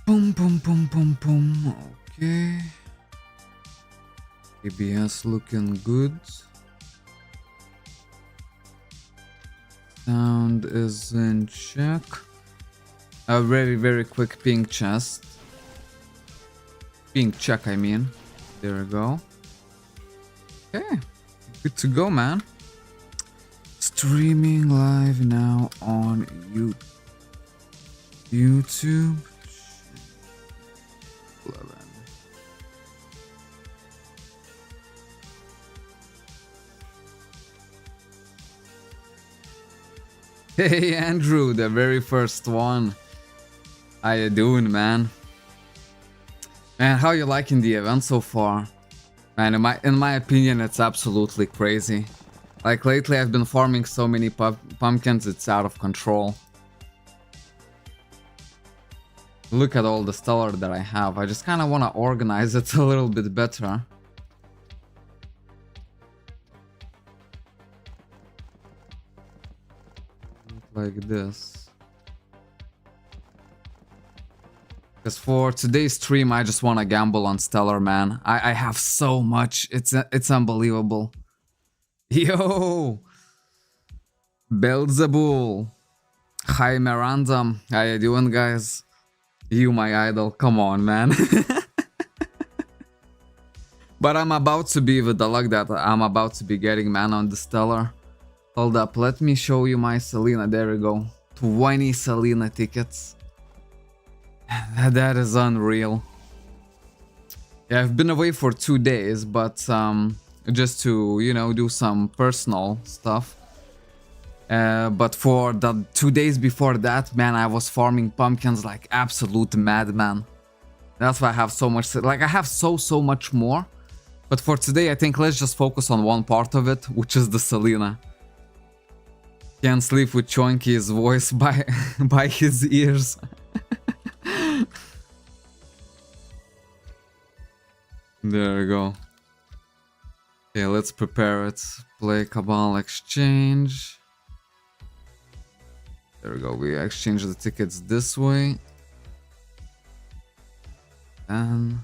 Boom, boom, boom, boom, boom. Okay. ABS looking good. Sound is in check. A very quick ping chest. Ping check, I mean. There we go. Okay. Good to go, man. Streaming live now on YouTube. 11. Hey Andrew, the very first one. How you doing, man? Man, how you liking the event so far? Man, in my opinion, it's absolutely crazy. Like lately, I've been farming so many pumpkins, it's out of control. Look at all the stellar that I have. I just kind of want to organize it a little bit better. Like this. Because for today's stream, I just want to gamble on stellar, man. I have so much. It's unbelievable. Yo! Beelzebul. Hi, Miranda. How you doing, guys? You, my idol. Come on, man. But I'm about to be with the luck that I'm about to be getting, man, on the stellar. Hold up, let me show you my Selena. There we go. 20 Selena tickets. That is unreal. Yeah, I've been away for 2 days, but just to, you know, do some personal stuff. But for the 2 days before that, man, I was farming pumpkins like absolute madman. That's why I have so much. Like, I have so much more. But for today, I think let's just focus on one part of it, which is the Selena. Can't sleep with Chonky's voice by his ears. There we go. Okay, let's prepare it. Play Cabal exchange. There we go. We exchange the tickets this way. And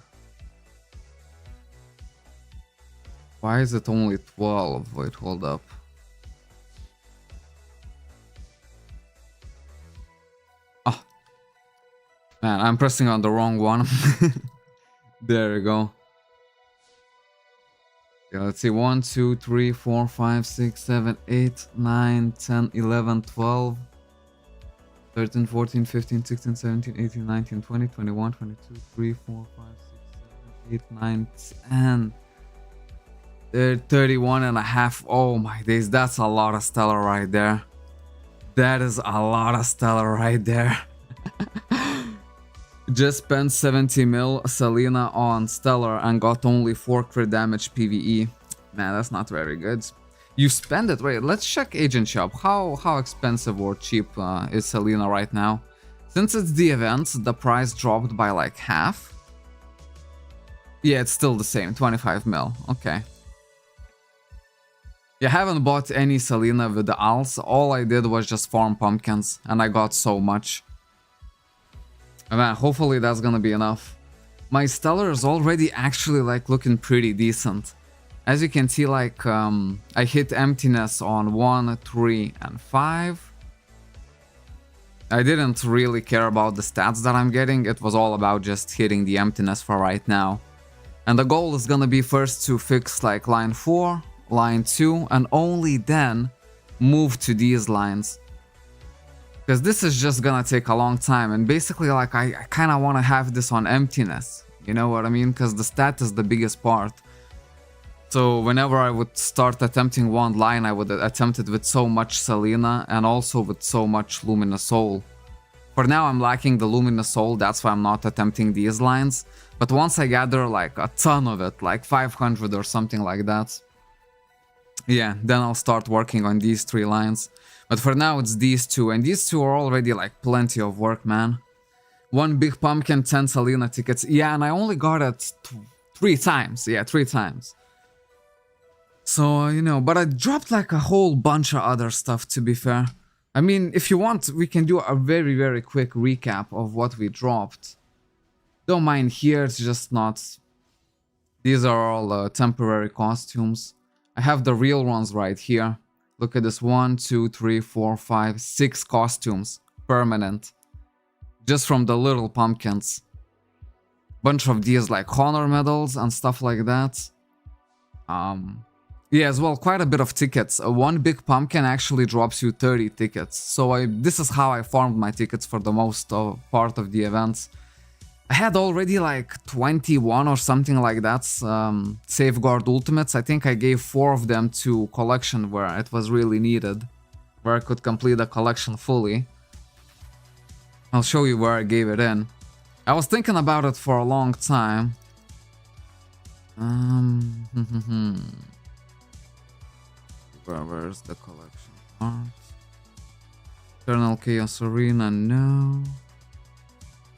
why is it only 12? Wait, hold up. Man, I'm pressing on the wrong one. There we go. Yeah, let's see. 1, 2, 3, 4, 5, 6, 7, 8, 9, 10, 11, 12, 13, 14, 15, 16, 17, 18, 19, 20, 21, 22, 3, 4, 5, 6, 7, 8, 9, 10. 31 and a half. Oh my days, that's a lot of stellar right there. That is a lot of stellar right there. Just spent 70 mil Selena on stellar and got only 4 crit damage PvE. Man, that's not very good. You spend it. Wait, let's check agent shop. How expensive or cheap is Selena right now? Since it's the event, the price dropped by like half. Yeah, it's still the same, 25 mil. Okay. Yeah, I haven't bought any Selena with the alts. All I did was just farm pumpkins and I got so much. Man, hopefully that's gonna be enough. My stellar is already actually like looking pretty decent. As you can see, like I hit emptiness on 1, 3, and 5. I didn't really care about the stats that I'm getting. It was all about just hitting the emptiness for right now. And the goal is gonna be first to fix like line 4, line 2, and only then move to these lines. Because this is just gonna take a long time, and basically like I kind of want to have this on emptiness, you know what I mean? Because the stat is the biggest part. So whenever I would start attempting one line, I would attempt it with so much Selena and also with so much Luminous Soul. For now I'm lacking the Luminous Soul, that's why I'm not attempting these lines. But once I gather like a ton of it, like 500 or something like that, yeah, then I'll start working on these 3 lines. But for now it's these 2, and these 2 are already like plenty of work, man. 1 big pumpkin, 10 Selena tickets. Yeah, and I only got it 3 times. Yeah, 3 times. So, you know, but I dropped like a whole bunch of other stuff, to be fair. I mean, if you want, we can do a very quick recap of what we dropped. Don't mind here, it's just not... These are all temporary costumes. I have the real ones right here. Look at this, 1, 2, 3, 4, 5, 6 costumes. Permanent. Just from the little pumpkins. Bunch of these like honor medals and stuff like that. Yeah, as well, quite a bit of tickets. One big pumpkin actually drops you 30 tickets. So this is how I farmed my tickets for the most part of the events. I had already like 21 or something like that safeguard ultimates. I think I gave 4 of them to collection where it was really needed. Where I could complete the collection fully. I'll show you where I gave it in. I was thinking about it for a long time. Where's the collection part? Eternal Chaos Arena, no.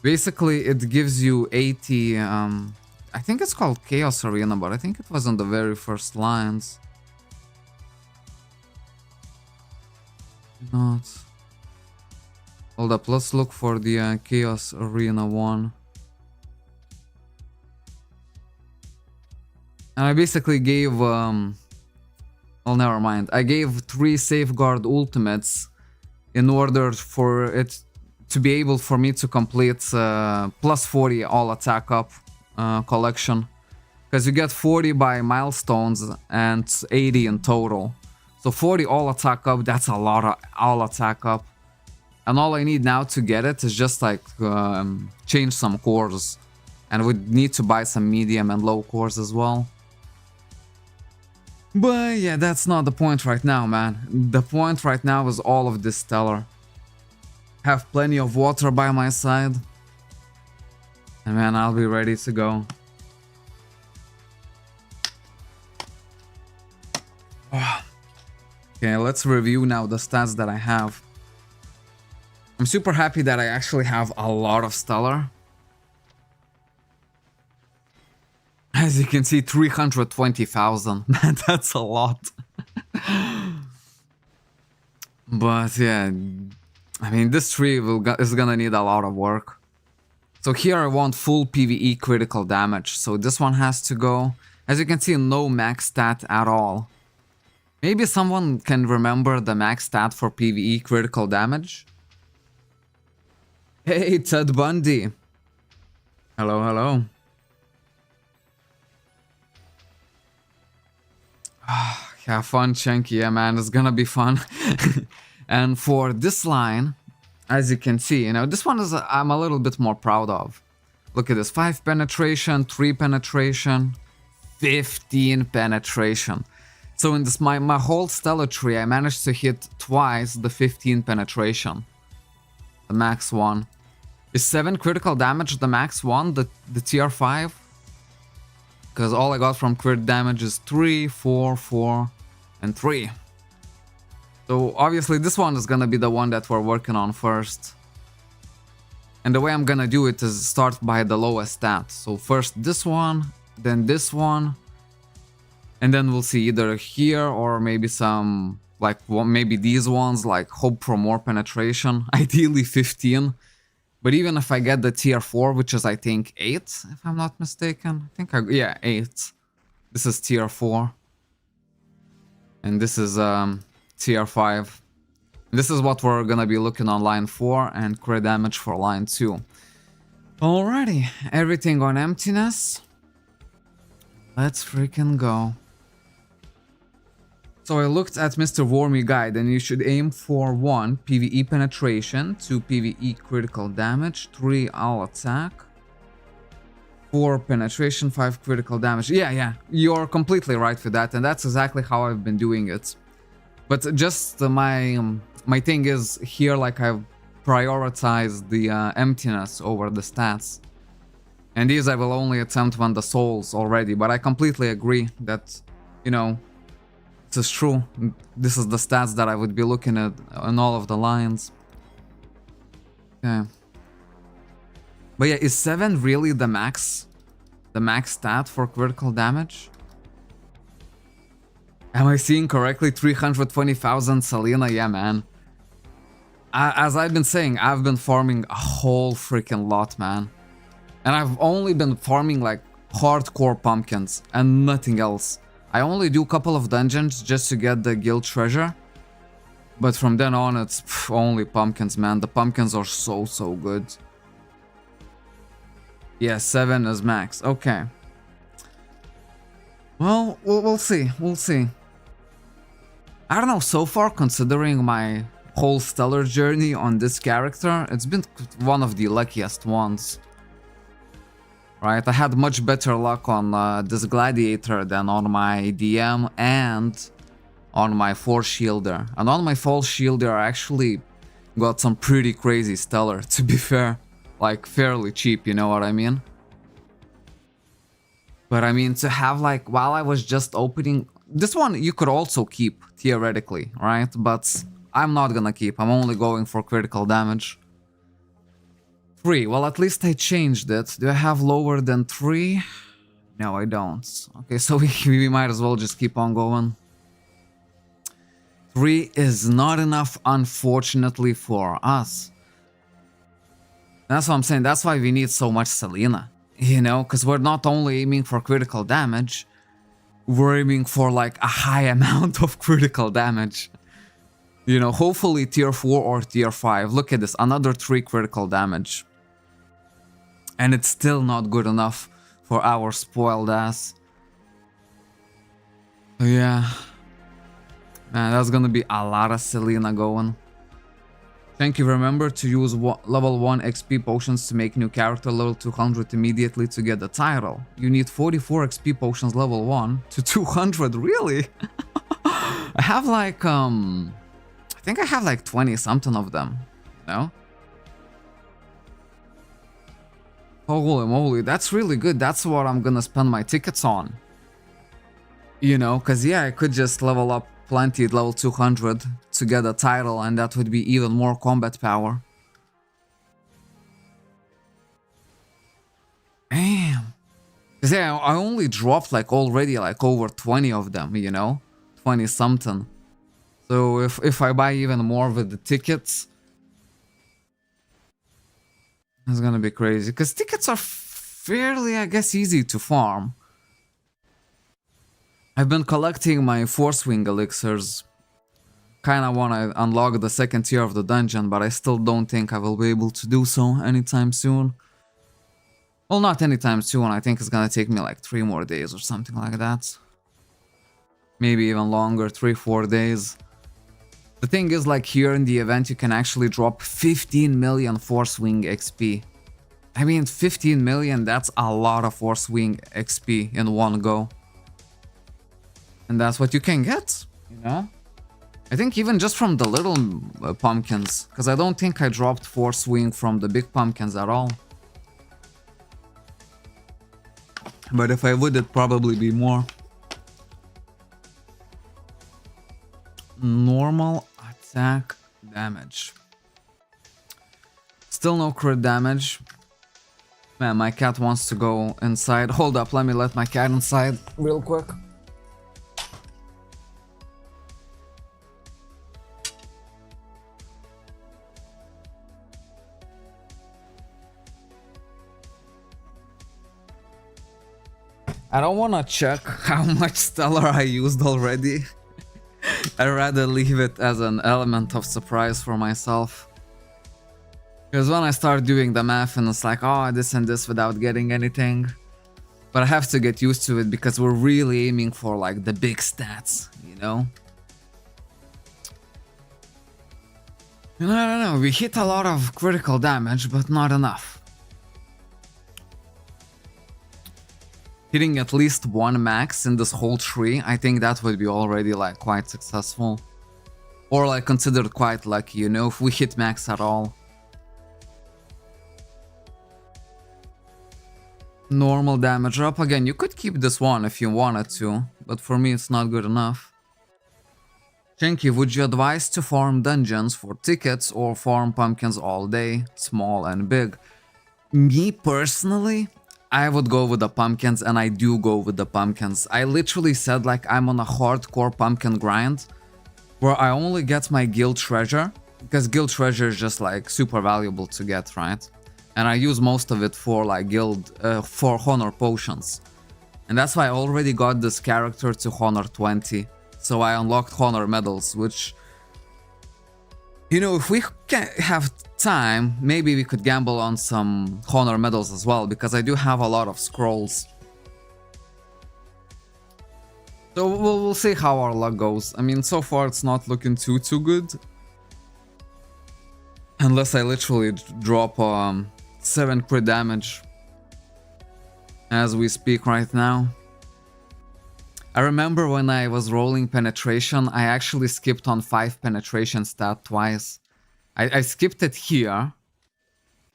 Basically, it gives you 80... I think it's called Chaos Arena, but I think it was on the very first lines. Not... Hold up, let's look for the Chaos Arena one. And I basically gave... well, never mind. I gave 3 Safeguard Ultimates in order for it to be able for me to complete plus 40 all attack up collection. Because you get 40 by milestones and 80 in total. So 40 all attack up, that's a lot of all attack up. And all I need now to get it is just like change some cores. And we need to buy some medium and low cores as well. But yeah, that's not the point right now, man. The point right now is all of this stellar. Have plenty of water by my side. And man, I'll be ready to go. Okay, let's review now the stats that I have. I'm super happy that I actually have a lot of stellar. As you can see, 320,000. Man, that's a lot. But yeah, I mean, this tree is gonna need a lot of work. So here I want full PvE critical damage. So this one has to go. As you can see, no max stat at all. Maybe someone can remember the max stat for PvE critical damage? Hey, Ted Bundy. Hello, hello. Have fun, Chunky. Yeah, man, it's gonna be fun. And for this line, as you can see, you know, this one is I'm a little bit more proud of. Look at this, 5 penetration, 3 penetration, 15 penetration. So in this my whole stellar tree, I managed to hit twice the 15 penetration. The max one. Is 7 critical damage the max one, the tier 5? Because all I got from crit damage is 3, 4, 4, and 3. So obviously this one is gonna be the one that we're working on first. And the way I'm gonna do it is start by the lowest stat. So first this one, then this one. And then we'll see either here or maybe some, like maybe these ones, like hope for more penetration. Ideally 15. But even if I get the tier 4, which is I think 8, if I'm not mistaken. I think yeah, 8. This is tier 4. And this is tier 5. This is what we're gonna be looking on line 4 and crit damage for line 2. Alrighty, everything on emptiness. Let's freaking go. So I looked at Mr. Wormy guide, and you should aim for 1 PvE penetration, 2 PvE critical damage, 3 all attack, 4 penetration, 5 critical damage. Yeah, you're completely right for that, and that's exactly how I've been doing it. But just my thing is here, like I've prioritized the emptiness over the stats. And these I will only attempt when the souls already, but I completely agree that, you know, this is true. This is the stats that I would be looking at on all of the lines. Okay. But yeah, is 7 really the max? The max stat for critical damage? Am I seeing correctly? 320,000 Selena? Yeah, man. As I've been saying, I've been farming a whole freaking lot, man. And I've only been farming like hardcore pumpkins and nothing else. I only do a couple of dungeons just to get the guild treasure. But from then on, it's only pumpkins, man. The pumpkins are so good. Yeah, 7 is max. Okay. Well, we'll see. We'll see. I don't know, so far, considering my whole stellar journey on this character, it's been one of the luckiest ones. Right? I had much better luck on this gladiator than on my DM and on my force shielder. And on my false shielder, I actually got some pretty crazy stellar, to be fair. Like, fairly cheap, you know what I mean? But I mean, to have like, while I was just opening... This one you could also keep, theoretically, right? But I'm not gonna keep, I'm only going for critical damage. 3, well at least I changed it. Do I have lower than 3? No, I don't. Okay, so we might as well just keep on going. 3 is not enough, unfortunately, for us. That's what I'm saying, that's why we need so much Selena. You know, because we're not only aiming for critical damage, we're aiming for like a high amount of critical damage. You know, hopefully tier 4 or tier 5. Look at this, another 3 critical damage. And it's still not good enough for our spoiled ass. Yeah. Man, that's gonna be a lot of Selena going. Thank you, remember to use level 1 XP potions to make new character level 200 immediately to get the title. You need 44 XP potions level 1 to 200, really? I have like, I think I have like 20 something of them, you know? Holy moly, that's really good, that's what I'm gonna spend my tickets on. You know, cause yeah, I could just level up plenty at level 200 to get a title, and that would be even more combat power. Damn. Cause yeah, I only dropped like already like over 20 of them, you know? 20 something. So if I buy even more with the tickets, it's gonna be crazy. Cause tickets are fairly, I guess, easy to farm. I've been collecting my Force Wing elixirs. Kinda wanna unlock the second tier of the dungeon, but I still don't think I will be able to do so anytime soon. Well, not anytime soon, I think it's gonna take me like 3 more days or something like that. Maybe even longer, 3-4 days. The thing is, like here in the event, you can actually drop 15 million Force Wing XP. I mean, 15 million, that's a lot of Force Wing XP in one go. And that's what you can get, you know? I think even just from the little pumpkins, because I don't think I dropped Force Wing from the big pumpkins at all. But if I would, it'd probably be more. Normal attack damage. Still no crit damage. Man, my cat wants to go inside. Hold up, let me let my cat inside real quick. I don't want to check how much stellar I used already. I'd rather leave it as an element of surprise for myself. Because when I start doing the math and it's like, oh, this and this without getting anything. But I have to get used to it because we're really aiming for like the big stats, you know? And I don't know, we hit a lot of critical damage, but not enough. Hitting at least 1 max in this whole tree, I think that would be already like quite successful. Or like considered quite lucky, you know, if we hit max at all. Normal damage up, again, you could keep this one if you wanted to, but for me it's not good enough. Chenky, would you advise to farm dungeons for tickets or farm pumpkins all day, small and big? Me personally, I would go with the pumpkins, and I do go with the pumpkins. I literally said like I'm on a hardcore pumpkin grind where I only get my guild treasure, because guild treasure is just like super valuable to get, right? And I use most of it for like for honor potions. And that's why I already got this character to honor 20. So I unlocked honor medals, which, you know, if we can have time, maybe we could gamble on some honor medals as well, because I do have a lot of scrolls. So we'll see how our luck goes. I mean, so far it's not looking too good. Unless I literally drop 7 crit damage as we speak right now. I remember when I was rolling penetration, I actually skipped on 5 penetration stat twice. I skipped it here,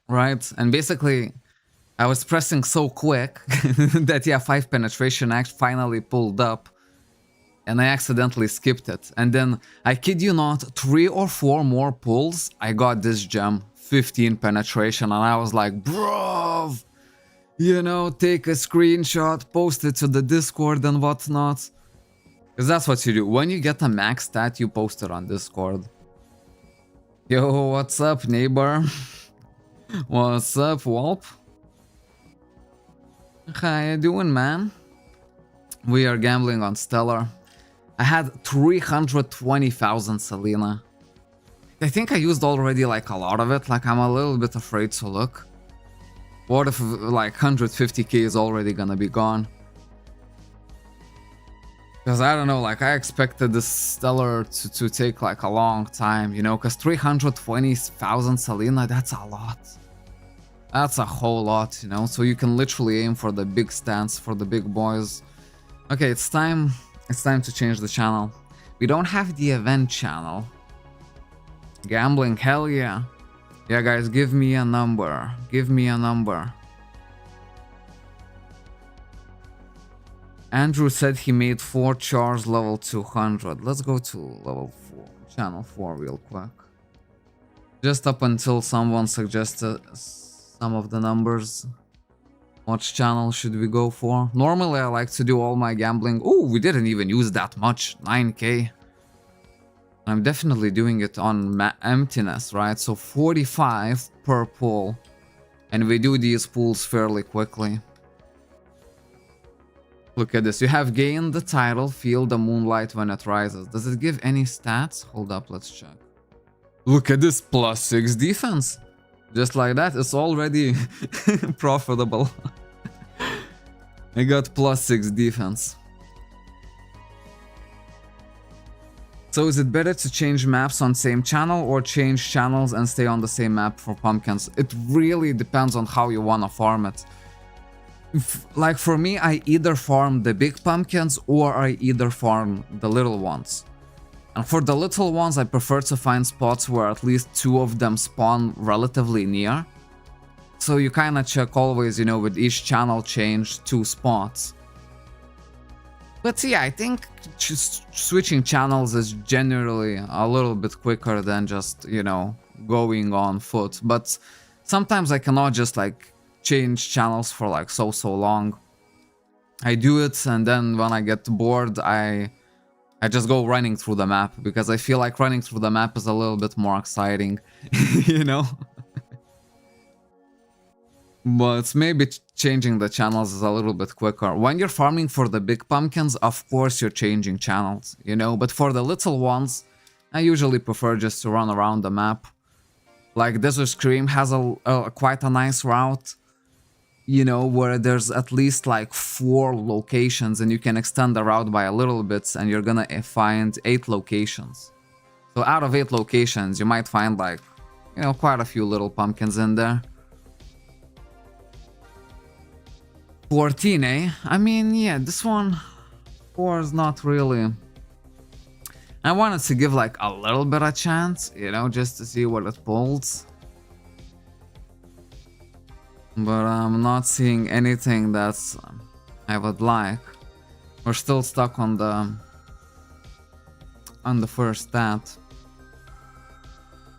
right? And basically, I was pressing so quick that, yeah, 5 penetration finally pulled up. And I accidentally skipped it. And then, I kid you not, 3 or 4 more pulls, I got this gem, 15 penetration, and I was like, bro, you know, take a screenshot, post it to the Discord and whatnot. Because that's what you do. When you get a max stat, you post it on Discord. Yo, what's up, neighbor? What's up, Wulp? How you doing, man? We are gambling on Stellar. I had 320,000 Selena. I think I used already like a lot of it, like I'm a little bit afraid to look. What if like 150k is already gonna be gone? Because I don't know, like I expected this Stellar to take like a long time, you know, because 320,000 Selena, that's a lot. That's a whole lot, you know, so you can literally aim for the big stance, for the big boys. Okay, it's time to change the channel. We don't have the event channel. Gambling, hell yeah. Yeah, guys, give me a number. Give me a number. Andrew said he made 4 chars level 200. Let's go to level 4, channel 4 real quick. Just up until someone suggested some of the numbers. Which channel should we go for? Normally I like to do all my gambling. Ooh, we didn't even use that much. 9k. I'm definitely doing it on emptiness, right? So 45 per pull. And we do these pulls fairly quickly. Look at this. You have gained the title, feel the moonlight when it rises. Does it give any stats? Hold up, let's check. Look at this, +6 defense. Just like that, it's already profitable. I got +6 defense. So is it better to change maps on same channel or change channels and stay on the same map for pumpkins? It really depends on how you wanna farm it. Like for me, I either farm the big pumpkins or I either farm the little ones. And for the little ones, I prefer to find spots where at least 2 of them spawn relatively near. So you kinda check always, you know, with each channel change 2 spots. But yeah, I think just switching channels is generally a little bit quicker than just, you know, going on foot. But sometimes I cannot just like change channels for like so long. I do it and then when I get bored, I just go running through the map because I feel like running through the map is a little bit more exciting, you know? But maybe changing the channels is a little bit quicker. When you're farming for the big pumpkins, of course you're changing channels, you know? But for the little ones, I usually prefer just to run around the map. Like Desert Scream has quite a nice route, you know, where there's at least like 4 locations and you can extend the route by a little bit and you're gonna find 8 locations. So out of 8 locations, you might find like, you know, quite a few little pumpkins in there. 14, eh? I mean, yeah, this one, 4 is not really... I wanted to give like a little bit of chance, you know, just to see what it pulls. But I'm not seeing anything that's I would like. We're still stuck on the first stat.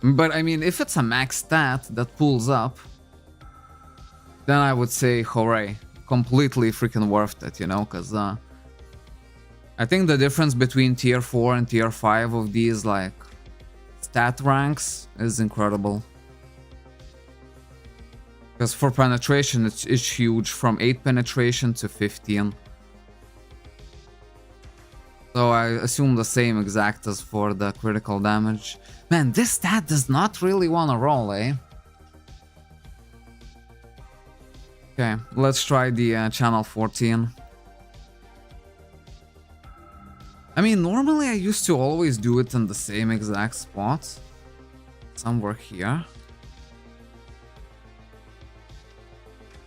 But I mean, if it's a max stat that pulls up, then I would say hooray. Completely freaking worth it, you know, because I think the difference between tier 4 and tier 5 of these like stat ranks is incredible. Because for penetration, it's huge, from 8 penetration to 15. So I assume the same exact as for the critical damage. Man, this stat does not really want to roll, eh? Okay, let's try the channel 14. I mean, normally I used to always do it in the same exact spot. Somewhere here.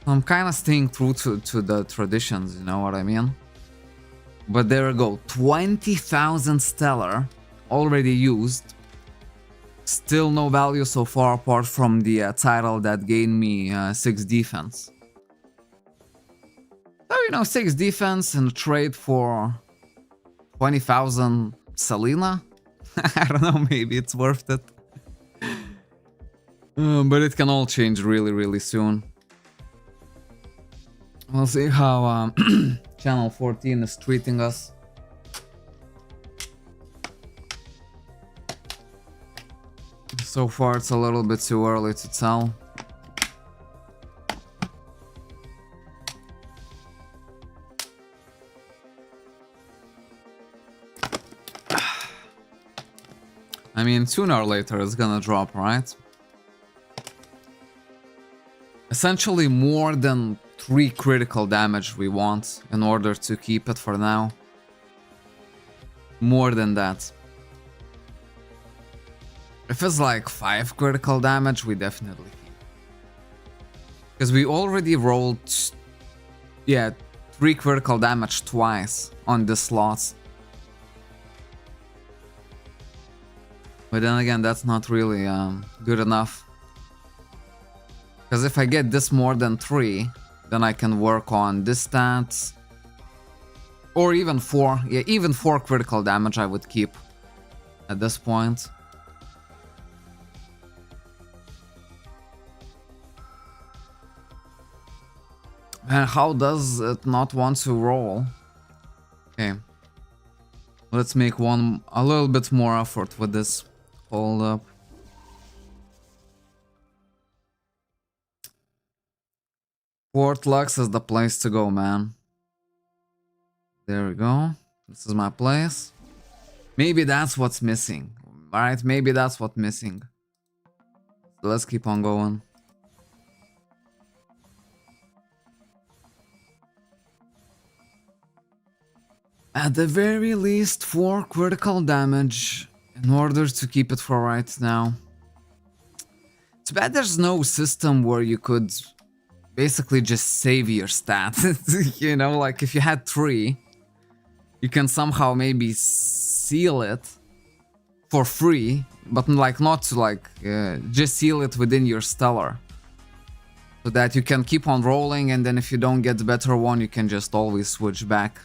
I'm kind of staying true to the traditions, you know what I mean? But there we go, 20,000 stellar already used. Still no value so far apart from the title that gained me 6 defense. So, you know, 6 defense and trade for 20,000 Selena? I don't know, maybe it's worth it. But it can all change really, really soon. We'll see how Channel 14 is treating us. So far, it's a little bit too early to tell. I mean, sooner or later it's gonna drop, right? Essentially more than 3 critical damage we want in order to keep it for now. More than that. If it's like 5 critical damage, we definitely keep. Because we already rolled, yeah, 3 critical damage twice on the slots. But then again, that's not really good enough. Because if I get this more than 3, then I can work on this stats. Or even 4. Yeah, even 4 critical damage I would keep at this point. And how does it not want to roll? Okay. Let's make a little bit more effort with this. Hold up. Fort Lux is the place to go, man. There we go. This is my place. Maybe that's what's missing. Alright, maybe that's what's missing. So let's keep on going. At the very least, 4 critical damage in order to keep it for right now. Too bad there's no system where you could basically just save your stats. You know, like if you had 3, you can somehow maybe seal it for free, but like not to like just seal it within your stellar. So that you can keep on rolling, and then if you don't get the better one, you can just always switch back.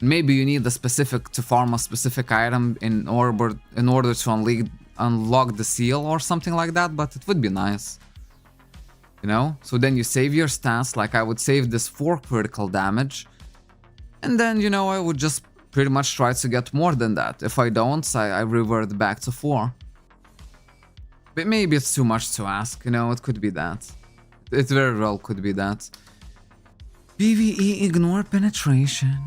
Maybe you need to farm a specific item in order to unlock the seal or something like that, but it would be nice. You know? So then you save your stats, like I would save this 4 critical damage. And then, you know, I would just pretty much try to get more than that. If I don't, I revert back to 4. But maybe it's too much to ask, you know, it could be that. It very well could be that. PvE, ignore penetration.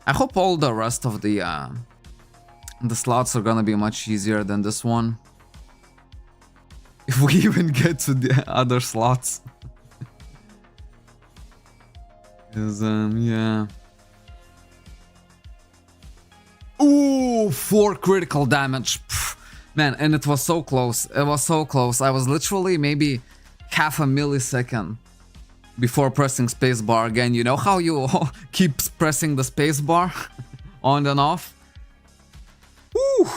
I hope all the rest of the slots are gonna be much easier than this one. If we even get to the other slots. Cause, yeah. Ooh, 4 critical damage. Pff, man, and it was so close. It was so close. I was literally maybe half a millisecond before pressing spacebar again. You know how you keep pressing the spacebar on and off? Woo!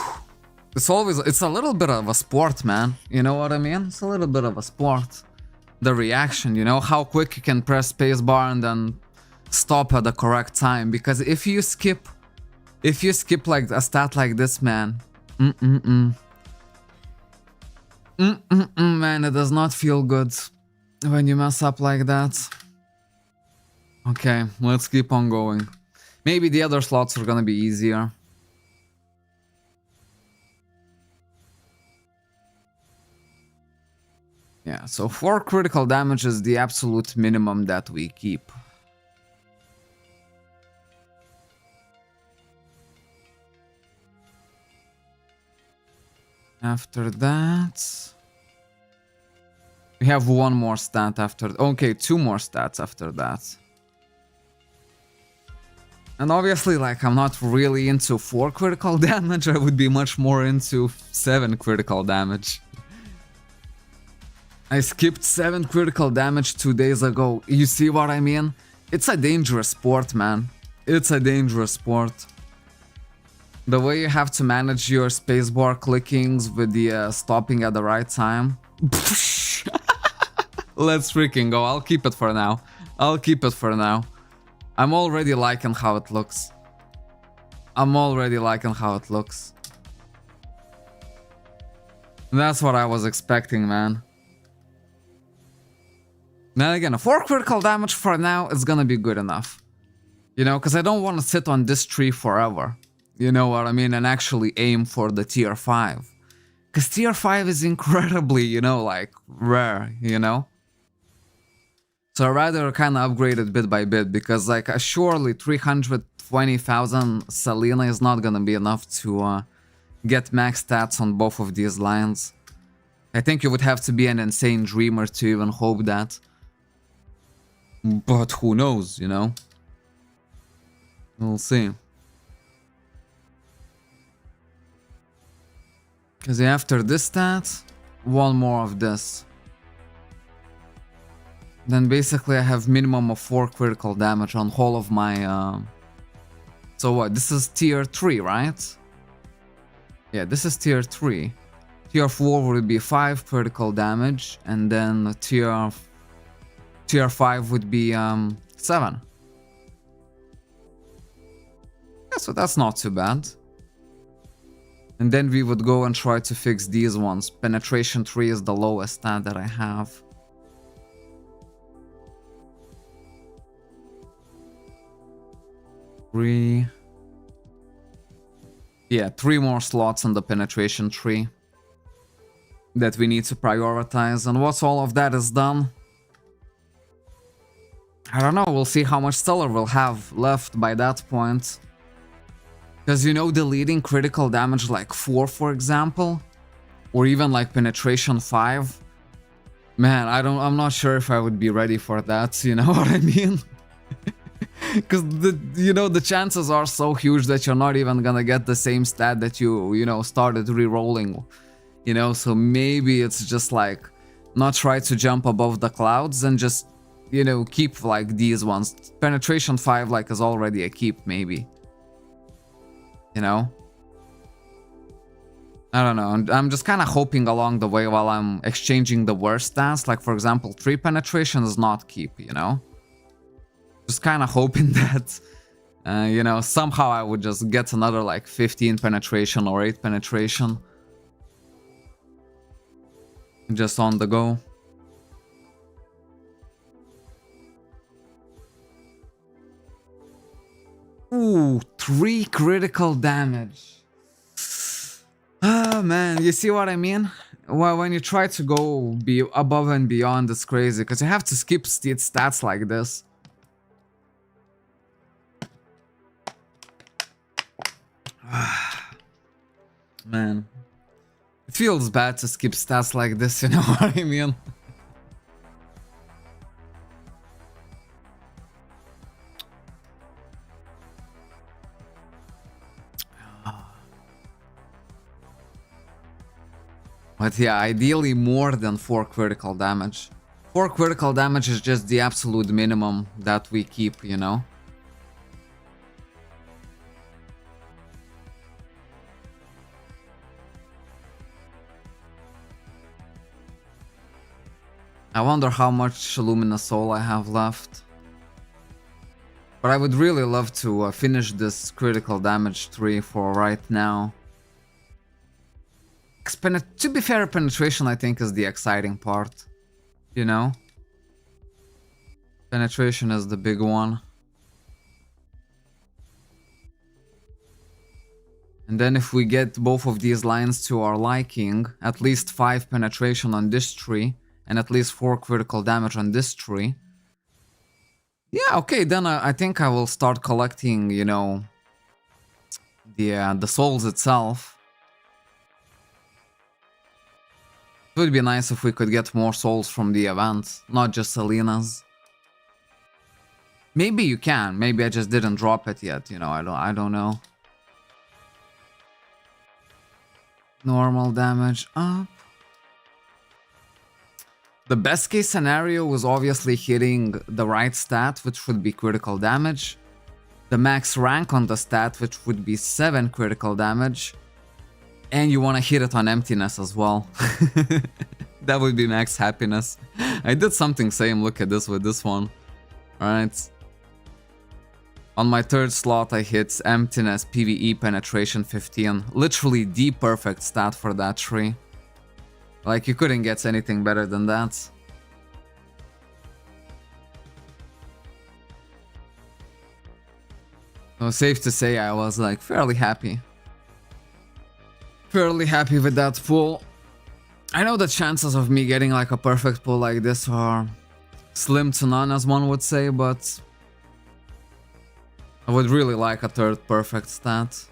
It's a little bit of a sport, man. You know what I mean? It's a little bit of a sport. The reaction, you know, how quick you can press spacebar and then stop at the correct time. Because if you skip like a stat like this, man, man, it does not feel good when you mess up like that. Okay, let's keep on going. Maybe the other slots are gonna be easier. Yeah, so 4 critical damage is the absolute minimum that we keep. After that... we have one more stat after... okay, 2 more stats after that. And obviously, like, I'm not really into 4 critical damage, I would be much more into 7 critical damage. I skipped 7 critical damage 2 days ago, you see what I mean? It's a dangerous sport, man. It's a dangerous sport. The way you have to manage your spacebar clickings with the stopping at the right time. Let's freaking go, I'll keep it for now. I'll keep it for now. I'm already liking how it looks. I'm already liking how it looks. That's what I was expecting, man. Then again, 4 critical damage for now is gonna be good enough. You know, because I don't want to sit on this tree forever. You know what I mean? And actually aim for the tier 5. Because tier 5 is incredibly, you know, like, rare, you know? So I'd rather kind of upgrade it bit by bit, because, like, surely 320,000 Selena is not gonna be enough to get max stats on both of these lines. I think you would have to be an insane dreamer to even hope that. But who knows, you know? We'll see. Because after this stat, one more of this. Then basically I have minimum of 4 critical damage on all of my... So what, this is tier 3, right? Yeah, this is tier 3. Tier 4 would be 5 critical damage, and then tier 5 would be 7. Yeah, so that's not too bad. And then we would go and try to fix these ones. Penetration 3 is the lowest stat that I have. Yeah, 3 more slots on the penetration tree that we need to prioritize. And once all of that is done, I don't know, we'll see how much Stellar we'll have left by that point. Because, you know, deleting critical damage like 4, for example, or even like penetration 5, man, I'm not sure if I would be ready for that, you know what I mean? Because, you know, the chances are so huge that you're not even gonna get the same stat that you know, started re-rolling, you know? So maybe it's just like, not try to jump above the clouds and just, you know, keep like these ones. Penetration 5 like is already a keep, maybe. You know? I don't know, I'm just kind of hoping along the way while I'm exchanging the worst stats. Like, for example, 3 penetration is not keep, you know? Just kind of hoping that, you know, somehow I would just get another like 15 penetration or 8 penetration. Just on the go. Ooh, 3 critical damage. Ah, man, you see what I mean? Well, when you try to go above and beyond, it's crazy, because you have to skip stats like this. Man, it feels bad to skip stats like this, you know what I mean? But yeah, ideally more than 4 critical damage. 4 critical damage is just the absolute minimum that we keep, you know? I wonder how much Luminous Soul I have left. But I would really love to finish this critical damage tree for right now. To be fair, penetration I think is the exciting part, you know? Penetration is the big one. And then if we get both of these lines to our liking, at least 5 penetration on this tree, and at least 4 critical damage on this tree. Yeah, okay, then I think I will start collecting, you know, the souls itself. It would be nice if we could get more souls from the event, not just Selena's. Maybe you can. Maybe I just didn't drop it yet. You know, I don't know. Normal damage up. The best case scenario was obviously hitting the right stat, which would be critical damage. The max rank on the stat, which would be 7 critical damage. And you want to hit it on emptiness as well. That would be max happiness. I did something same, look at this with this one. Alright. On my third slot I hit emptiness, PvE penetration 15. Literally the perfect stat for that tree. Like, you couldn't get anything better than that. So safe to say I was like fairly happy. Fairly happy with that pull. I know the chances of me getting like a perfect pull like this are slim to none, as one would say, but I would really like a third perfect stat.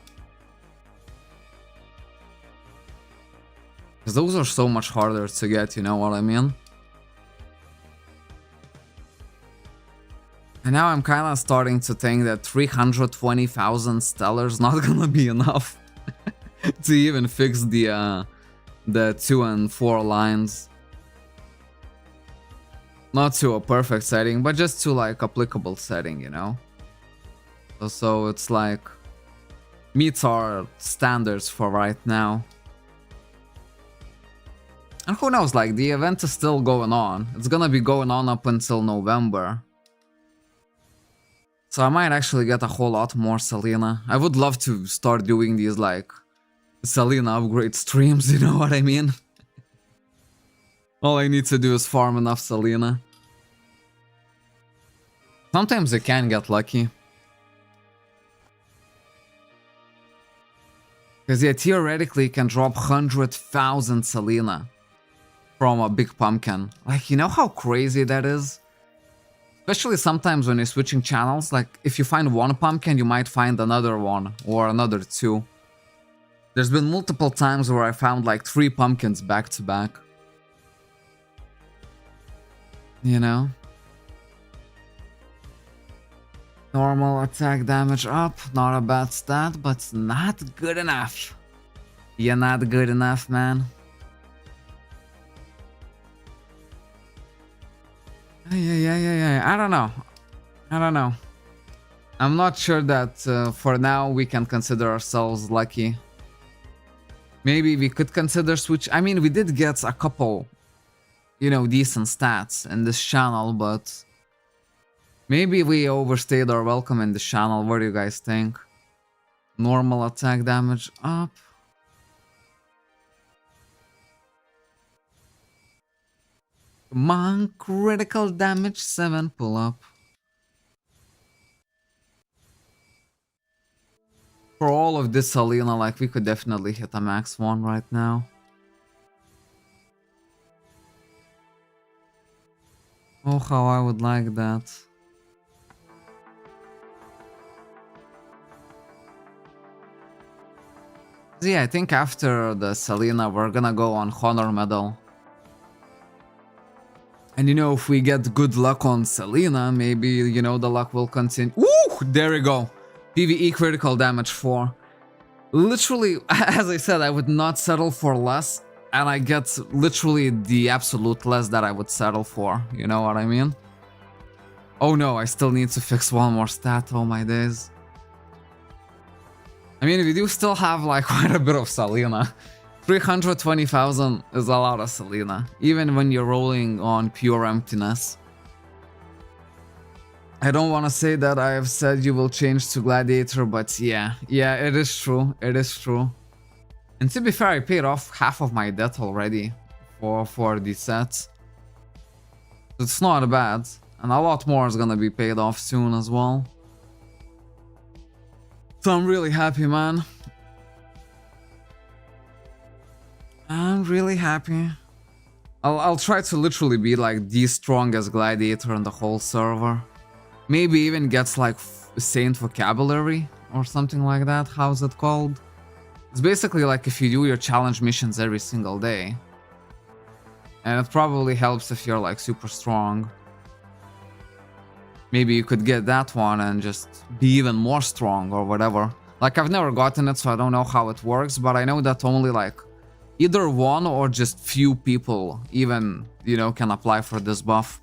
Because those are so much harder to get, you know what I mean? And now I'm kinda starting to think that 320,000 stellar's not gonna be enough to even fix the 2 and 4 lines. Not to a perfect setting, but just to like applicable setting, you know? So it's like meets our standards for right now. And who knows, like the event is still going on. It's gonna be going on up until November. So I might actually get a whole lot more Selena. I would love to start doing these like Selena upgrade streams, you know what I mean? All I need to do is farm enough Selena. Sometimes you can get lucky. Because yeah, theoretically you can drop 100,000 Selena from a big pumpkin. Like, you know how crazy that is? Especially sometimes when you're switching channels, like if you find one pumpkin, you might find another one or another 2. There's been multiple times where I found like 3 pumpkins back to back. You know? Normal attack damage up, not a bad stat, but not good enough. You're not good enough, man. Yeah. I don't know. I'm not sure that for now we can consider ourselves lucky. Maybe we could consider switch. I mean, we did get a couple, you know, decent stats in this channel, but maybe we overstayed our welcome in this channel. What do you guys think? Normal attack damage up. Come on, critical damage 7 pull up. For all of this Selena, like we could definitely hit a max 1 right now. Oh, how I would like that. Yeah, I think after the Selena, we're gonna go on Honor Medal. And you know, if we get good luck on Selena, maybe, you know, the luck will continue. Woo! There we go. PvE critical damage 4. Literally, as I said, I would not settle for less. And I get literally the absolute less that I would settle for. You know what I mean? Oh no, I still need to fix one more stat. Oh my days. I mean, we do still have like quite a bit of Selena. 320,000 is a lot of Selena, even when you're rolling on pure emptiness. I don't want to say that I have said you will change to Gladiator, but yeah, it is true, And to be fair, I paid off half of my debt already for the sets. It's not bad, and a lot more is gonna be paid off soon as well. So I'm really happy, man. I'm really happy. I'll try to literally be like the strongest gladiator in the whole server. Maybe even gets like Saint Vocabulary or something like that. How's it called? It's basically like if you do your challenge missions every single day. And it probably helps if you're like super strong. Maybe you could get that one and just be even more strong or whatever. Like I've never gotten it, so I don't know how it works, but I know that only like either one or just few people even, you know, can apply for this buff.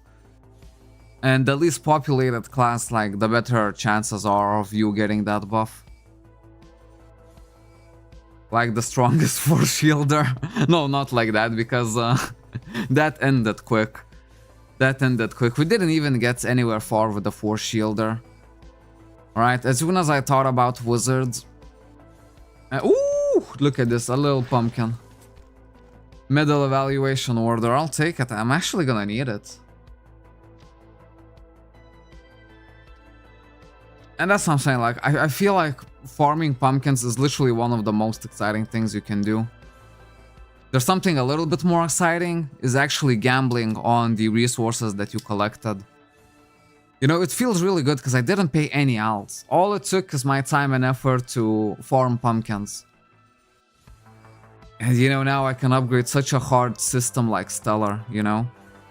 And the least populated class, like, the better chances are of you getting that buff. Like the strongest force shielder. No, not like that, because that ended quick. That ended quick. We didn't even get anywhere far with the force shielder. Alright, as soon as I thought about wizards... ooh! Look at this, a little pumpkin. Medal evaluation order, I'll take it. I'm actually gonna need it. And that's what I'm saying, like, I feel like farming pumpkins is literally one of the most exciting things you can do. There's something a little bit more exciting, is actually gambling on the resources that you collected. You know, it feels really good because I didn't pay any alts. All it took is my time and effort to farm pumpkins. And you know, now I can upgrade such a hard system like Stellar, you know?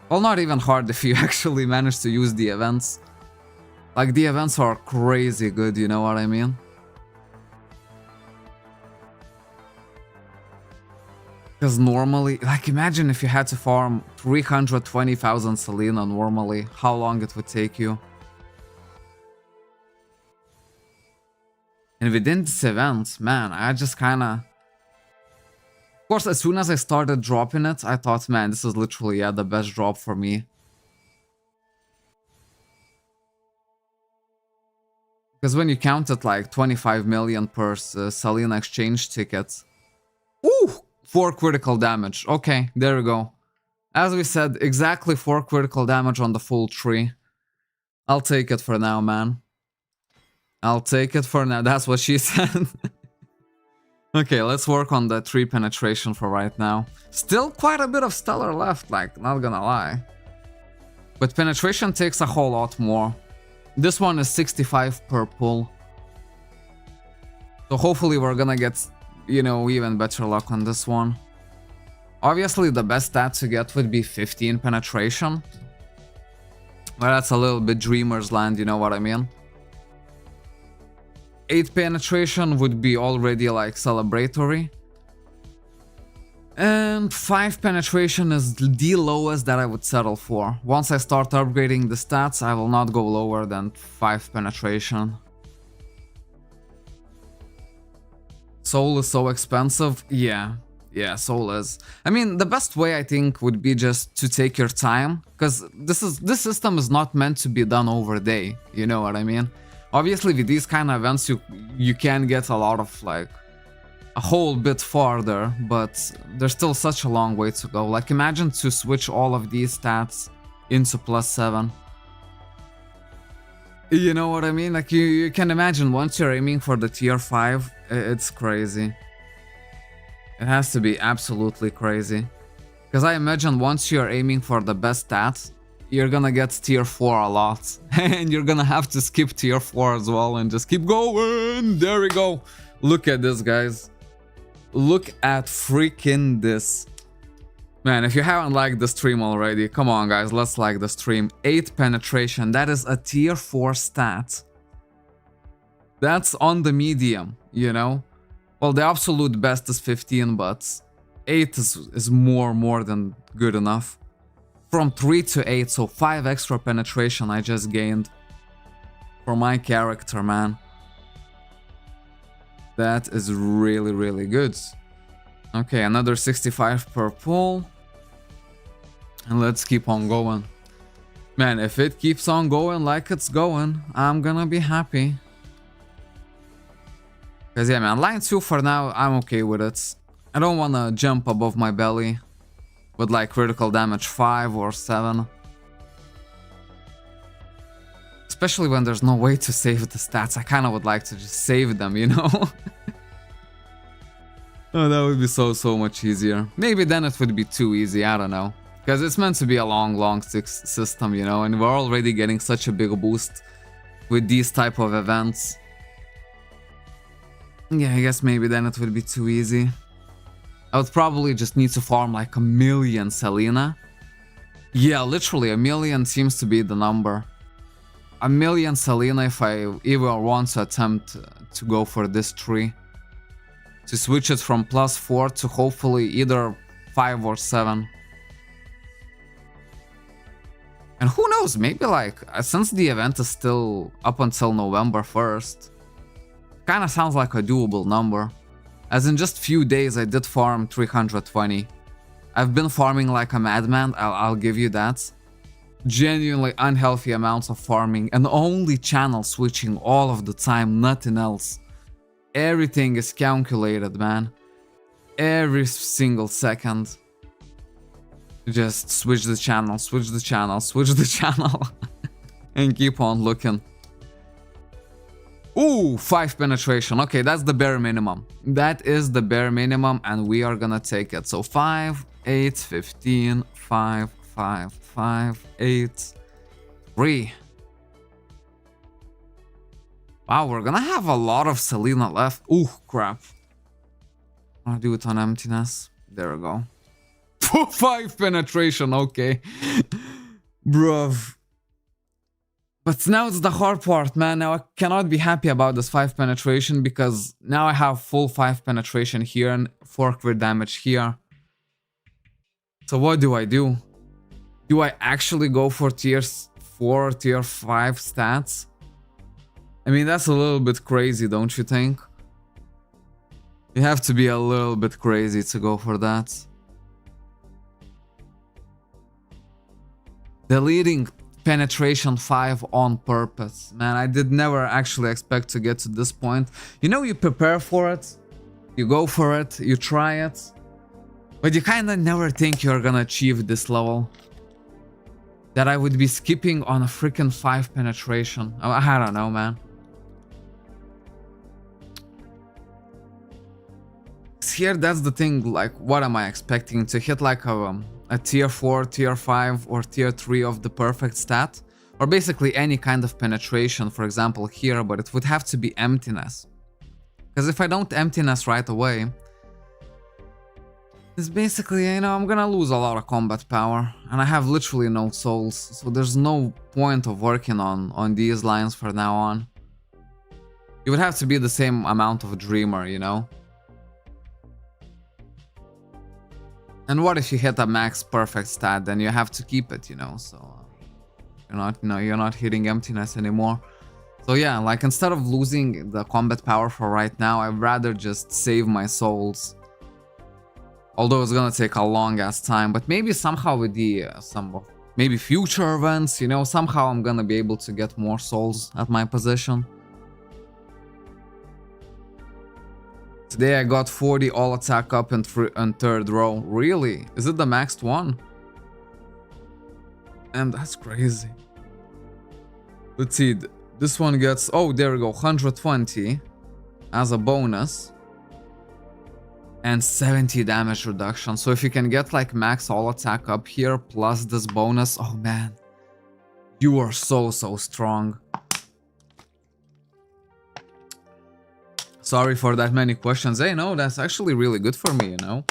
Well, not even hard if you actually manage to use the events. Like, the events are crazy good, you know what I mean? Because normally, like, imagine if you had to farm 320,000 Selena normally, how long it would take you. And within this event, man, I just kinda... Of course, as soon as I started dropping it, I thought, man, this is literally, yeah, the best drop for me. Because when you count it like 25 million per Selena exchange ticket... Ooh! 4 critical damage. Okay, there we go. As we said, exactly 4 critical damage on the full tree. I'll take it for now, man. I'll take it for now. That's what she said. Okay, let's work on the tree penetration for right now. Still quite a bit of stellar left, like, not gonna lie. But penetration takes a whole lot more. This one is 65 per pull. So hopefully we're gonna get, you know, even better luck on this one. Obviously the best stat to get would be 15 penetration. But that's a little bit dreamer's land, you know what I mean? 8 penetration would be already like celebratory. And 5 penetration is the lowest that I would settle for. Once I start upgrading the stats, I will not go lower than 5 penetration. Soul is so expensive. Yeah, soul is. I mean, the best way I think would be just to take your time, because this system is not meant to be done over a day. You know what I mean? Obviously, with these kind of events, you can get a lot of like a whole bit farther, but there's still such a long way to go. Like, imagine to switch all of these stats into +7. You know what I mean? Like, you can imagine once you're aiming for the tier 5, it's crazy. It has to be absolutely crazy. Because I imagine once you're aiming for the best stats, you're gonna get tier 4 a lot. And you're gonna have to skip tier 4 as well and just keep going. There we go. Look at this, guys. Look at freaking this. Man, if you haven't liked the stream already, come on guys, let's like the stream. 8 penetration, that is a tier 4 stat. That's on the medium, you know? Well, the absolute best is 15, but 8 is more than good enough. From 3 to 8, so 5 extra penetration I just gained. For my character, man. That is really good. Okay, another 65 per pull. And let's keep on going. Man, if it keeps on going like it's going, I'm gonna be happy. Because yeah, man, line 2 for now, I'm okay with it. I don't wanna jump above my belly with like critical damage 5 or 7. Especially when there's no way to save the stats. I kinda would like to just save them, you know? Oh, that would be so much easier. Maybe then it would be too easy, I don't know. Because it's meant to be a long system, you know, and we're already getting such a big boost with these type of events. Yeah, I guess maybe then it would be too easy. I would probably just need to farm like 1,000,000 Selena. Yeah, literally 1,000,000 seems to be the number. 1,000,000 Selena if I even want to attempt to go for this tree. To switch it from +4 to hopefully either 5 or 7. And who knows, maybe like, since the event is still up until November 1st, kinda sounds like a doable number. As in just few days I did farm 320. I've been farming like a madman, I'll give you that. Genuinely unhealthy amounts of farming and only channel switching all of the time, nothing else. Everything is calculated, man. Every single second. Just switch the channel, switch the channel, switch the channel. And keep on looking. Ooh, 5 penetration. Okay, that's the bare minimum. That is the bare minimum and we are gonna take it. So 5, 8, 15, 5, 5, 5, 8, 3. Wow, we're gonna have a lot of Selena left. Ooh, crap. I'll do it on emptiness. There we go. 5 penetration, okay. Bruv. But now it's the hard part, man. Now I cannot be happy about this 5 penetration because now I have full 5 penetration here and 4 crit damage here. So what do I do? Do I actually go for tier 4, tier 5 stats? I mean, that's a little bit crazy, don't you think? You have to be a little bit crazy to go for that. Deleting penetration 5 on purpose. Man, I did never actually expect to get to this point. You know, you prepare for it, you go for it, you try it, but you kinda never think you're gonna achieve this level. That I would be skipping on a freaking 5 penetration. I don't know, man. Here, that's the thing, like, what am I expecting? To hit like a tier 4, tier 5, or tier 3 of the perfect stat? Or basically any kind of penetration, for example here, but it would have to be emptiness. Because if I don't emptiness right away, it's basically, you know, I'm gonna lose a lot of combat power. And I have literally no souls, so there's no point of working on these lines for now on. It would have to be the same amount of Dreamer, you know? And what if you hit a max perfect stat, then you have to keep it, you know, so you're not hitting emptiness anymore. So yeah, like instead of losing the combat power for right now, I'd rather just save my souls. Although it's gonna take a long ass time, but maybe somehow with the maybe future events, you know, somehow I'm gonna be able to get more souls at my position. Today I got 40 all attack up in 3rd row. Really? Is it the maxed one? And that's crazy. Let's see. This one gets... Oh, there we go. 120 as a bonus. And 70 damage reduction. So if you can get like max all attack up here plus this bonus... Oh man. You are so strong. Sorry for that many questions. Hey, no, that's actually really good for me, you know?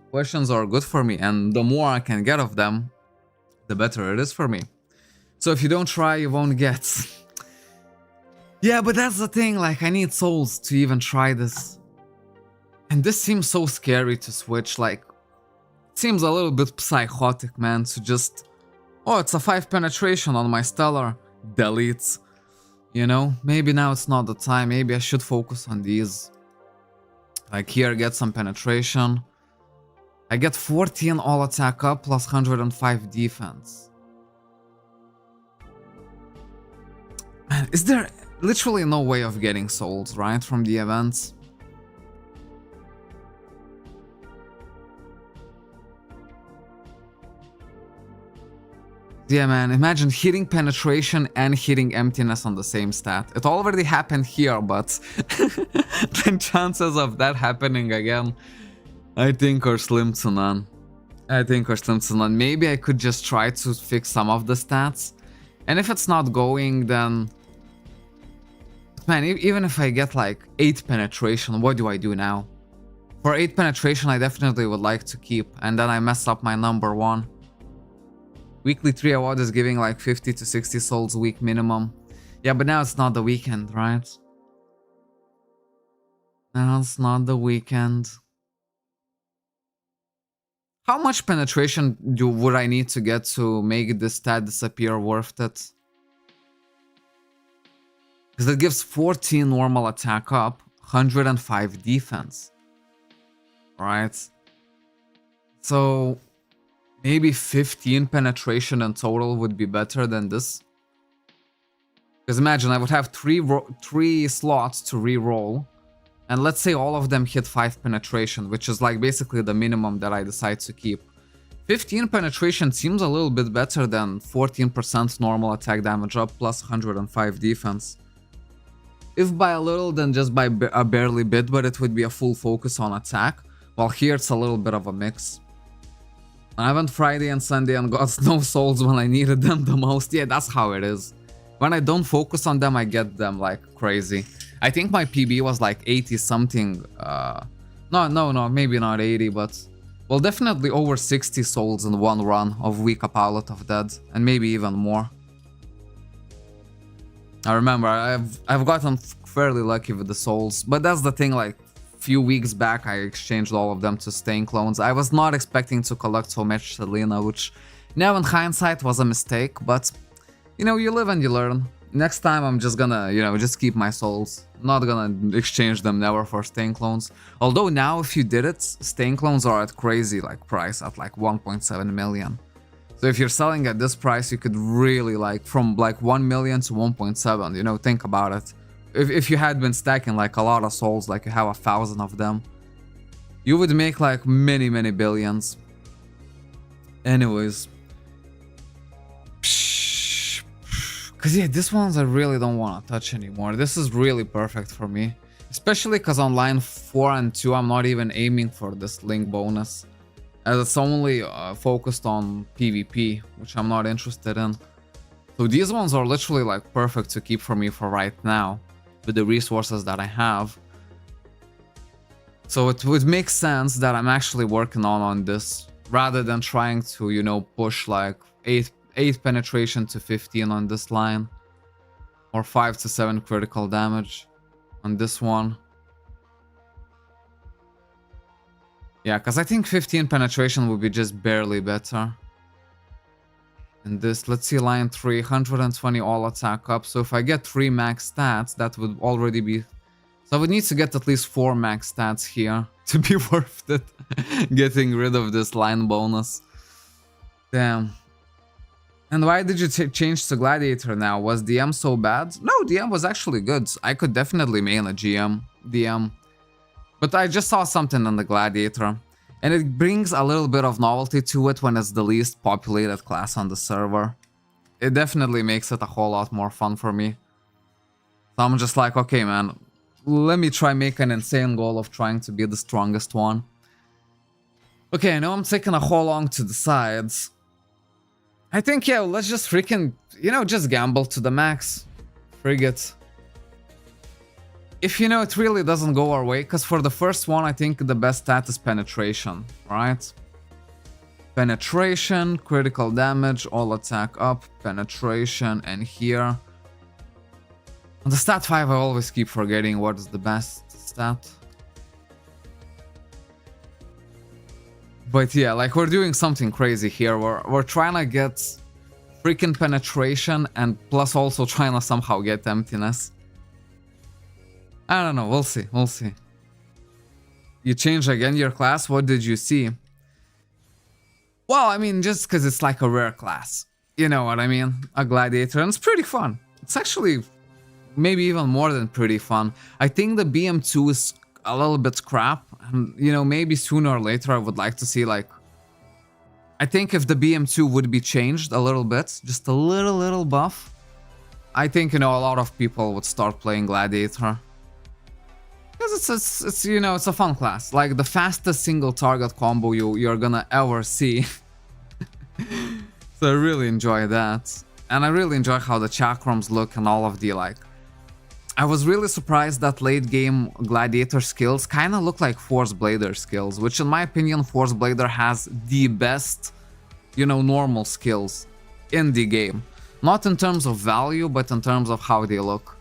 Questions are good for me, and the more I can get of them, the better it is for me. So if you don't try, you won't get. Yeah, but that's the thing, like, I need souls to even try this. And this seems so scary to switch, like, it seems a little bit psychotic, man, to just... Oh, it's a 5 penetration on my stellar. Delete. You know, maybe now it's not the time. Maybe I should focus on these. Like here, get some penetration. I get 14 all attack up plus 105 defense. Man, is there literally no way of getting souls, right, from the events? Yeah, man, imagine hitting penetration and hitting emptiness on the same stat. It already happened here, but the chances of that happening again, I think, are slim to none. I think Stimson, maybe I could just try to fix some of the stats. And if it's not going, then... Man, even if I get like 8 penetration, what do I do now? For 8 penetration, I definitely would like to keep, and then I mess up my number 1. Weekly 3 award is giving like 50 to 60 souls a week minimum. Yeah, but now it's not the weekend, right? Now it's not the weekend. How much penetration would I need to get to make this stat disappear worth it? Because it gives 14 normal attack up, 105 defense. Right? So maybe 15 penetration in total would be better than this. Because imagine I would have three slots to re-roll. And let's say all of them hit 5 penetration, which is like basically the minimum that I decide to keep. 15 penetration seems a little bit better than 14% normal attack damage up plus 105 defense. If by a little, then just by a barely bit, but it would be a full focus on attack. While here it's a little bit of a mix. I went Friday and Sunday and got no souls when I needed them the most. Yeah, that's how it is. When I don't focus on them, I get them like crazy. I think my PB was like 80 something. No, maybe not 80, but... Well, definitely over 60 souls in one run of Week of Pilot of Dead. And maybe even more. I remember, I've gotten fairly lucky with the souls. But that's the thing, like... Few weeks back, I exchanged all of them to Stain clones. I was not expecting to collect so much Selena, which now in hindsight was a mistake, but you know, you live and you learn. Next time I'm just gonna, you know, just keep my souls. Not gonna exchange them never for Stain clones. Although now if you did it, Stain clones are at crazy like price at like 1.7 million. So if you're selling at this price, you could really like from like 1 million to 1.7, you know, think about it. If you had been stacking like a lot of souls, like you have 1,000 of them, you would make like many billions. Anyways. Cause yeah, these ones I really don't want to touch anymore. This is really perfect for me. Especially cause on line 4 and 2, I'm not even aiming for this link bonus. As it's only focused on PvP, which I'm not interested in. So these ones are literally like perfect to keep for me for right now. With the resources that I have. So it would make sense that I'm actually working on this rather than trying to, you know, push like 8 penetration to 15 on this line or 5 to 7 critical damage on this one. Yeah, because I think 15 penetration would be just barely better. And this, let's see, line 3, 120 all attack up. So if I get 3 max stats, that would already be... So I would need to get at least 4 max stats here to be worth it. Getting rid of this line bonus. Damn. And why did you change to Gladiator now? Was DM so bad? No, DM was actually good. I could definitely main a DM. But I just saw something on the Gladiator. And it brings a little bit of novelty to it when it's the least populated class on the server. It definitely makes it a whole lot more fun for me. So I'm just like, okay man, let me try make an insane goal of trying to be the strongest one. Okay, I know I'm taking a whole long to decide. I think, yeah, let's just freaking, you know, just gamble to the max. Frig it. If, you know, it really doesn't go our way, because for the first one, I think the best stat is penetration, right? Penetration, critical damage, all attack up, penetration, and here. On the stat 5, I always keep forgetting what is the best stat. But yeah, like we're doing something crazy here. We're trying to get freaking penetration and plus also trying to somehow get emptiness. I don't know, we'll see. You changed again your class, what did you see? Well, I mean, just because it's like a rare class. You know what I mean? A gladiator, and it's pretty fun. It's actually maybe even more than pretty fun. I think the BM2 is a little bit crap. And, you know, maybe sooner or later I would like to see like... I think if the BM2 would be changed a little bit, just a little buff, I think, you know, a lot of people would start playing Gladiator. Because it's you know, it's a fun class. Like the fastest single target combo you're gonna ever see. So I really enjoy that. And I really enjoy how the chakrams look and all of the like. I was really surprised that late game gladiator skills kind of look like Force Blader skills, which in my opinion Force Blader has the best, you know, normal skills in the game. Not in terms of value, but in terms of how they look.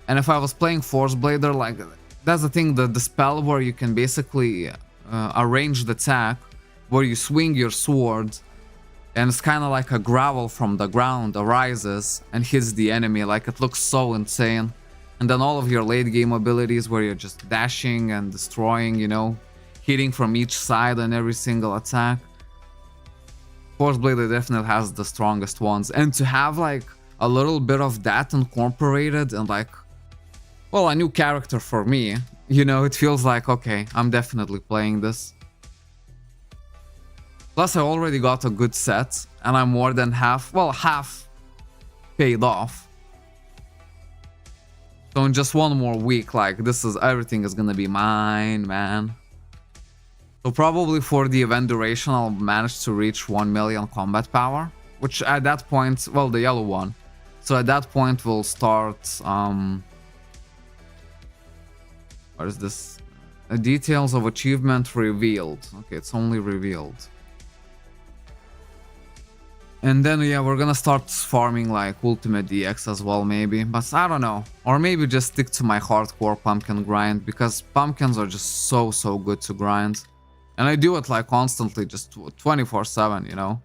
And if I was playing Force Blader, like, that's the thing, the spell where you can basically arrange the attack, where you swing your sword, and it's kind of like a gravel from the ground arises and hits the enemy. Like, it looks so insane. And then all of your late game abilities where you're just dashing and destroying, you know, hitting from each side on every single attack. Force Blader definitely has the strongest ones. And to have like a little bit of that incorporated and like, well, a new character for me, you know, it feels like, okay, I'm definitely playing this. Plus, I already got a good set, and I'm more than half paid off. So in just one more week, like, everything is gonna be mine, man. So probably for the event duration, I'll manage to reach 1 million combat power, which at that point, well, the yellow one. So at that point, we'll start, what is this? Details of achievement revealed. Okay, it's only revealed. And then, yeah, we're gonna start farming like Ultimate DX as well, maybe. But I don't know. Or maybe just stick to my hardcore pumpkin grind, because pumpkins are just so good to grind. And I do it like constantly, just 24/7, you know?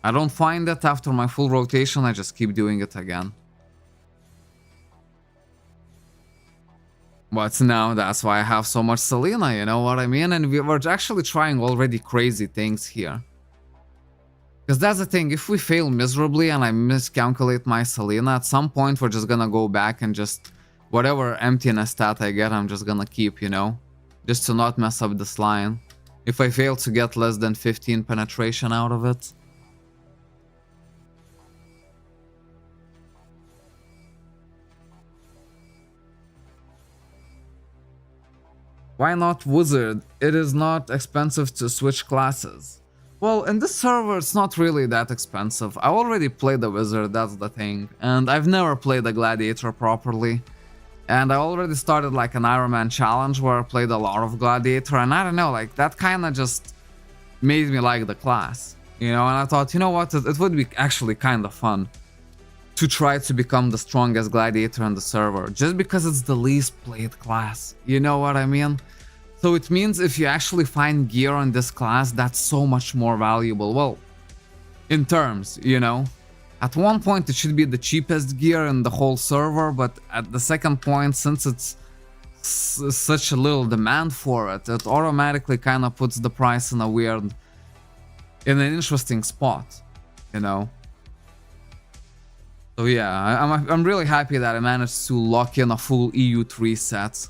I don't find that after my full rotation, I just keep doing it again. But now that's why I have so much Selena, you know what I mean? And we're actually trying already crazy things here. Because that's the thing, if we fail miserably and I miscalculate my Selena, at some point we're just gonna go back and just... whatever emptiness stat I get, I'm just gonna keep, you know? Just to not mess up this line. If I fail to get less than 15 penetration out of it. Why not Wizard? It is not expensive to switch classes. Well, in this server, it's not really that expensive. I already played the Wizard, that's the thing. And I've never played the Gladiator properly. And I already started like an Iron Man challenge where I played a lot of Gladiator. And I don't know, like that kind of just made me like the class. You know, and I thought, you know what, it would be actually kind of fun to try to become the strongest Gladiator in the server. Just because it's the least played class. You know what I mean? So it means if you actually find gear on this class, that's so much more valuable. Well, in terms, you know. At one point it should be the cheapest gear in the whole server, but at the second point, since it's such a little demand for it, it automatically kind of puts the price in an interesting spot, you know. So yeah, I'm really happy that I managed to lock in a full EU3 set.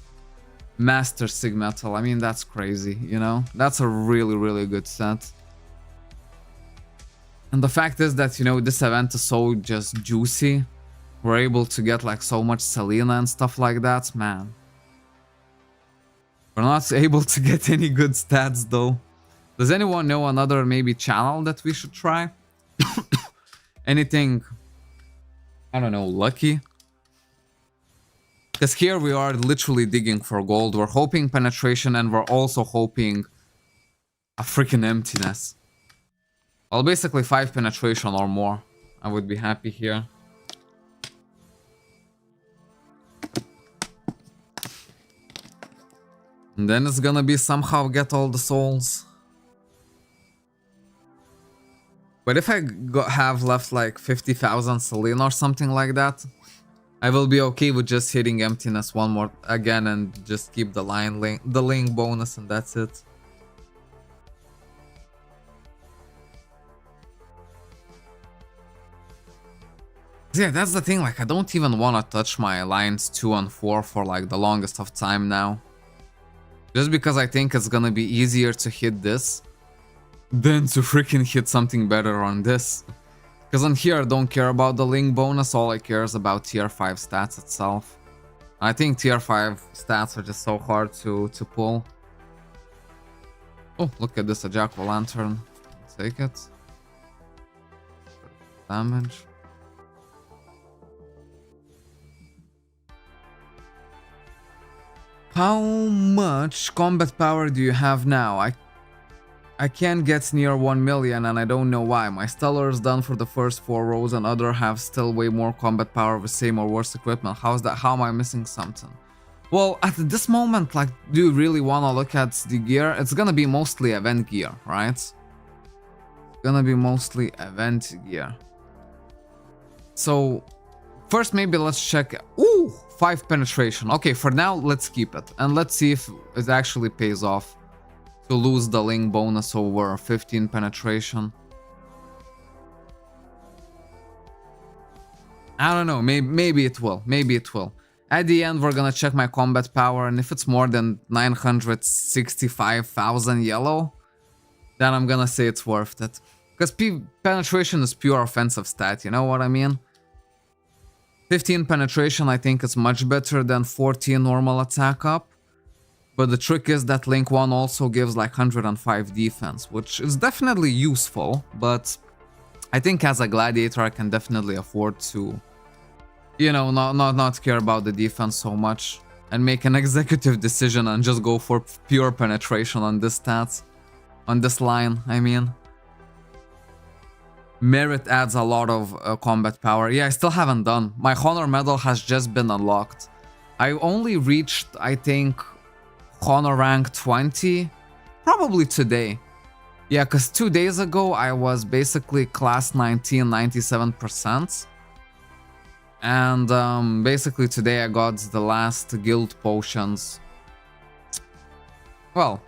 Master Sigmetal, I mean, that's crazy, you know? That's a really good set. And the fact is that, you know, this event is so just juicy. We're able to get like so much Selena and stuff like that, man. We're not able to get any good stats though. Does anyone know another maybe channel that we should try? Anything, I don't know, lucky? Because here we are literally digging for gold. We're hoping penetration and we're also hoping a freaking emptiness. Well, basically 5 penetration or more. I would be happy here. And then it's gonna be somehow get all the souls. But if I have left like 50,000 Selena or something like that, I will be okay with just hitting emptiness one more again and just keep the link bonus, and that's it. Yeah, that's the thing, like I don't even want to touch my lines 2 and 4 for like the longest of time now. Just because I think it's gonna be easier to hit this than to freaking hit something better on this. Because on here I don't care about the link bonus, all I care is about tier 5 stats itself. I think tier 5 stats are just so hard to pull. Oh, look at this, a Jack-o'-lantern. Take it. Damage. How much combat power do you have now? I can't get near 1 million and I don't know why. My stellar is done for the first 4 rows and other have still way more combat power with same or worse equipment. How's that? How am I missing something? Well, at this moment, like, do you really want to look at the gear? It's gonna be mostly event gear, right? It's gonna be mostly event gear. So, first maybe let's check... Ooh! 5 penetration. Okay, for now, let's keep it. And let's see if it actually pays off to lose the link bonus over 15 penetration. I don't know, maybe it will, maybe it will. At the end, we're gonna check my combat power, and if it's more than 965,000 yellow, then I'm gonna say it's worth it. Because penetration is pure offensive stat, you know what I mean? 15 penetration, I think is much better than 14 normal attack up. But the trick is that Link 1 also gives like 105 defense, which is definitely useful, but I think as a gladiator I can definitely afford to, you know, not care about the defense so much and make an executive decision and just go for pure penetration on this stats, on this line, I mean. Merit adds a lot of combat power. Yeah, I still haven't done. My Honor Medal has just been unlocked. I only reached, I think, Honor rank 20, probably today. Yeah, because 2 days ago I was basically class 19, 97%. And basically today I got the last guild potions. Well,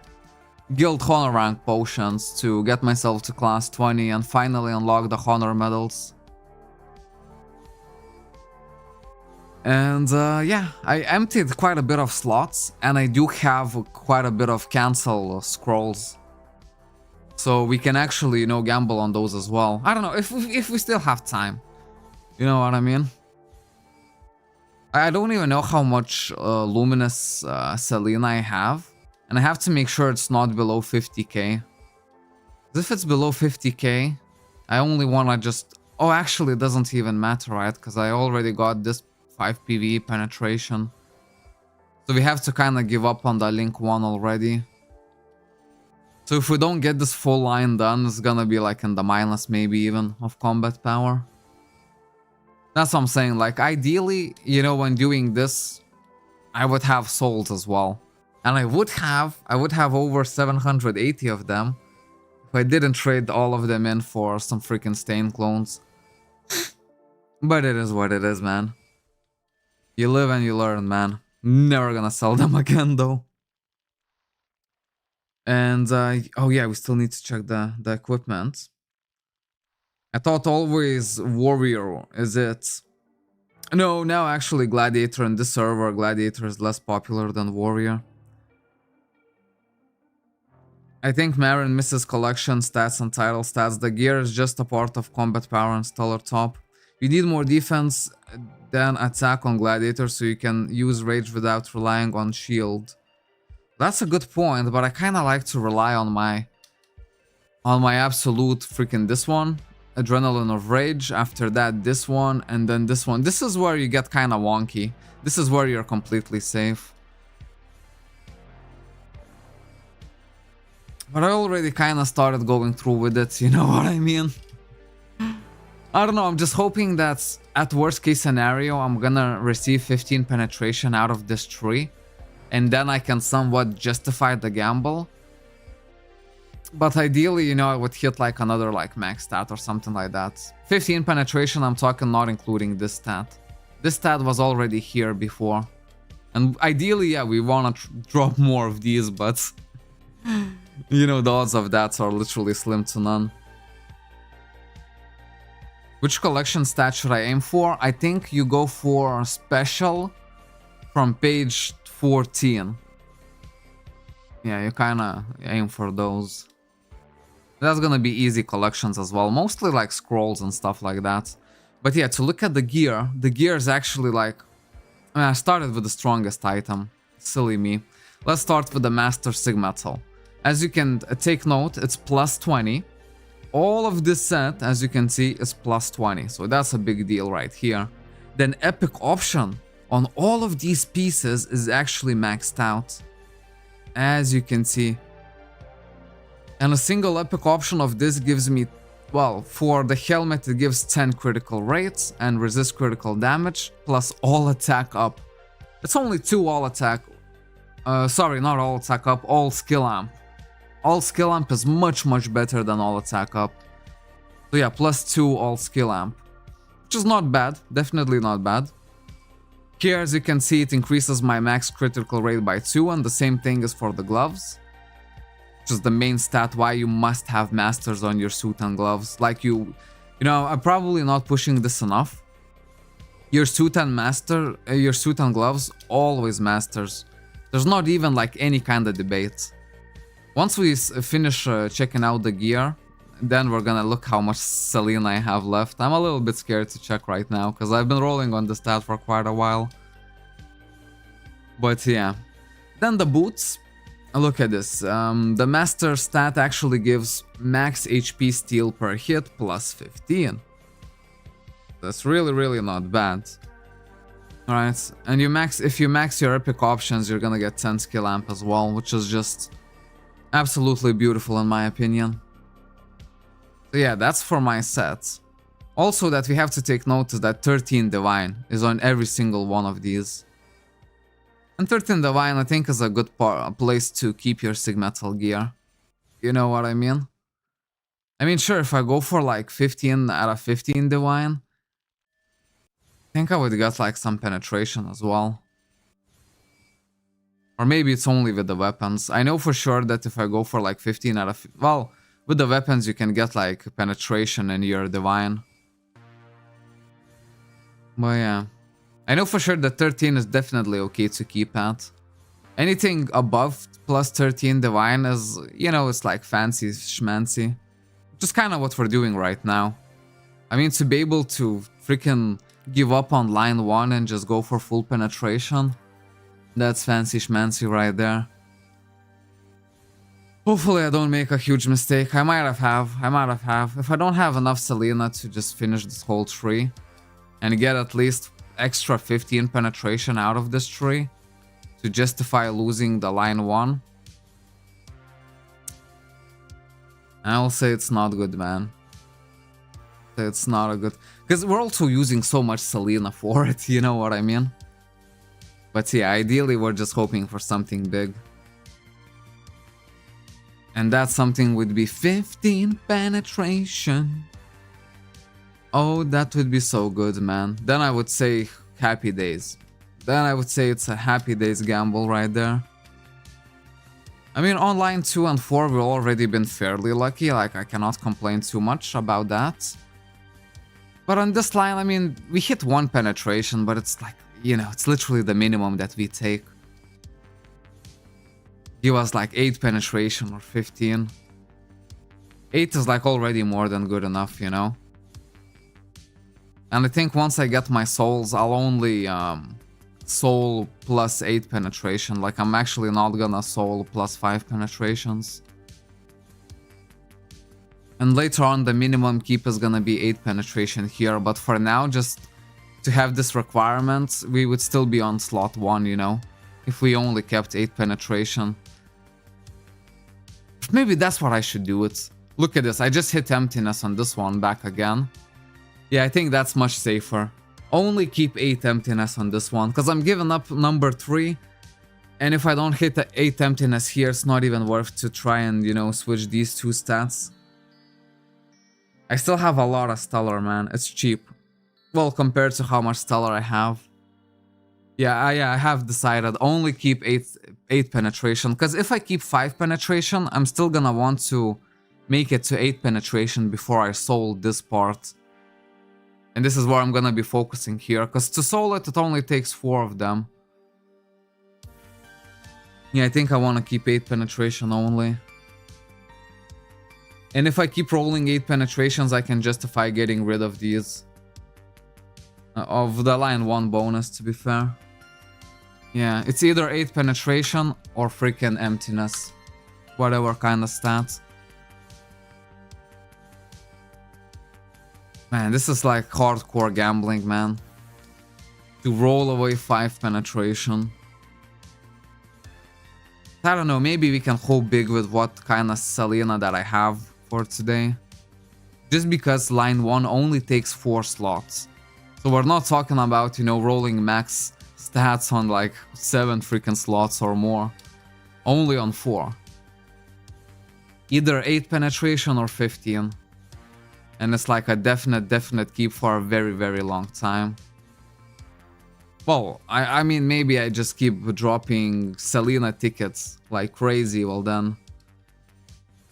guild honor rank potions to get myself to class 20 and finally unlock the honor medals. And yeah, I emptied quite a bit of slots and I do have quite a bit of cancel scrolls. So we can actually, you know, gamble on those as well. I don't know, if we still have time. You know what I mean? I don't even know how much luminous Selena I have. And I have to make sure it's not below 50k. If it's below 50k, I only want to just... Oh, actually, it doesn't even matter, right? Because I already got this 5 PvE penetration. So we have to kind of give up on the Link 1 already. So if we don't get this full line done, it's gonna be like in the minus maybe even of combat power. That's what I'm saying. Like, ideally, you know, when doing this, I would have souls as well. And I would have over 780 of them if I didn't trade all of them in for some freaking stain clones. But it is what it is, man. You live and you learn, man. Never gonna sell them again, though. And, oh yeah, we still need to check the equipment. I thought always warrior, is it? No, now actually gladiator in this server, gladiator is less popular than warrior. I think Marin misses collection stats and title stats. The gear is just a part of combat power and stellar top. You need more defense than attack on gladiator so you can use rage without relying on shield. That's a good point, but I kind of like to rely on my absolute freaking this one. Adrenaline of rage, after that this one, and then this one. This is where you get kind of wonky. This is where you're completely safe. But I already kind of started going through with it, you know what I mean? I don't know, I'm just hoping that at worst case scenario, I'm gonna receive 15 penetration out of this tree. And then I can somewhat justify the gamble. But ideally, you know, I would hit like another like max stat or something like that. 15 penetration, I'm talking not including this stat. This stat was already here before. And ideally, yeah, we want to drop more of these, but... you know, the odds of that are literally slim to none. Which collection stat should I aim for? I think you go for special from page 14. Yeah, you kinda aim for those. That's gonna be easy collections as well. Mostly like scrolls and stuff like that. But yeah, to look at the gear is actually like I started with the strongest item. Silly me. Let's start with the Master Sigmetal. As you can take note, it's plus 20. All of this set, as you can see, is plus 20. So that's a big deal right here. Then Epic Option on all of these pieces is actually maxed out, as you can see. And a single Epic Option of this gives me, well, for the helmet it gives 10 critical rates and resist critical damage, plus all attack up. It's only 2 all attack. Sorry, not all attack up, all skill amp. All skill amp is much better than all attack up. So yeah, plus 2 all skill amp, which is not bad, definitely not bad. Here, as you can see, it increases my max critical rate by 2, and the same thing is for the gloves, which is the main stat why you must have masters on your suit and gloves. Like you know, I'm probably not pushing this enough. Your suit and gloves always masters. There's not even like any kind of debate. Once we finish checking out the gear, then we're gonna look how much Selena I have left. I'm a little bit scared to check right now, because I've been rolling on the stat for quite a while. But yeah. Then the boots. Look at this. The master stat actually gives max HP steal per hit plus 15. That's really not bad. Alright, and if you max your epic options, you're gonna get 10 skill amp as well, which is just absolutely beautiful in my opinion. So yeah, that's for my sets. Also that we have to take note is that 13 Divine is on every single one of these. And 13 Divine I think is a good place to keep your Sigmetal gear. You know what I mean? I mean, sure, if I go for like 15 out of 15 Divine, I think I would get like some penetration as well. Or maybe it's only with the weapons. I know for sure that if I go for like 15 out of... Well, with the weapons you can get like penetration in your Divine. But yeah. I know for sure that 13 is definitely okay to keep at. Anything above plus 13 Divine is, you know, it's like fancy schmancy. Just kind of what we're doing right now. I mean, to be able to freaking give up on line 1 and just go for full penetration, that's fancy schmancy right there. Hopefully I don't make a huge mistake. I might have. If I don't have enough Selena to just finish this whole tree and get at least extra 15 penetration out of this tree to justify losing the line 1, I'll say it's not good, man. It's not a good... Because we're also using so much Selena for it, you know what I mean? But yeah, ideally we're just hoping for something big. And that something would be 15 penetration. Oh, that would be so good, man. Then I would say happy days. Then I would say it's a happy days gamble right there. I mean, on line 2 and 4 we've already been fairly lucky, like I cannot complain too much about that. But on this line, I mean, we hit 1 penetration, but it's like, you know, it's literally the minimum that we take. Give us like 8 penetration or 15. 8 is like already more than good enough, you know? And I think once I get my souls, I'll only soul plus 8 penetration. Like I'm actually not gonna soul plus 5 penetrations. And later on the minimum keep is gonna be 8 penetration here, but for now, just to have this requirement, we would still be on slot 1, you know? If we only kept 8 penetration. Maybe that's what I should do it. Look at this, I just hit emptiness on this one back again. Yeah, I think that's much safer. Only keep 8 emptiness on this one, because I'm giving up number 3. And if I don't hit the 8 emptiness here, it's not even worth to try and, you know, switch these 2 stats. I still have a lot of stellar, man. It's cheap. Well, compared to how much stellar I have. Yeah, I have decided only keep 8 penetration, because if I keep 5 penetration, I'm still gonna want to make it to 8 penetration before I soul this part. And this is where I'm gonna be focusing here, because to soul it, it only takes 4 of them. Yeah, I think I want to keep 8 penetration only. And if I keep rolling 8 penetrations, I can justify getting rid of these. Of the line 1 bonus, to be fair. Yeah, it's either 8 penetration or freaking emptiness. Whatever kind of stats. Man, this is like hardcore gambling, man. To roll away 5 penetration. I don't know, maybe we can hope big with what kind of Selena that I have for today. Just because line 1 only takes 4 slots. So we're not talking about, you know, rolling max stats on like 7 freaking slots or more. Only on 4. Either 8 penetration or 15. And it's like a definite keep for a very long time. Well, I mean, maybe I just keep dropping Selena tickets like crazy. Well then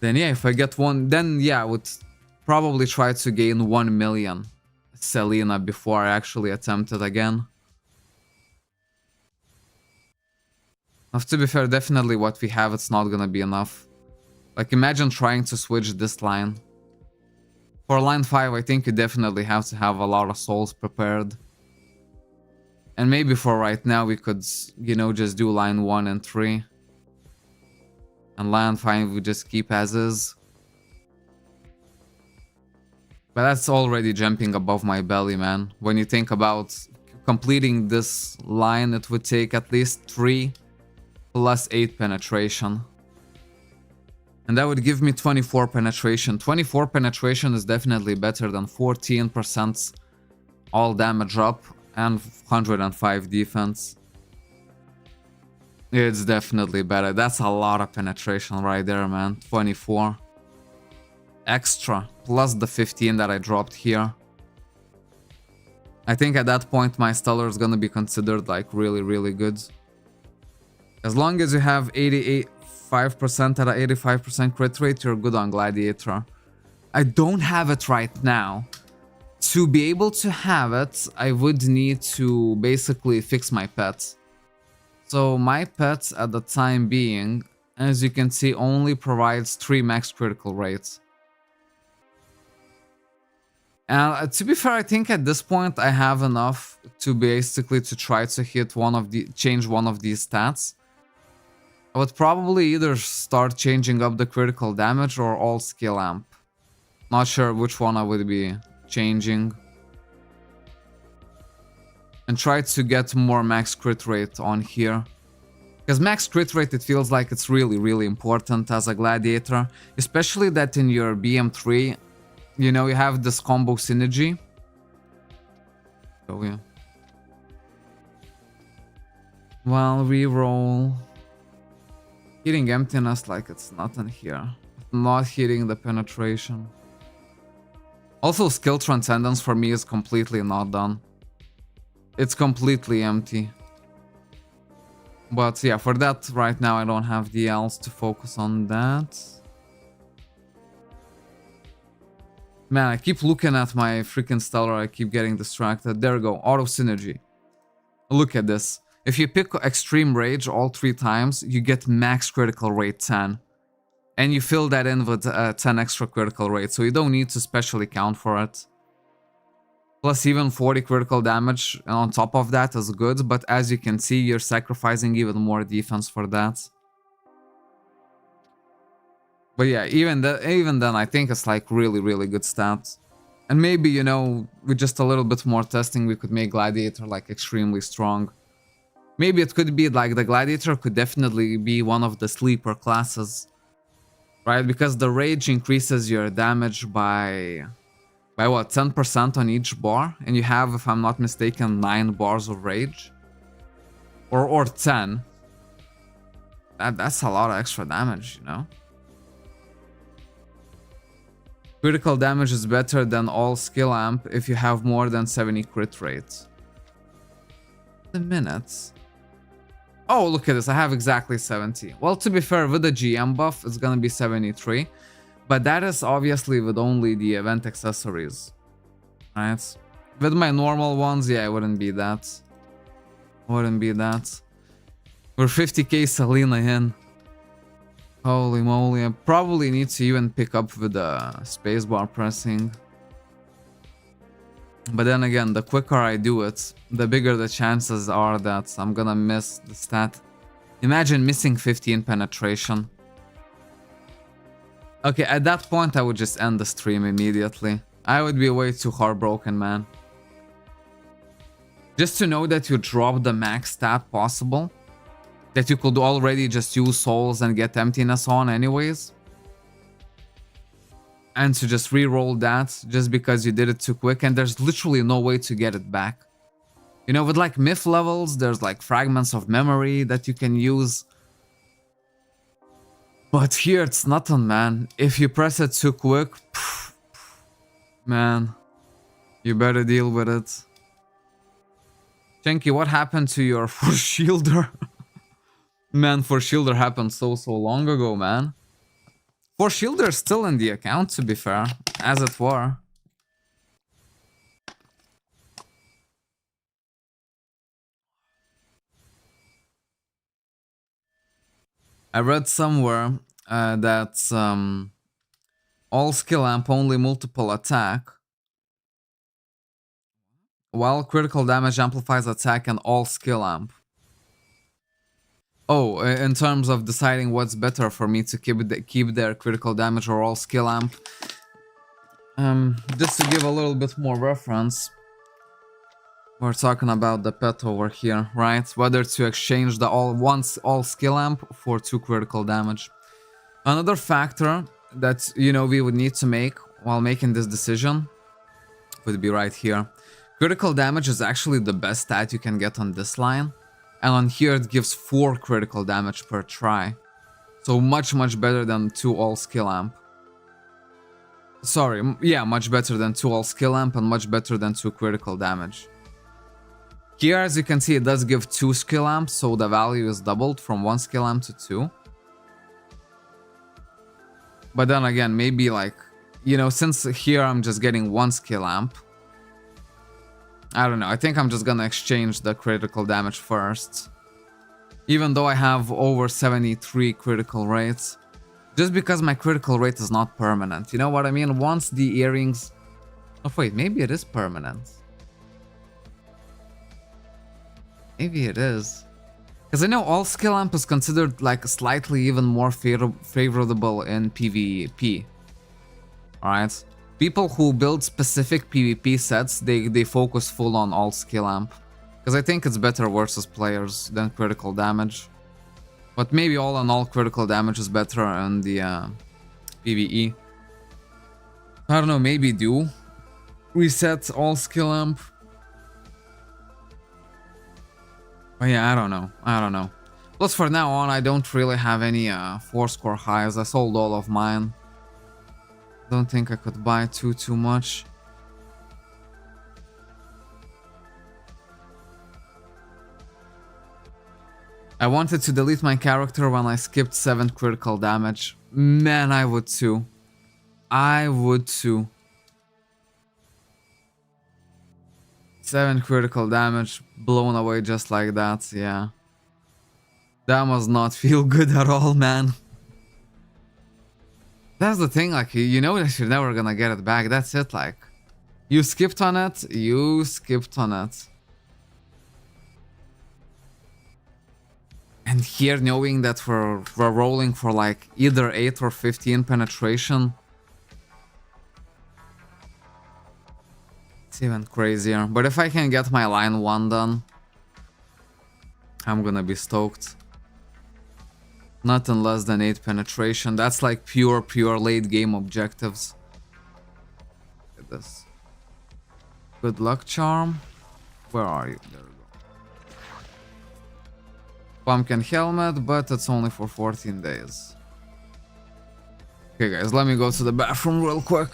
yeah, if I get one, then yeah, I would probably try to gain 1 million Selena before I actually attempt it again. Now, to be fair, definitely what we have, it's not gonna be enough. Like, imagine trying to switch this line. For line 5, I think you definitely have to have a lot of souls prepared. And maybe for right now, we could, you know, just do line 1 and 3. And line 5 we just keep as is. But that's already jumping above my belly, man. When you think about completing this line, it would take at least 3 plus 8 penetration. And that would give me 24 penetration. 24 penetration is definitely better than 14% all damage up and 105 defense. It's definitely better. That's a lot of penetration right there, man. 24. Extra, plus the 15 that I dropped here. I think at that point my stellar is gonna be considered like really good. As long as you have 85% at a 85% crit rate, you're good on Gladiator. I don't have it right now. To be able to have it, I would need to basically fix my pet. So my pet at the time being, as you can see, only provides 3 max critical rates. And to be fair, I think at this point I have enough to basically to try to hit change one of these stats. I would probably either start changing up the critical damage or all skill amp. Not sure which one I would be changing. And try to get more max crit rate on here. Because max crit rate, it feels like it's really important as a gladiator. Especially that in your BM3, you know, you have this combo synergy. So yeah. Well, reroll. Hitting emptiness like it's not in here. Not hitting the penetration. Also, skill transcendence for me is completely not done. It's completely empty. But yeah, for that right now I don't have DLs to focus on that. Man, I keep looking at my freaking stellar, I keep getting distracted. There we go, auto synergy. Look at this. If you pick extreme rage all 3 times, you get max critical rate 10. And you fill that in with 10 extra critical rate, so you don't need to specially count for it. Plus even 40 critical damage on top of that is good, but as you can see, you're sacrificing even more defense for that. But yeah, even then, I think it's like really good stats. And maybe, you know, with just a little bit more testing, we could make Gladiator like extremely strong. Maybe it could be like the Gladiator could definitely be one of the sleeper classes. Right, because the rage increases your damage by what, 10% on each bar, and you have, if I'm not mistaken, 9 bars of rage, or 10. That's a lot of extra damage, you know. Critical damage is better than all skill amp if you have more than 70 crit rates. The minutes. Oh, look at this, I have exactly 70. Well, to be fair, with the GM buff, it's gonna be 73. But that is obviously with only the event accessories. Right? With my normal ones, yeah, it wouldn't be that. Wouldn't be that. We're 50k Selena in. Holy moly, I probably need to even pick up with the spacebar pressing. But then again, the quicker I do it, the bigger the chances are that I'm gonna miss the stat. Imagine missing 15 penetration. Okay, at that point I would just end the stream immediately. I would be way too heartbroken, man. Just to know that you dropped the max stat possible, that you could already just use souls and get emptiness on anyways, and to just re-roll that just because you did it too quick, and there's literally no way to get it back. You know, with like myth levels, there's like fragments of memory that you can use. But here it's nothing, man. If you press it too quick, man, you better deal with it. Chenky, what happened to your Force Shielder? Man, Force Shielder happened so long ago, man. Force Shielder is still in the account, to be fair, as it were. I read somewhere that all skill amp only multiple attack, while critical damage amplifies attack and all skill amp. Oh, in terms of deciding what's better for me to keep their critical damage or all skill amp. Just to give a little bit more reference, we're talking about the pet over here, right? Whether to exchange the all skill amp for 2 critical damage. Another factor that, you know, we would need to make while making this decision would be right here. Critical damage is actually the best stat you can get on this line. And on here it gives 4 critical damage per try. So much better than 2 all skill amp. Sorry, yeah, much better than 2 all skill amp and much better than 2 critical damage. Here, as you can see, it does give 2 skill amps, so the value is doubled from 1 skill amp to 2. But then again, maybe like, you know, since here I'm just getting 1 skill amp, I don't know, I think I'm just gonna exchange the critical damage first. Even though I have over 73 critical rates. Just because my critical rate is not permanent. You know what I mean? Once the earrings... Oh wait, maybe it is permanent. Maybe it is. Because I know all skill amp is considered like slightly even more favorable in PvP. Alright? People who build specific PvP sets, they focus full on all skill amp. Because I think it's better versus players than critical damage. But maybe all in all critical damage is better in the PvE. I don't know, maybe do reset all skill amp. But yeah, I don't know. Plus for now on, I don't really have any 4-score highs. I sold all of mine. Don't think I could buy too much. I wanted to delete my character when I skipped 7 critical damage. Man, I would too. I would too. 7 critical damage, blown away just like that, yeah. That must not feel good at all, man. That's the thing, like, you know that you're never gonna get it back, that's it, like. You skipped on it, you skipped on it. And here, knowing that we're rolling for like either 8 or 15 penetration, it's even crazier. But if I can get my line 1 done, I'm gonna be stoked. Nothing less than 8 penetration. That's like pure late game objectives. Look at this. Good luck charm. Where are you? There we go. Pumpkin helmet, but it's only for 14 days. Okay guys, let me go to the bathroom real quick.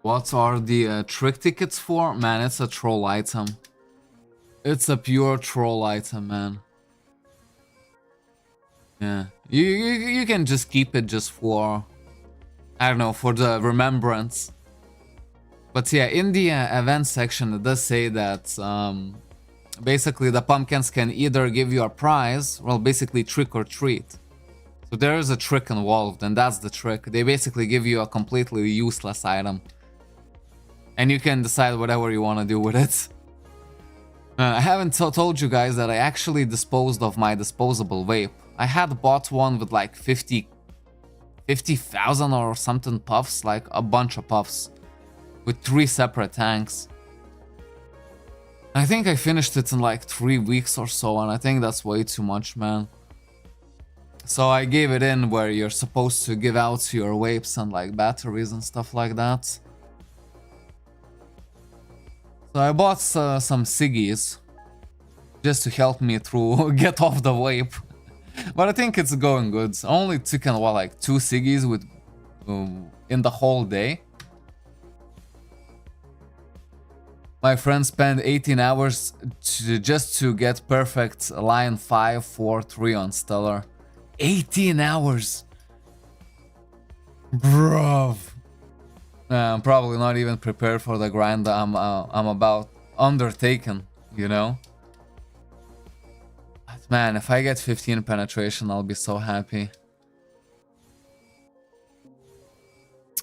What are the trick tickets for? Man, it's a troll item. It's a pure troll item, man. Yeah. You can just keep it just for, I don't know, for the remembrance. But yeah, in the event section, it does say that basically the pumpkins can either give you a prize, well, basically trick or treat. So there is a trick involved, and that's the trick. They basically give you a completely useless item. And you can decide whatever you want to do with it. I haven't told you guys that I actually disposed of my disposable vape. I had bought one with like 50,000 or something puffs, like a bunch of puffs, with 3 separate tanks. I think I finished it in like 3 weeks or so, and I think that's way too much, man. So I gave it in where you're supposed to give out your vapes and like batteries and stuff like that. So I bought some ciggies just to help me through get off the vape. But I think it's going good. I only took in what, like 2 ciggies with in the whole day. My friend spent 18 hours just to get perfect line 5, 4, 3 on Stellar. 18 hours! Bruv! I'm probably not even prepared for the grind I'm about undertaking, you know? But man, if I get 15 penetration, I'll be so happy.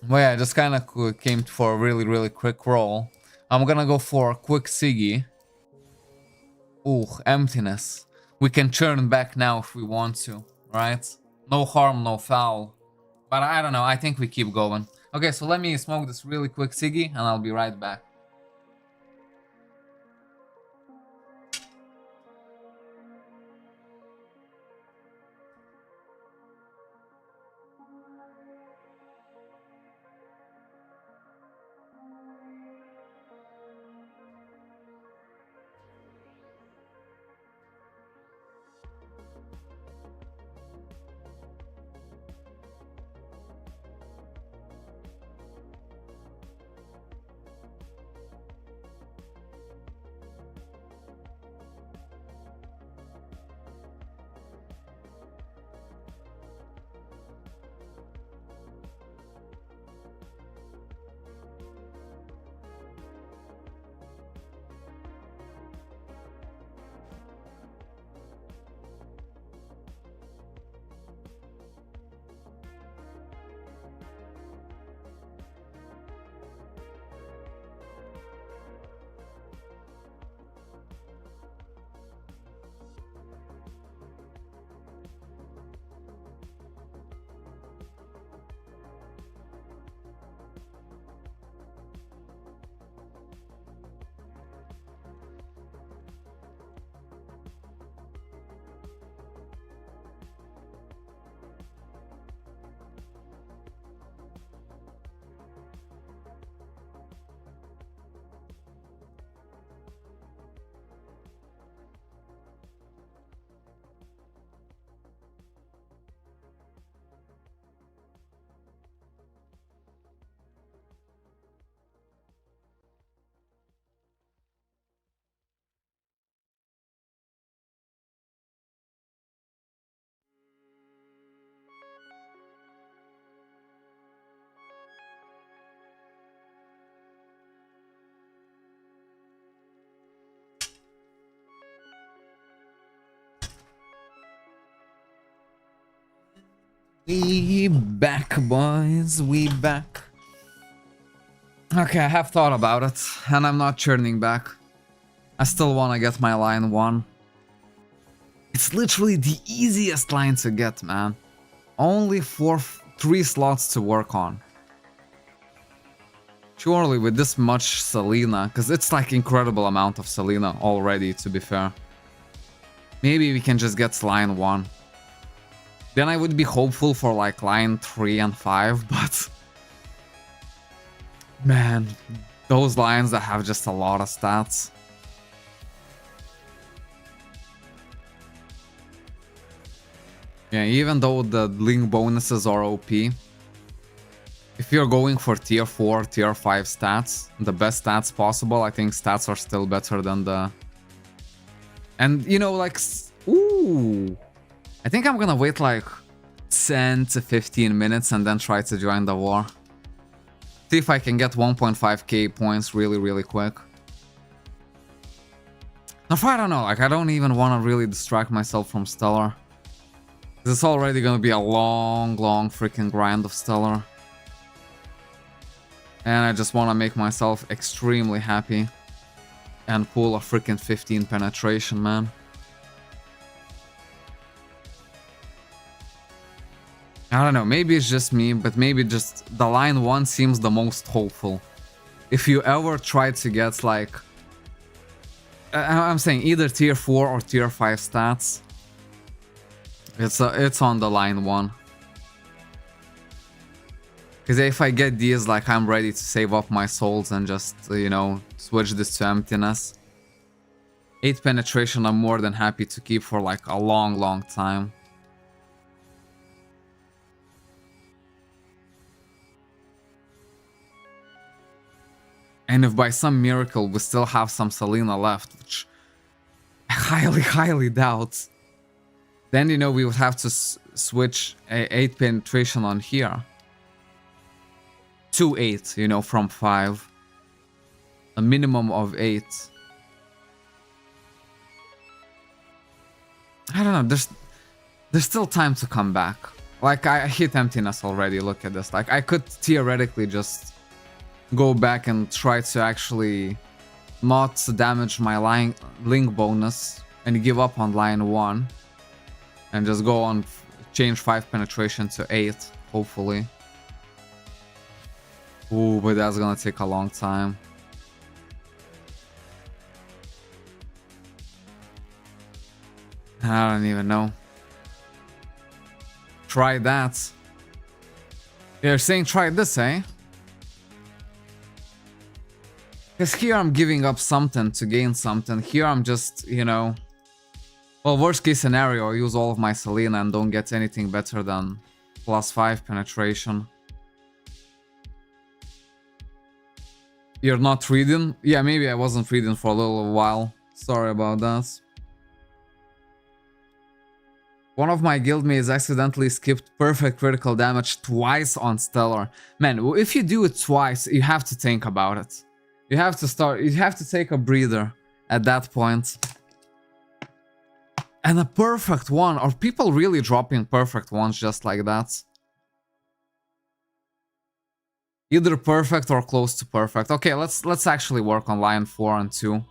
Well, yeah, I just kind of came for a really quick roll. I'm gonna go for a quick Siggy. Ooh, emptiness. We can churn back now if we want to, right? No harm, no foul. But I don't know, I think we keep going. Okay, so let me smoke this really quick Siggy and I'll be right back. We back, boys, we back. Okay, I have thought about it, and I'm not churning back. I still want to get my line 1. It's literally the easiest line to get, man. Only 3 slots to work on. Surely with this much Selena, because it's like incredible amount of Selena already, to be fair. Maybe we can just get line 1. Then I would be hopeful for like line 3 and 5, but... Man, those lines that have just a lot of stats. Yeah, even though the link bonuses are OP, If you're going for tier 4, tier 5 stats, the best stats possible, I think stats are still better than the... And, you know, like... Ooh! I think I'm gonna wait like 10 to 15 minutes and then try to join the war. See if I can get 1.5k points really quick. Now, I don't know, like, I don't even want to really distract myself from Stellar. It's already gonna be a long freaking grind of Stellar. And I just want to make myself extremely happy and pull a freaking 15 penetration, man. I don't know, maybe it's just me, but maybe just the line 1 seems the most hopeful. If you ever try to get like... I'm saying either tier 4 or tier 5 stats, it's on the line 1. Because if I get these, like, I'm ready to save up my souls and just, you know, switch this to emptiness. 8 penetration I'm more than happy to keep for like a long time. And if by some miracle we still have some Selena left, which I highly doubt, then, you know, we would have to switch 8 penetration on here. To 8, you know, from 5. A minimum of 8. I don't know, there's still time to come back. Like, I hit emptiness already, look at this. Like, I could theoretically just go back and try to actually not damage my link bonus and give up on line 1. And just go on, change 5 penetration to 8, hopefully. Ooh, but that's gonna take a long time. I don't even know. Try that. You're saying try this, eh? Because here I'm giving up something to gain something. Here I'm just, you know... Well, worst case scenario, I use all of my Selena and don't get anything better than +5 penetration. You're not reading? Yeah, maybe I wasn't reading for a little while. Sorry about that. One of my guildmates accidentally skipped perfect critical damage twice on Stellar. Man, if you do it twice, you have to think about it. You have to take a breather at that point. And a perfect one. Are people really dropping perfect ones just like that? Either perfect or close to perfect. Okay, let's actually work on line 4 and 2.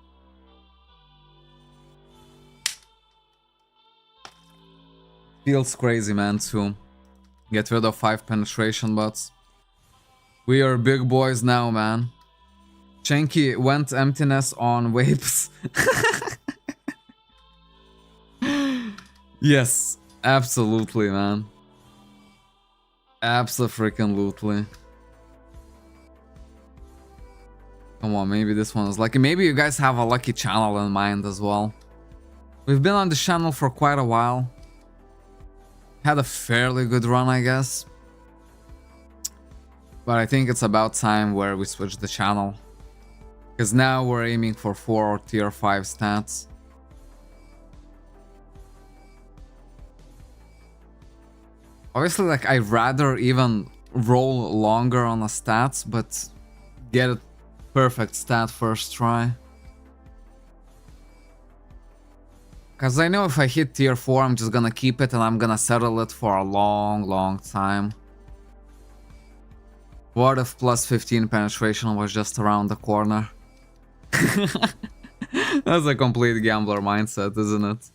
Feels crazy, man, to get rid of 5 penetration, but we are big boys now, man. Chenky went emptiness on waves. Yes, absolutely, man. Absolutely. Come on, maybe this one is lucky. Maybe you guys have a lucky channel in mind as well. We've been on the channel for quite a while. Had a fairly good run, I guess. But I think it's about time where we switch the channel. Because now we're aiming for 4 or tier 5 stats. Obviously, like, I'd rather even roll longer on the stats, but get a perfect stat first try. Because I know if I hit tier 4, I'm just gonna keep it and I'm gonna settle it for a long time. What if plus 15 penetration was just around the corner? That's a complete gambler mindset, isn't it?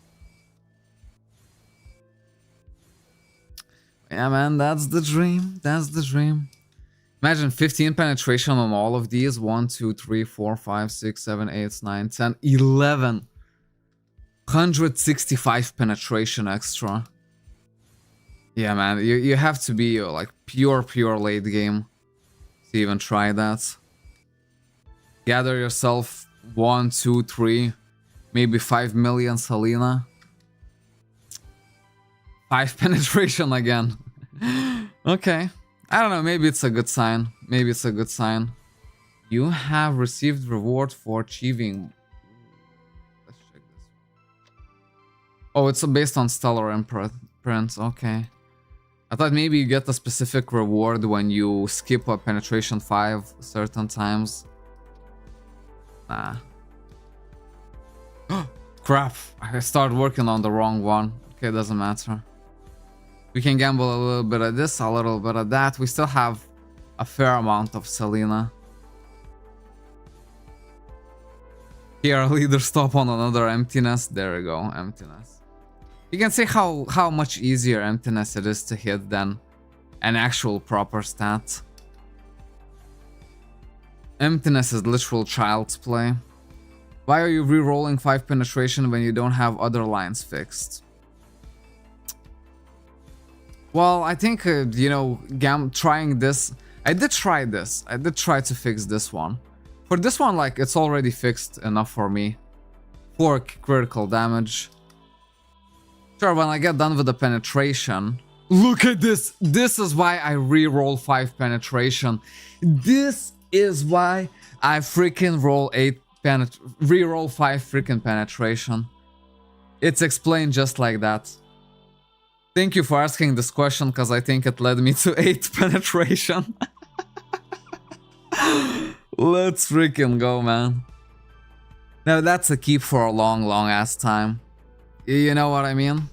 Yeah, man, that's the dream. That's the dream. Imagine 15 penetration on all of these. 1, 2, 3, 4, 5, 6, 7, 8, 9, 10, 11. 165 penetration extra. Yeah, man, you have to be like pure late game to even try that. Gather yourself 1, 2, 3, maybe 5 million Selena. 5 penetration again. Okay. I don't know, maybe it's a good sign. Maybe it's a good sign. You have received reward for achieving... Let's check this. Oh, it's based on stellar imprints. Okay. I thought maybe you get a specific reward when you skip a penetration 5 certain times. Nah. Crap. I started working on the wrong one. Okay, doesn't matter. We can gamble a little bit of this, a little bit of that. We still have a fair amount of Selena. Here, leader stop on another emptiness. There we go, emptiness. You can see how much easier emptiness it is to hit than an actual proper stat. Emptiness is literal child's play. Why are you re-rolling 5 penetration when you don't have other lines fixed? Well, I think, you know, trying this... I did try this. I did try to fix this one. For this one, like, it's already fixed enough for me. 4 critical damage. Sure, when I get done with the penetration... Look at this! This is why I re-roll 5 penetration. This is why I freaking roll 8 re-roll 5 freaking penetration. It's explained just like that. Thank you for asking this question, because I think it led me to 8 penetration. Let's freaking go, man. Now that's a keep for a long ass time. You know what I mean?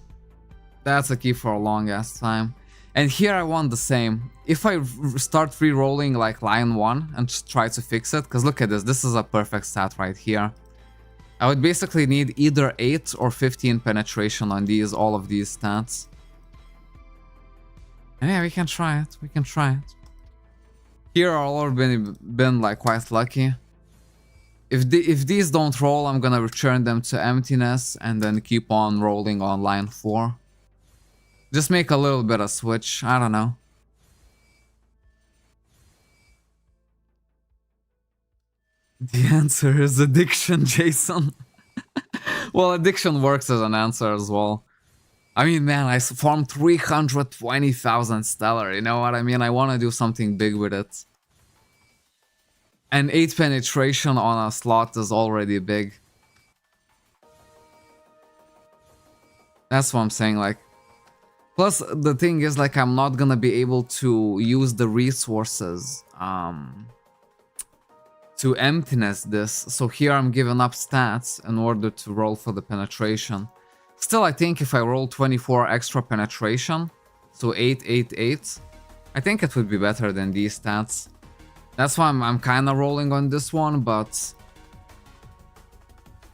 That's a keep for a long ass time. And here I want the same. If I start re-rolling like line 1 and just try to fix it, because look at this, this is a perfect stat right here. I would basically need either 8 or 15 penetration on these, all of these stats. And yeah, we can try it, we can try it. Here I've already been like quite lucky. If these don't roll, I'm gonna return them to emptiness and then keep on rolling on line 4. Just make a little bit of switch, I don't know. The answer is addiction, Jason. Well, addiction works as an answer as well. I mean, man, I farmed 320,000 stellar, you know what I mean? I want to do something big with it. And 8 penetration on a slot is already big. That's what I'm saying, like... Plus, the thing is, like, I'm not gonna be able to use the resources, to emptiness this. So here I'm giving up stats in order to roll for the penetration. Still, I think if I roll 24 extra penetration, so 8, 8, 8, I think it would be better than these stats. That's why I'm kind of rolling on this one, but...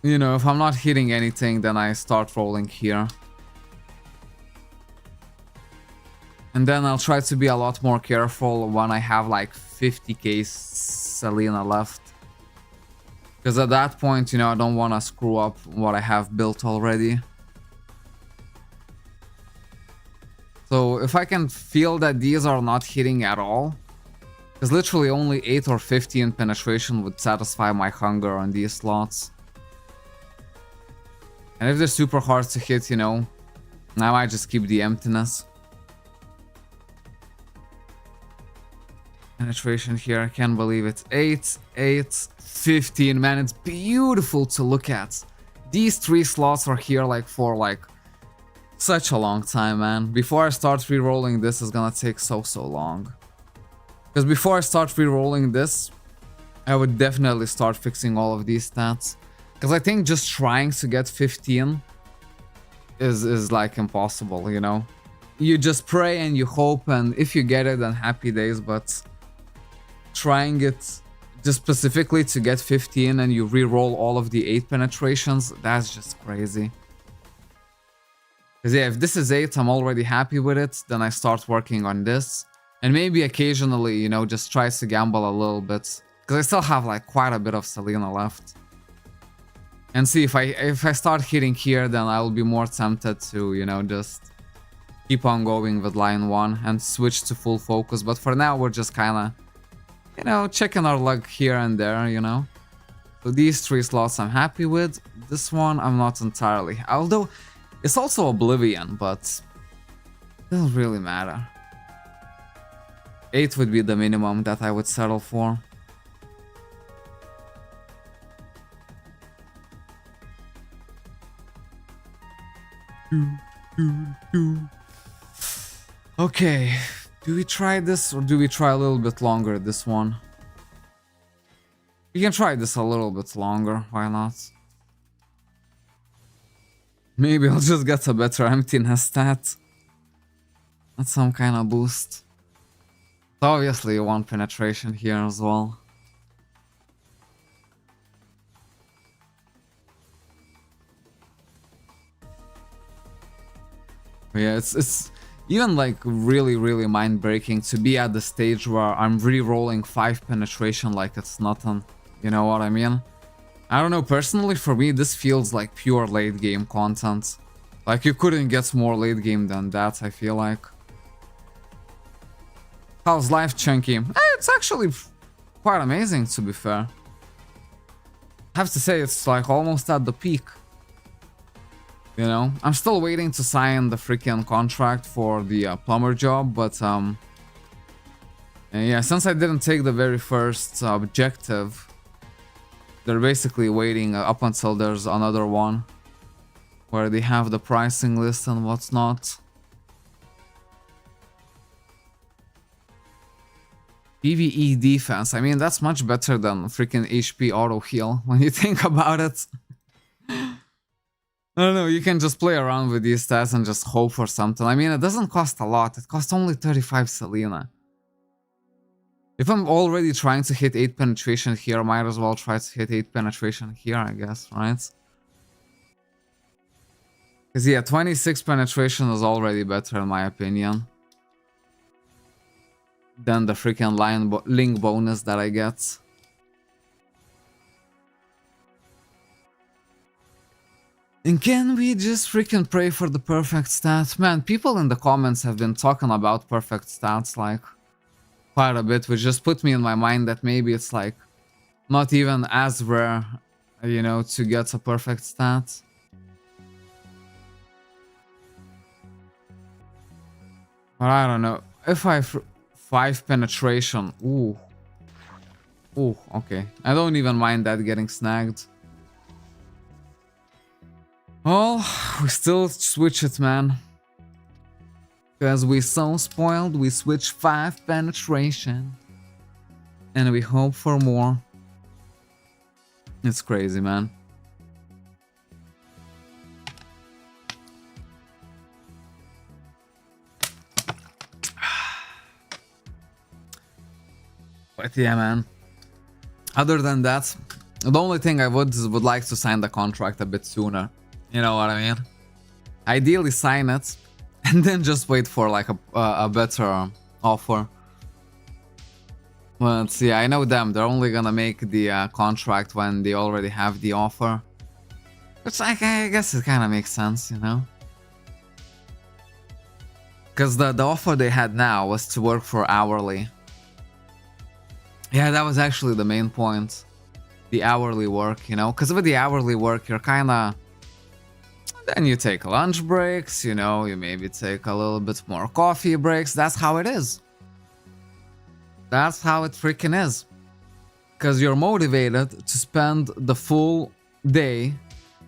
You know, if I'm not hitting anything, then I start rolling here. And then I'll try to be a lot more careful when I have like 50k Selena left. Because at that point, you know, I don't want to screw up what I have built already. So if I can feel that these are not hitting at all, because literally only 8 or 15 penetration would satisfy my hunger on these slots. And if they're super hard to hit, you know, I might just keep the emptiness. Penetration here, I can't believe it. 8, 8, 15, man, it's beautiful to look at. These 3 slots are here like for like such a long time, man. Before I start re-rolling this is gonna take so long. Because before I start re-rolling this, I would definitely start fixing all of these stats. Because I think just trying to get 15 is like impossible, you know? You just pray and you hope, and if you get it, then happy days, but... Trying it just specifically to get 15 and you re-roll all of the 8 penetrations, that's just crazy. Because yeah, if this is 8, I'm already happy with it, then I start working on this. And maybe occasionally, you know, just try to gamble a little bit. Because I still have like quite a bit of Selena left. And see, if I start hitting here, then I'll be more tempted to, you know, just keep on going with line 1 and switch to full focus. But for now, we're just kind of... You know, checking our luck here and there, you know. So these 3 slots I'm happy with. This one I'm not entirely. Although, it's also Oblivion, but... It doesn't really matter. 8 would be the minimum that I would settle for. Okay, do we try this or do we try a little bit longer this one? We can try this a little bit longer, why not? Maybe I'll just get a better emptiness stat. That's some kind of boost. Obviously you want penetration here as well. But yeah, it's even like really mind-breaking to be at the stage where I'm re-rolling 5 penetration like it's nothing. You know what I mean? I don't know, personally for me this feels like pure late game content. Like you couldn't get more late game than that, I feel like. How's life, Chunky? It's actually quite amazing, to be fair. I have to say it's like almost at the peak. You know, I'm still waiting to sign the freaking contract for the plumber job, but yeah, since I didn't take the very first objective, they're basically waiting up until there's another one where they have the pricing list and what's not. PvE defense, I mean, that's much better than freaking HP auto heal when you think about it. I don't know, you can just play around with these stats and just hope for something. I mean, it doesn't cost a lot, it costs only 35 Selena. If I'm already trying to hit 8 penetration here, I might as well try to hit 8 penetration here, I guess, right? Because yeah, 26 penetration is already better in my opinion than the freaking link bonus that I get. And can we just freaking pray for the perfect stats? Man, people in the comments have been talking about perfect stats like quite a bit, which just put me in my mind that maybe it's like not even as rare, you know, to get a perfect stat. But I don't know. If I 5 penetration, ooh, okay. I don't even mind that getting snagged. Well, we still switch it, man. Because we so spoiled, we switch 5 penetration. And we hope for more. It's crazy, man. But yeah, man. Other than that, the only thing I would like to sign the contract a bit sooner. You know what I mean? Ideally sign it and then just wait for like a better offer. But yeah, I know them. They're only gonna make the contract when they already have the offer. Which like, I guess it kind of makes sense, you know? Because the offer they had now was to work for hourly. Yeah, that was actually the main point. The hourly work, you know? Because with the hourly work, you're kind of... Then you take lunch breaks, you know, you maybe take a little bit more coffee breaks. That's how it is. That's how it freaking is. Because you're motivated to spend the full day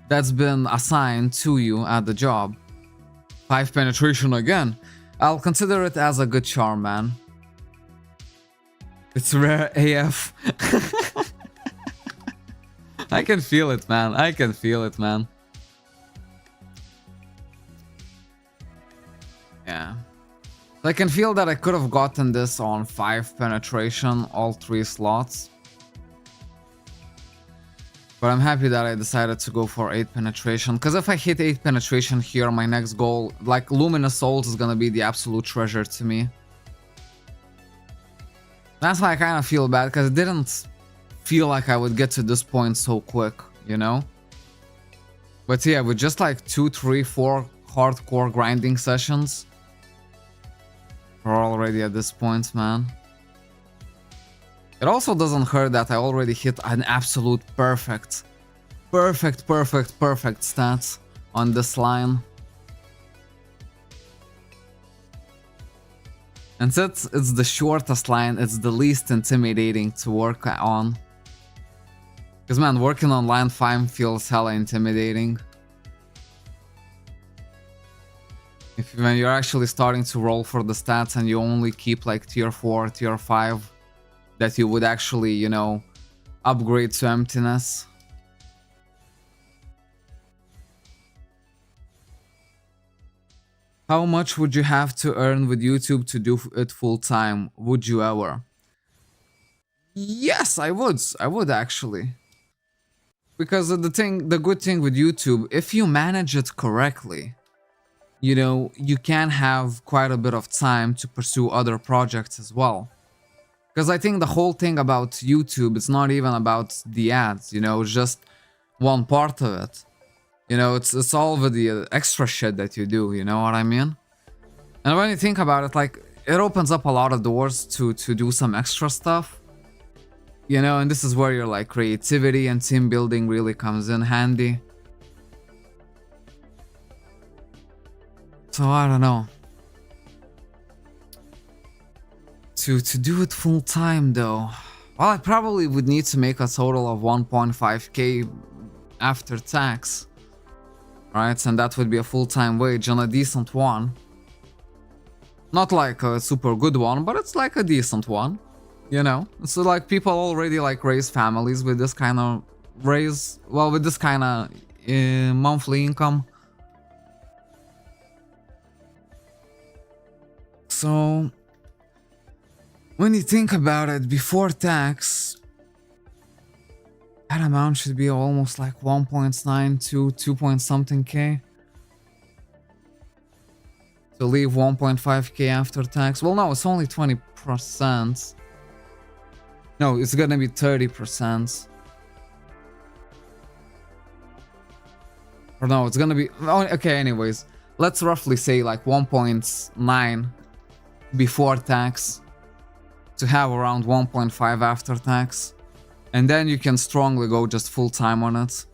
that's been assigned to you at the job. 5 penetration again. I'll consider it as a good charm, man. It's rare AF. I can feel it, man. I can feel it, man. Yeah. I can feel that I could have gotten this on 5 penetration, all 3 slots. But I'm happy that I decided to go for 8 penetration. Because if I hit 8 penetration here, my next goal, like Luminous Souls, is gonna be the absolute treasure to me. That's why I kind of feel bad, because it didn't feel like I would get to this point so quick, you know? But yeah, with just like 2, 3, 4 hardcore grinding sessions, we're already at this point, man. It also doesn't hurt that I already hit an absolute perfect stats on this line. And since it's the shortest line, it's the least intimidating to work on. Because man, working on line 5 feels hella intimidating. When you're actually starting to roll for the stats and you only keep like tier 4, tier 5 that you would actually, you know, upgrade to emptiness. How much would you have to earn with YouTube to do it full time? Would you ever? Yes, I would. I would actually. Because the good thing with YouTube, if you manage it correctly, you know, you can have quite a bit of time to pursue other projects as well. Because I think the whole thing about YouTube, it's not even about the ads, you know, it's just one part of it. You know, it's all with the extra shit that you do, you know what I mean? And when you think about it, like, it opens up a lot of doors to do some extra stuff. You know, and this is where your like creativity and team building really comes in handy. So I don't know. To do it full time though, well, I probably would need to make a total of 1.5k after tax, right? And that would be a full-time wage and a decent one. Not like a super good one, but it's like a decent one, you know? So like people already like raise families with this kind of with this kind of monthly income. So when you think about it, before tax, that amount should be almost like 1.9 to 2 point something k. To leave 1.5k after tax. Well, no, it's only 20%. No, it's gonna be 30%. Or no, it's gonna be... Oh, okay, anyways. Let's roughly say like 1.9 before tax. To have around 1.5 after tax. And then you can strongly go just full time on it.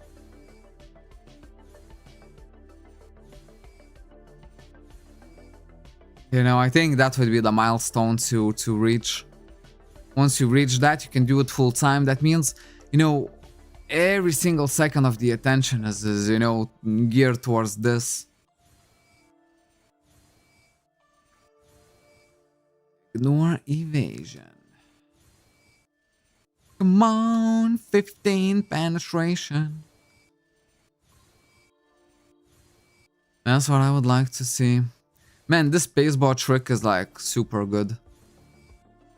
You know, I think that would be the milestone to reach. Once you reach that, you can do it full time. That means, you know, every single second of the attention is you know, geared towards this. Ignore evasion. Come on, 15 penetration. That's what I would like to see. Man, this baseball trick is like super good.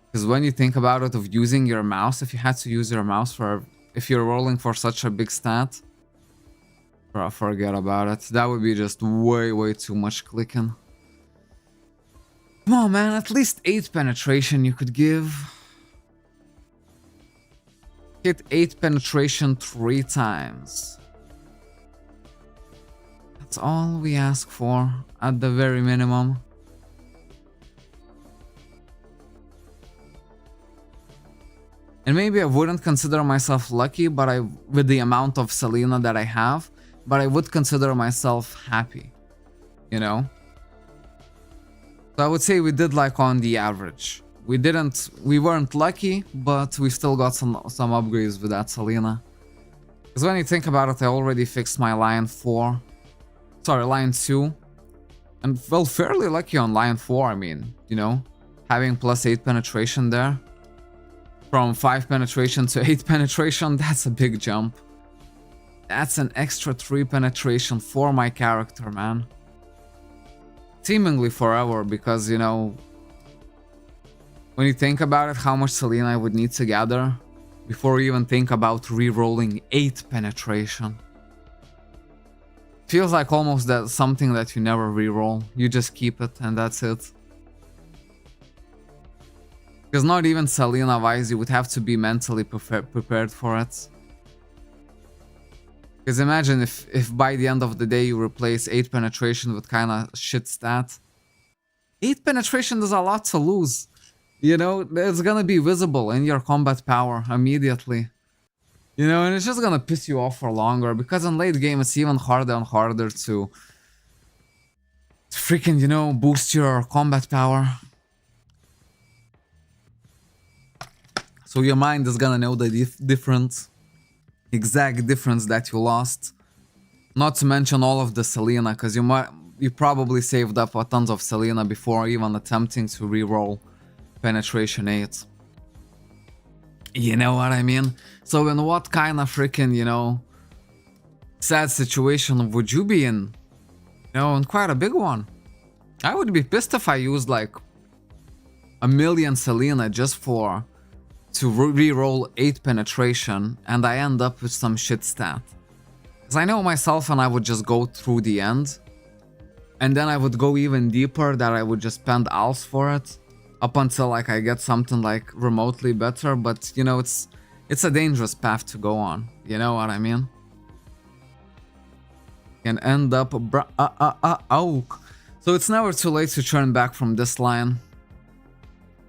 Because when you think about it, of using your mouse, if you had to use your mouse for, if you're rolling for such a big stat, bro, forget about it. That would be just way too much clicking. Come on, man, at least 8 penetration you could give. Hit 8 penetration 3 times. That's all we ask for, at the very minimum. And maybe I wouldn't consider myself lucky, but with the amount of Selena that I have, but I would consider myself happy, you know? So I would say we did like on the average. We weren't lucky, but we still got some upgrades with that Selena. Because when you think about it, I already fixed my line 4. Sorry, line 2. And well, fairly lucky on line 4, I mean, you know, having plus 8 penetration there. From 5 penetration to 8 penetration, that's a big jump. That's an extra 3 penetration for my character, man. Seemingly forever, because, you know, when you think about it, how much Selena I would need to gather before you even think about re-rolling 8 penetration. Feels like almost that something that you never re-roll. You just keep it and that's it. Because not even Selena wise, you would have to be mentally prepared for it. Because imagine if by the end of the day you replace 8 penetration with kinda shit stat. 8 penetration is a lot to lose. You know, it's gonna be visible in your combat power immediately. You know, and it's just gonna piss you off for longer, because in late game it's even harder and harder to freaking, you know, boost your combat power. So your mind is gonna know the exact difference that you lost. Not to mention all of the Selena, because you probably saved up a tons of Selena before even attempting to reroll Penetration 8. You know what I mean? So in what kind of freaking, you know, sad situation would you be in? You know, in quite a big one. I would be pissed if I used like 1,000,000 Selena just to reroll 8 penetration and I end up with some shit stat. Because I know myself and I would just go through the end. And then I would go even deeper that I would just spend ALS for it. Up until like I get something like remotely better. But you know, it's a dangerous path to go on. You know what I mean? Can end up So it's never too late to turn back from this line.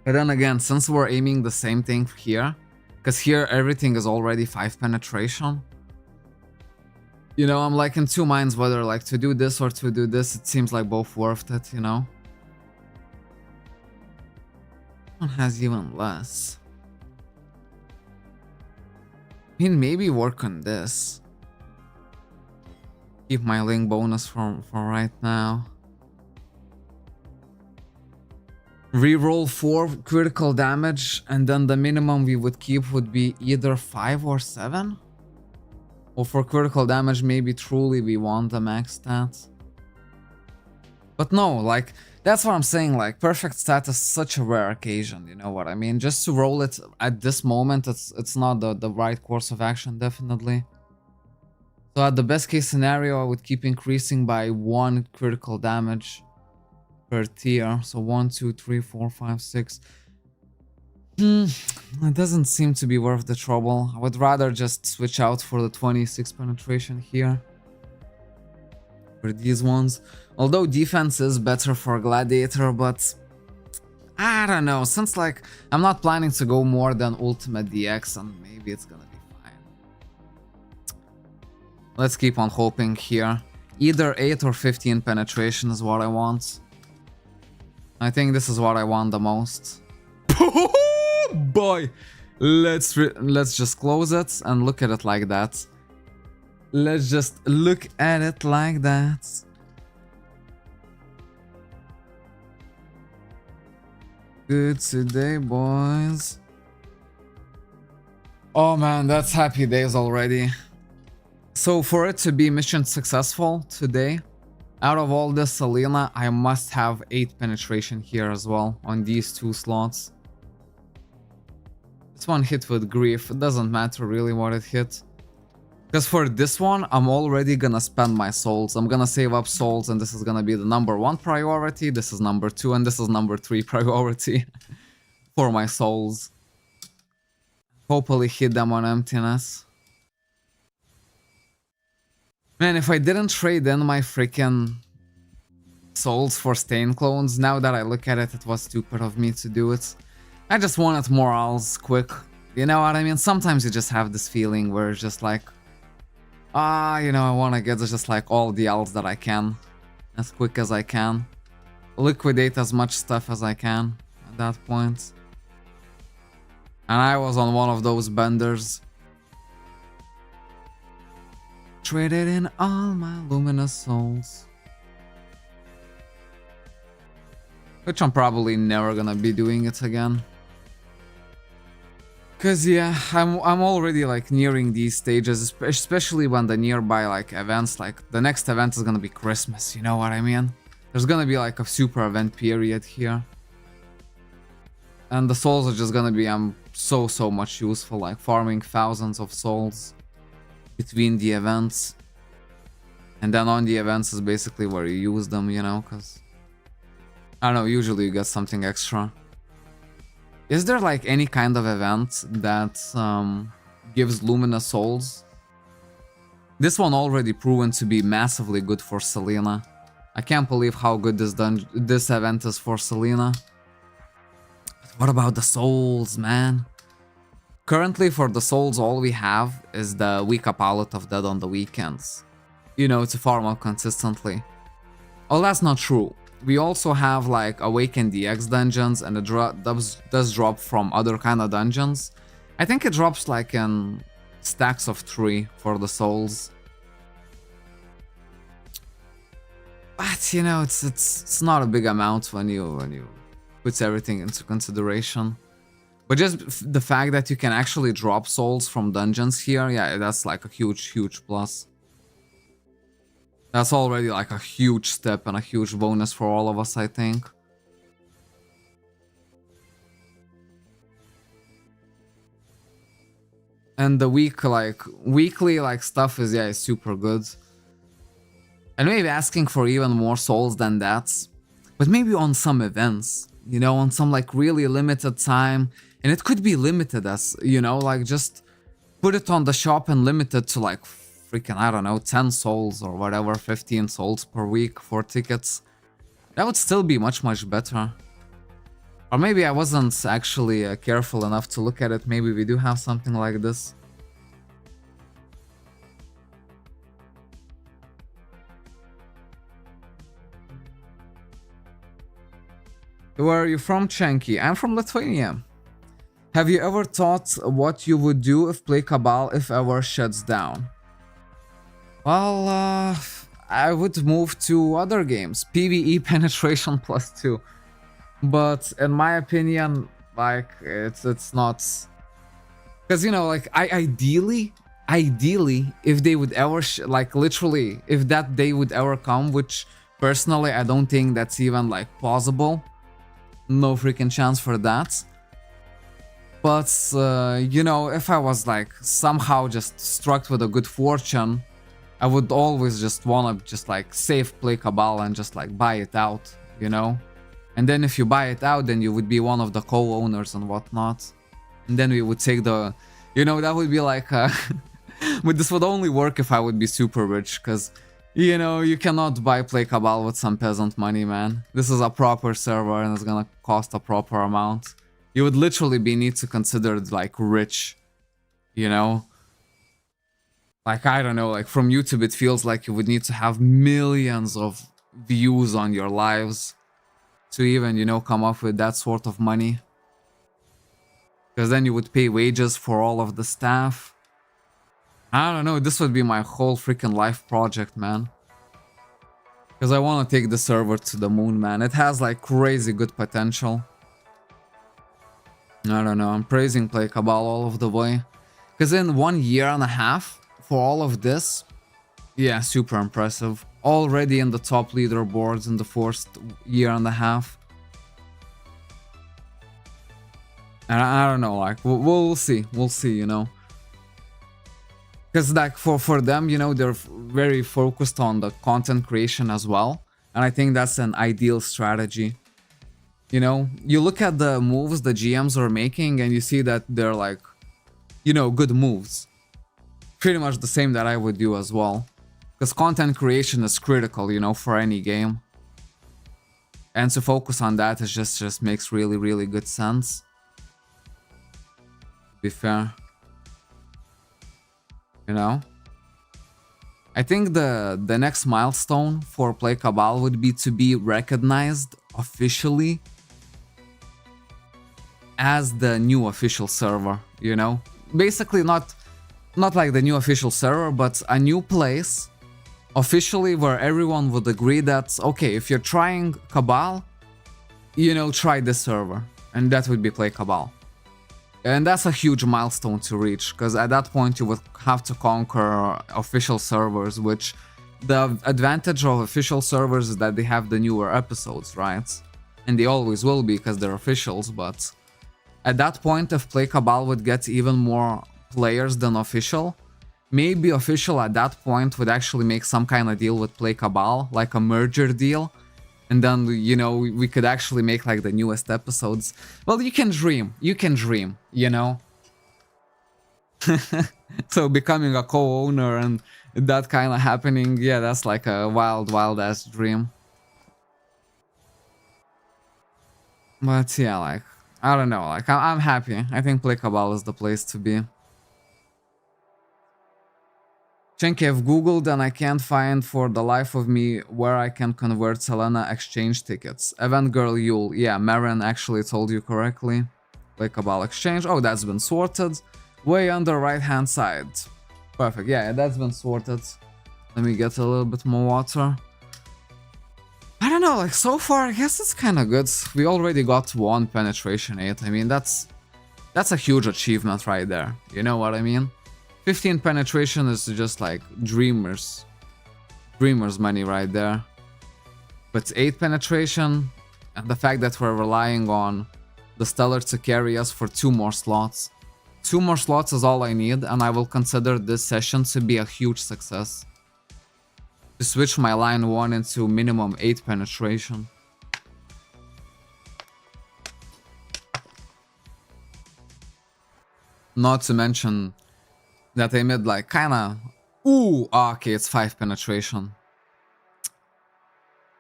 But then again, since we're aiming the same thing here, because here everything is already 5 penetration. You know, I'm like in two minds whether like to do this or to do this. It seems like both worth it, you know. One has even less. I mean, maybe work on this. Keep my link bonus for right now. Reroll 4 critical damage, and then the minimum we would keep would be either 5 or 7. Or for critical damage, maybe truly we want the max stats. But no, like, that's what I'm saying, like, perfect stat is such a rare occasion, you know what I mean? Just to roll it at this moment, it's not the right course of action, definitely. So at the best case scenario, I would keep increasing by 1 critical damage per tier. So 1, 2, 3, 4, 5, 6. It doesn't seem to be worth the trouble. I would rather just switch out for the 26 penetration here. For these ones. Although defense is better for Gladiator, but I don't know. Since like I'm not planning to go more than Ultimate DX, and maybe it's gonna be fine. Let's keep on hoping here. Either 8 or 15 penetration is what I want. I think this is what I want the most. Boy, let's just close it and look at it like that. Let's just look at it like that. Good today, boys. Oh man, that's happy days already. So for it to be mission successful today, out of all this Selena, I must have 8 penetration here as well on these 2 slots. This one hit with grief. It doesn't matter really what it hit. Because for this one, I'm already gonna spend my souls. I'm gonna save up souls, and this is gonna be the number 1 priority. This is number 2, and this is number 3 priority for my souls. Hopefully hit them on emptiness. Man, if I didn't trade in my freaking souls for stain clones, now that I look at it, it was stupid of me to do it. I just wanted morals quick. You know what I mean? Sometimes you just have this feeling where it's just like, you know, I want to get just like all the L's that I can as quick as I can. Liquidate as much stuff as I can at that point. And I was on one of those benders. Traded in all my luminous souls. Which I'm probably never gonna be doing it again. Cause yeah, I'm already like nearing these stages, especially when the nearby like events, like the next event is gonna be Christmas, you know what I mean? There's gonna be like a super event period here. And the souls are just gonna be so much useful, like farming thousands of souls between the events. And then on the events is basically where you use them, you know, cause I don't know, usually you get something extra. Is there like any kind of event that gives luminous souls? This one already proven to be massively good for Selena. I can't believe how good this event is for Selena. But what about the souls, man? Currently for the souls all we have is the Wicca palette of Dead on the Weekends. You know, to farm up consistently. Oh, that's not true. We also have like Awaken DX dungeons, and it does drop from other kind of dungeons. I think it drops like in stacks of 3 for the souls. But you know, it's not a big amount when you put everything into consideration. But just the fact that you can actually drop souls from dungeons here, yeah, that's like a huge plus. That's already like a huge step and a huge bonus for all of us, I think. And the weekly stuff is, yeah, is super good. And maybe asking for even more souls than that. But maybe on some events, you know, on some like really limited time. And it could be limited as, you know, like just put it on the shop and limit it to like freaking, I don't know, 10 souls or whatever, 15 souls per week for tickets. That would still be much better. Or maybe I wasn't actually careful enough to look at it. Maybe we do have something like this. Where are you from, Chanky? I'm from Lithuania. Have you ever thought what you would do if Play Cabal if ever shuts down? Well, I would move to other games. PvE penetration +2. But in my opinion, like, it's not... Because, you know, like, ideally, if they would ever, like, literally, if that day would ever come, which, personally, I don't think that's even, like, possible. No freaking chance for that. But, you know, if I was, like, somehow just struck with a good fortune, I would always just wanna just, like, save Play Cabal and just, like, buy it out, you know? And then if you buy it out, then you would be one of the co-owners and whatnot. And then we would take the... You know, that would be like... but this would only work if I would be super rich, because... You know, you cannot buy Play Cabal with some peasant money, man. This is a proper server and it's gonna cost a proper amount. You would literally need to consider like rich, you know? Like, I don't know, like from YouTube it feels like you would need to have millions of views on your lives to even, you know, come up with that sort of money. Because then you would pay wages for all of the staff. I don't know, this would be my whole freaking life project, man. Because I want to take the server to the moon, man. It has like crazy good potential. I don't know, I'm praising Play Cabal all of the way. Because in 1.5 years for all of this, yeah, super impressive. Already in the top leaderboards in the first 1.5 years. And I don't know, like, we'll see, you know. Because like for them, you know, they're very focused on the content creation as well. And I think that's an ideal strategy. You know, you look at the moves the GMs are making and you see that they're like, you know, good moves. Pretty much the same that I would do as well. Because content creation is critical, you know, for any game. And to focus on that is just makes really good sense. To be fair. You know, I think the next milestone for Play Cabal would be to be recognized officially as the new official server, you know? Basically not like the new official server, but a new place officially where everyone would agree that, okay, if you're trying Cabal, you know, try this server. And that would be Play Cabal. And that's a huge milestone to reach, because at that point you would have to conquer official servers, which the advantage of official servers is that they have the newer episodes, right? And they always will be because they're officials, but at that point if Play Cabal would get even more players than official, maybe official at that point would actually make some kind of deal with Play Cabal, like a merger deal. And then, you know, we could actually make like the newest episodes. Well, you can dream, you know? So becoming a co-owner and that kind of happening, yeah, that's like a wild ass dream. But yeah, like, I don't know, like, I'm happy. I think Play Cabal is the place to be. Chenki, I've googled and I can't find for the life of me where I can convert Selena exchange tickets. Event Girl Yule, yeah, Marin actually told you correctly. Play Cabal exchange. Oh, that's been sorted. Way under right-hand side. Perfect. Yeah, that's been sorted. Let me get a little bit more water. I don't know, like so far, I guess it's kind of good. We already got 1 penetration 8. I mean, that's a huge achievement right there. You know what I mean? 15 penetration is just like dreamers money right there. But 8 penetration, and the fact that we're relying on the Stellar to carry us for 2 more slots. 2 more slots is all I need, and I will consider this session to be a huge success. To switch my line 1 into minimum 8 penetration. Not to mention that I made like kinda... Ooh, okay, it's 5 penetration.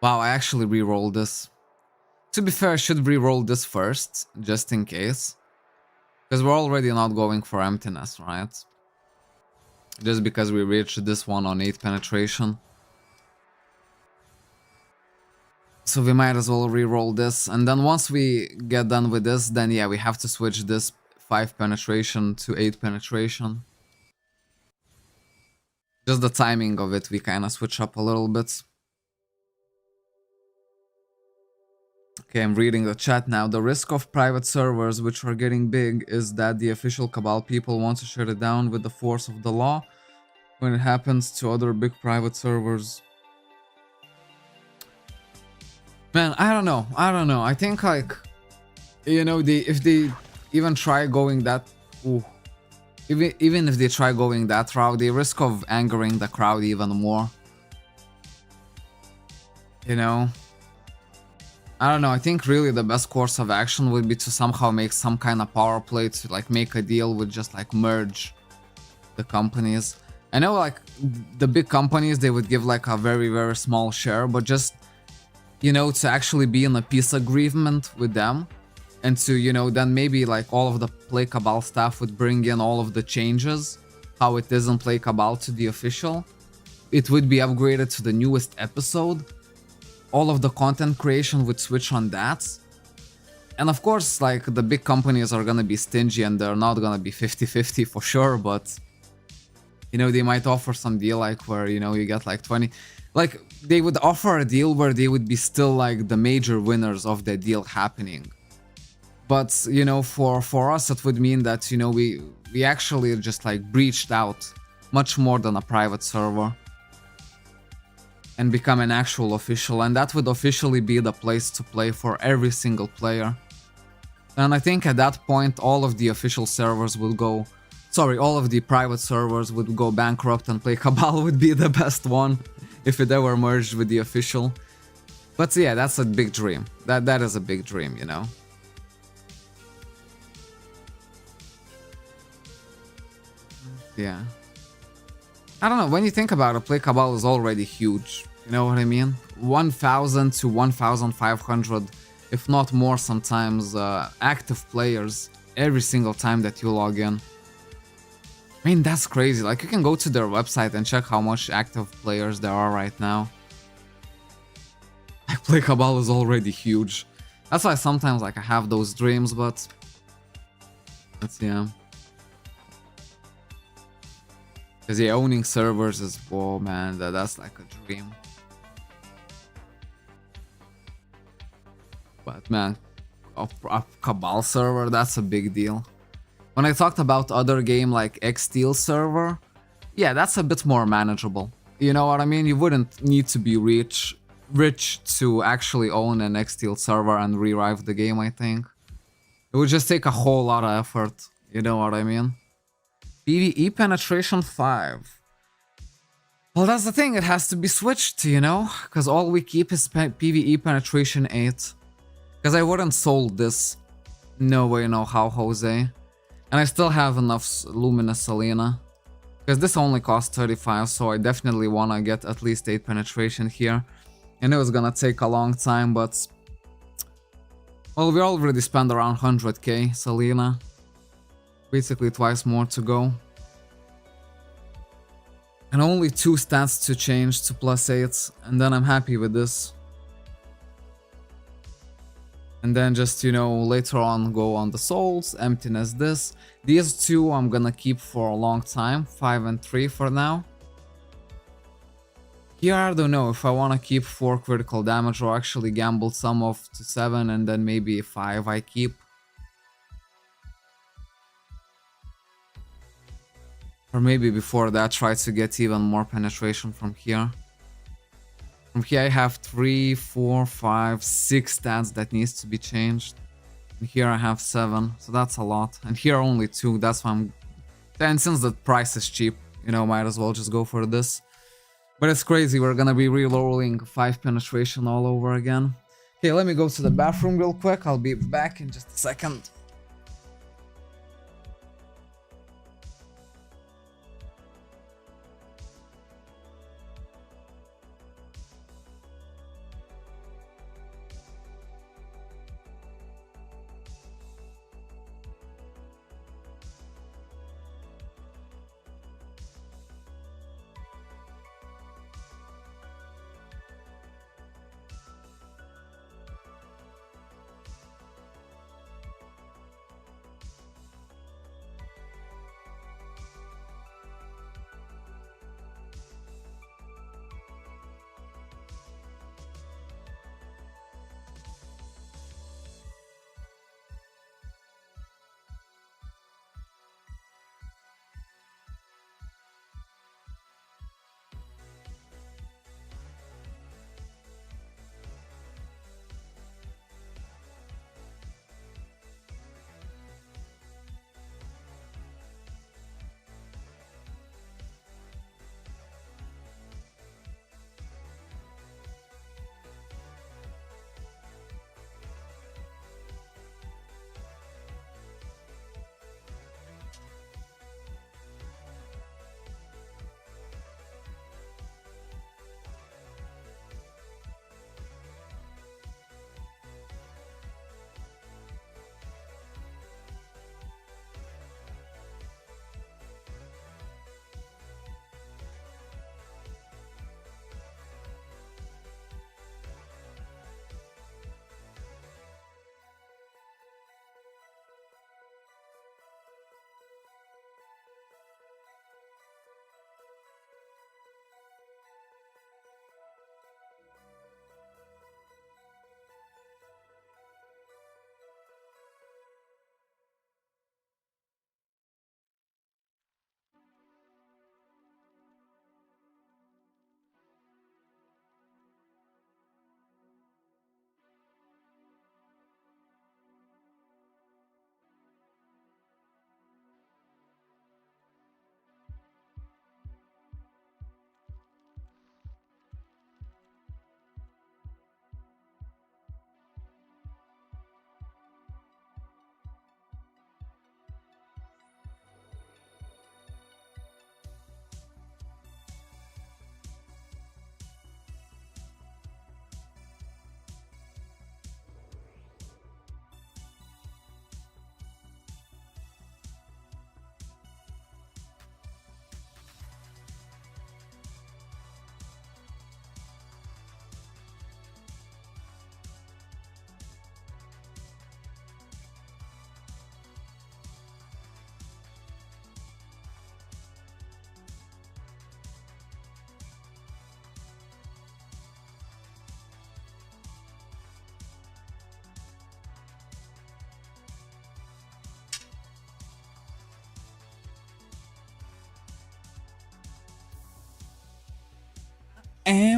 Wow, I actually re-rolled this. To be fair, I should re-roll this first, just in case. Because we're already not going for emptiness, right? Just because we reached this one on 8 penetration. So we might as well re-roll this. And then once we get done with this, then yeah, we have to switch this 5 penetration to 8 penetration. Just the timing of it, we kind of switch up a little bit. Okay, I'm reading the chat now. The risk of private servers, which are getting big, is that the official Cabal people want to shut it down with the force of the law when it happens to other big private servers. Man, I don't know. I think like, you know, if they even try going that... Ooh. Even if they try going that route, they risk of angering the crowd even more. You know? I don't know, I think really the best course of action would be to somehow make some kind of power play to like make a deal with just like merge the companies. I know like the big companies, they would give like a very, very small share, but just, you know, to actually be in a peace agreement with them. And to, you know, then maybe like all of the Play Cabal staff would bring in all of the changes, how it is in Play Cabal to the official. It would be upgraded to the newest episode. All of the content creation would switch on that. And of course, like the big companies are gonna be stingy and they're not gonna be 50-50 for sure, but you know, they might offer some deal like where, you know, you get like 20. Like they would offer a deal where they would be still like the major winners of the deal happening. But, you know, for us, it would mean that, you know, we actually just like breached out much more than a private server and become an actual official. And that would officially be the place to play for every single player. And I think at that point, all of the official servers would go... Sorry, all of the private servers would go bankrupt and Play Cabal would be the best one if it ever merged with the official. But yeah, that's a big dream. That is a big dream, you know? Yeah. I don't know, when you think about it, Play Cabal is already huge. You know what I mean? 1,000 to 1,500, if not more sometimes, active players every single time that you log in. I mean, that's crazy. Like, you can go to their website and check how much active players there are right now. Like, Play Cabal is already huge. That's why sometimes, like, I have those dreams, but... yeah. Because yeah, owning servers is, whoa man, that's like a dream. But man, a Cabal server, that's a big deal. When I talked about other game like X-Steel server, yeah, that's a bit more manageable. You know what I mean? You wouldn't need to be rich to actually own an X-Steel server and revive the game, I think. It would just take a whole lot of effort, you know what I mean? PvE penetration 5. Well, that's the thing, it has to be switched, you know? Because all we keep is PvE penetration 8. Because I wouldn't sold this. No way, no how, Jose. And I still have enough Luminous Selena. Because this only costs 35, so I definitely want to get at least 8 penetration here. I know it's gonna take a long time, but... Well, we already spent around 100k Selena. Basically twice more to go. And only 2 stats to change to +8, and then I'm happy with this. And then just, you know, later on go on the souls, emptiness this. These two I'm gonna keep for a long time, 5 and 3 for now. Here I don't know if I wanna keep 4 critical damage or actually gamble some off to 7 and then maybe 5 I keep. Or maybe before that try to get even more penetration from here. From here I have 3, 4, 5, 6 stats that needs to be changed. And here I have 7, so that's a lot. And here only 2, that's why I'm... And since the price is cheap, you know, might as well just go for this. But it's crazy, we're gonna be re-rolling 5 penetration all over again. Okay, let me go to the bathroom real quick, I'll be back in just a second.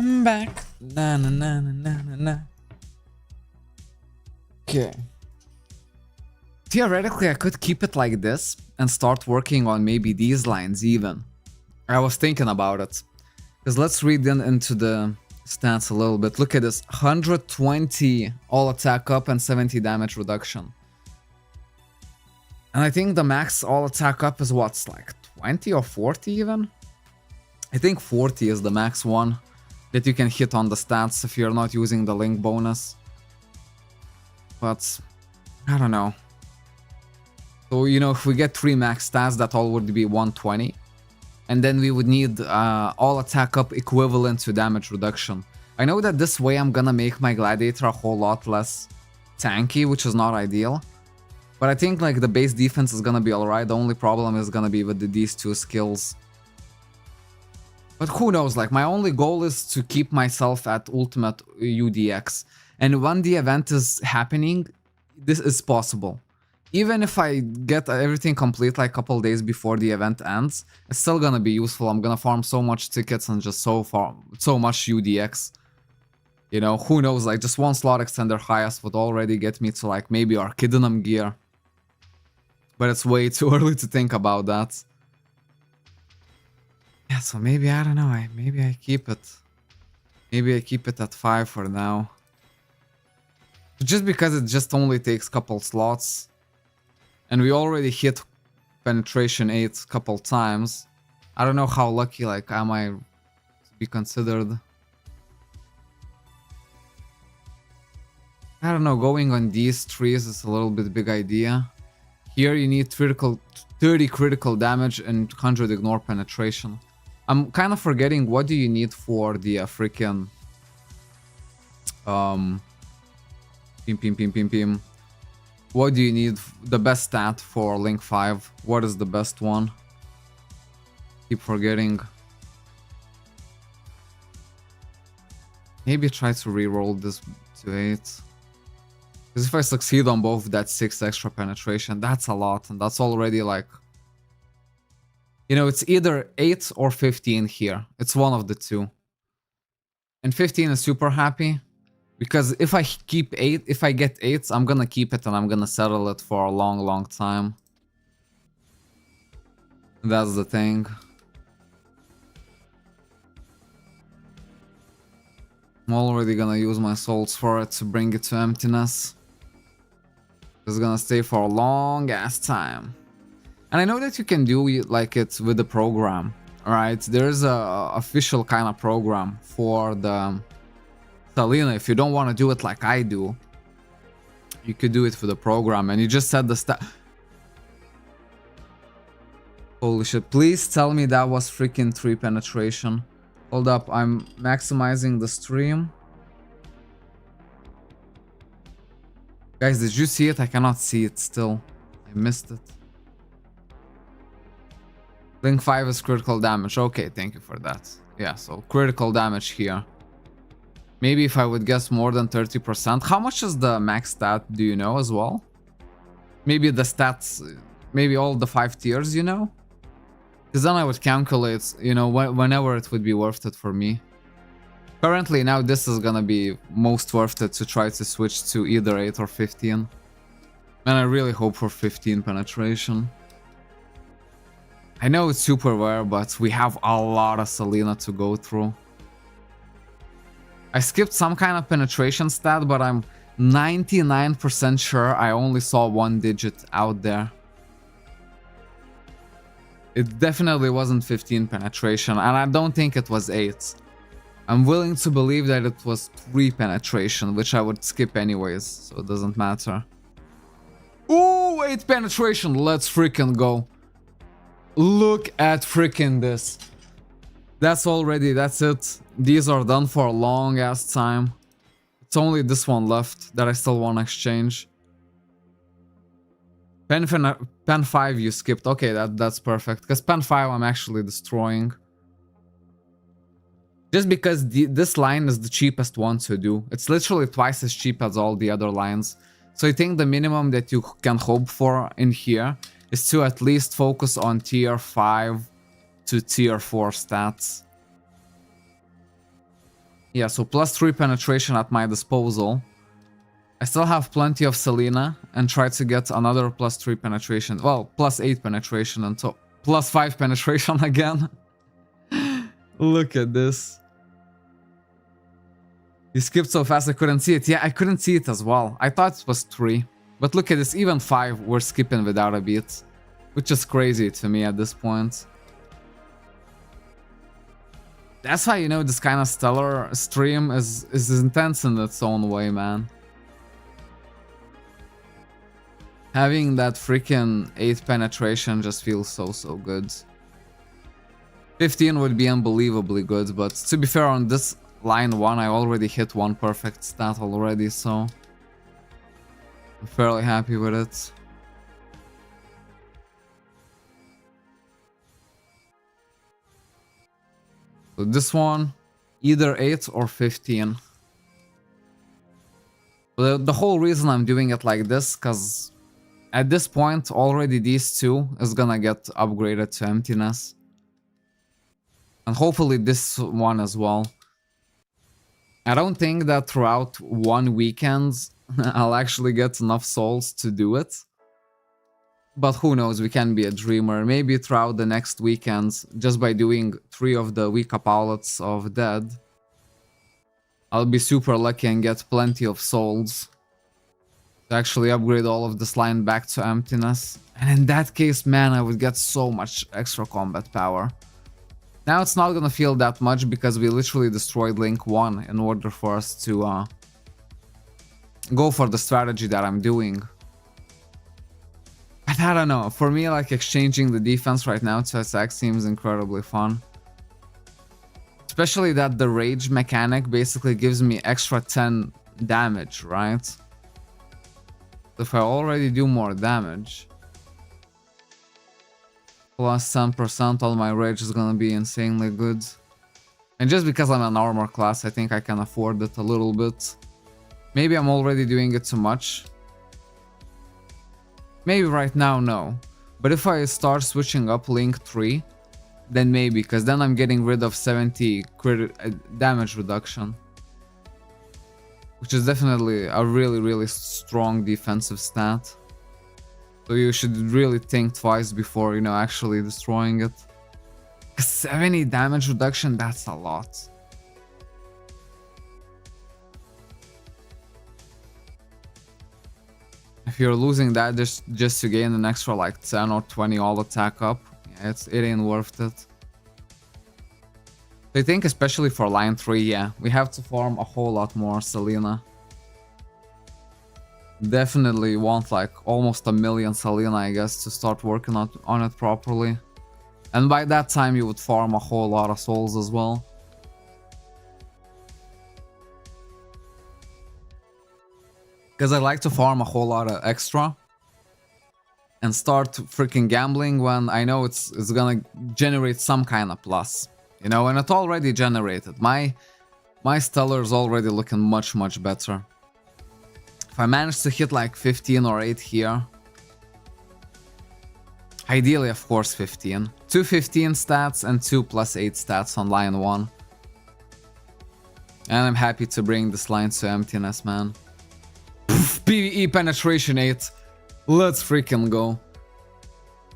am back. Na na na na na na na. Okay. Theoretically, I could keep it like this and start working on maybe these lines even. I was thinking about it. Because let's read into the stats a little bit. Look at this. 120 all attack up and 70 damage reduction. And I think the max all attack up is what's like 20 or 40 even? I think 40 is the max one that you can hit on the stats if you're not using the link bonus. But I don't know. So, you know, if we get 3 max stats, that all would be 120. And then we would need all attack up equivalent to damage reduction. I know that this way I'm gonna make my gladiator a whole lot less tanky, which is not ideal. But I think like the base defense is gonna be alright. The only problem is gonna be with these two skills. But who knows, like my only goal is to keep myself at ultimate UDX. And when the event is happening, this is possible. Even if I get everything complete like a couple days before the event ends, it's still gonna be useful. I'm gonna farm so much tickets and just so much UDX. You know, who knows, like just one slot extender highest would already get me to like maybe Archidinum gear. But it's way too early to think about that. Yeah, so maybe, I don't know, maybe I keep it. Maybe I keep it at 5 for now. Just because it just only takes couple slots. And we already hit penetration 8 couple times. I don't know how lucky like am I to be considered. I don't know, going on these trees is a little bit big idea. Here you need 30 critical damage and 100 ignore penetration. I'm kind of forgetting what do you need for the freaking pim. What do you need? The best stat for Link 5. What is the best one? Keep forgetting. Maybe try to reroll this to 8. Because if I succeed on both, that's 6 extra penetration. That's a lot, and that's already like... You know, it's either 8 or 15 here. It's one of the two. And 15 is super happy. Because if I keep 8, if I get 8, I'm gonna keep it and I'm gonna settle it for a long time. That's the thing. I'm already gonna use my souls for it to bring it to emptiness. It's gonna stay for a long ass time. And I know that you can do like it with the program, right? There's a official kind of program for the Selena. If you don't want to do it like I do, you could do it for the program and you just set the stat. Holy shit, please tell me that was freaking 3 penetration. Hold up, I'm maximizing the stream. Guys, did you see it? I cannot see it still. I missed it. Link 5 is critical damage. Okay, thank you for that. Yeah, so critical damage here. Maybe if I would guess more than 30%. How much is the max stat, do you know as well? Maybe the stats, maybe all the 5 tiers, you know? Because then I would calculate, you know, whenever it would be worth it for me. Currently, now this is gonna be most worth it to try to switch to either 8 or 15. And I really hope for 15 penetration. I know it's super rare, but we have a lot of Selena to go through. I skipped some kind of penetration stat, but I'm 99% sure I only saw 1 digit out there. It definitely wasn't 15 penetration, and I don't think it was 8. I'm willing to believe that it was 3 penetration, which I would skip anyways, so it doesn't matter. Ooh, 8 penetration, let's freaking go. Look at freaking this. That's it. These are done for a long ass time. It's only this one left that I still want to exchange. Pen 5 you skipped. Okay, that's perfect. Because Pen 5 I'm actually destroying. Just because this line is the cheapest one to do. It's literally twice as cheap as all the other lines. So I think the minimum that you can hope for in here is to at least focus on tier 5 to tier 4 stats. Yeah, so plus 3 penetration at my disposal. I still have plenty of Selena and try to get another plus 3 penetration. Well, plus 8 penetration and plus 5 penetration again. Look at this. You skipped so fast I couldn't see it. Yeah, I couldn't see it as well. I thought it was 3. But look at this, even 5 we're skipping without a beat. Which is crazy to me at this point. That's why, you know, this kind of stellar stream is intense in its own way, man. Having that freaking 8 penetration just feels so good. 15 would be unbelievably good, but to be fair, on this line 1 I already hit 1 perfect stat already, so... I'm fairly happy with it. So this one, either 8 or 15. The whole reason I'm doing it like this, because at this point, already these two is gonna get upgraded to emptiness. And hopefully this one as well. I don't think that throughout one weekend I'll actually get enough souls to do it. But who knows, we can be a dreamer. Maybe throughout the next weekends, just by doing 3 of the week pallets of dead, I'll be super lucky and get plenty of souls to actually upgrade all of this line back to emptiness. And in that case, man, I would get so much extra combat power. Now it's not gonna feel that much because we literally destroyed Link 1 in order for us to go for the strategy that I'm doing. But I don't know, for me, like, exchanging the defense right now to attack seems incredibly fun. Especially that the rage mechanic basically gives me extra 10 damage, right? If I already do more damage, plus 10% on my rage is gonna be insanely good. And just because I'm an armor class, I think I can afford it a little bit. Maybe I'm already doing it too much. Maybe right now, no. But if I start switching up Link 3, then maybe, because then I'm getting rid of 70 damage reduction. Which is definitely a really strong defensive stat. So you should really think twice before, you know, actually destroying it. 70 damage reduction, that's a lot. If you're losing that just to gain an extra like 10 or 20 all attack up, yeah, it ain't worth it. I think especially for line 3, yeah, we have to farm a whole lot more Selena. Definitely want like almost 1,000,000 Selena, I guess, to start working on it properly. And by that time you would farm a whole lot of souls as well. Because I like to farm a whole lot of extra and start freaking gambling when I know it's gonna generate some kind of plus. You know, and it already generated. My stellar is already looking much better. If I manage to hit like 15 or 8 here, ideally of course 15. 2 15 stats and 2 +8 stats on line 1. And I'm happy to bring this line to emptiness, man. PvE penetration 8. Let's freaking go.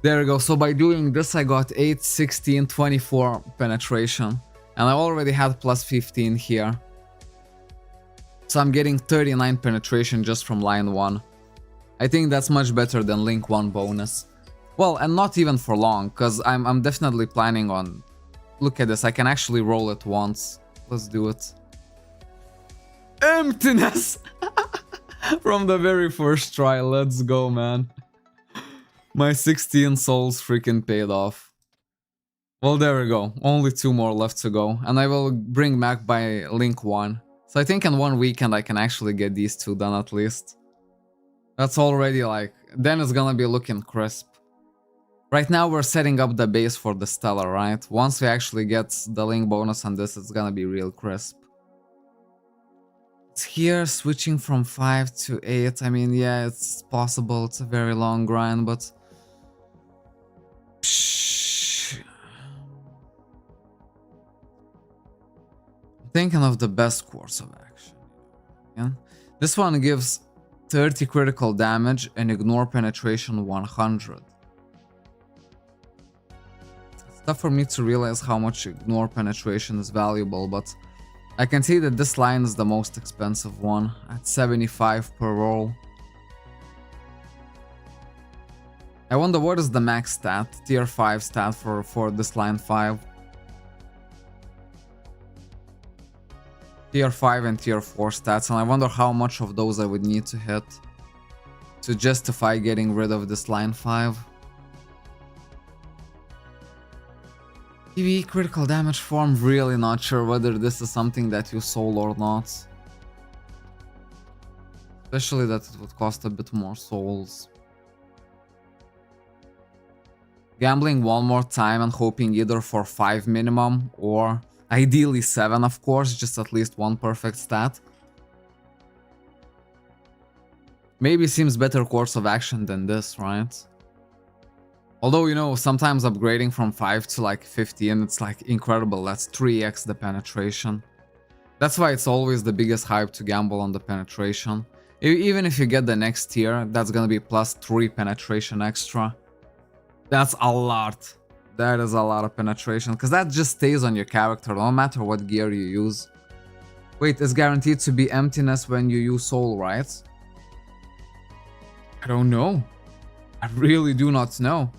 There we go. So by doing this I got 8, 16, 24 penetration. And I already had +15 here. So I'm getting 39 penetration just from line 1. I think that's much better than Link 1 bonus. Well, and not even for long, because I'm definitely planning on... Look at this, I can actually roll it once. Let's do it. Emptiness! From the very first try, let's go, man. My 16 souls freaking paid off. Well, there we go. Only 2 more left to go. And I will bring back by Link 1. So I think in one weekend I can actually get these 2 done at least. That's already like... Then it's gonna be looking crisp. Right now we're setting up the base for the Stellar, right? Once we actually get the Link bonus on this, it's gonna be real crisp. It's here, switching from 5 to 8. I mean, yeah, it's possible. It's a very long grind, but... Thinking of the best course of action. Yeah? This one gives 30 critical damage and ignore penetration 100. It's tough for me to realize how much ignore penetration is valuable, but I can see that this line is the most expensive one at 75 per roll. I wonder what is the max stat, tier 5 stat for this line 5. Tier 5 and tier 4 stats, and I wonder how much of those I would need to hit to justify getting rid of this line 5. PvE critical damage form, really not sure whether this is something that you soul or not. Especially that it would cost a bit more souls. Gambling one more time and hoping either for 5 minimum or ideally 7, of course, just at least one perfect stat. Maybe seems better course of action than this, right? Although, you know, sometimes upgrading from 5 to like 15, it's like incredible. That's 3x the penetration. That's why it's always the biggest hype to gamble on the penetration. Even if you get the next tier, that's gonna be plus 3 penetration extra. That's a lot. That is a lot of penetration, because that just stays on your character, no matter what gear you use. Wait, it's guaranteed to be emptiness when you use soul, right? I don't know. I really do not know.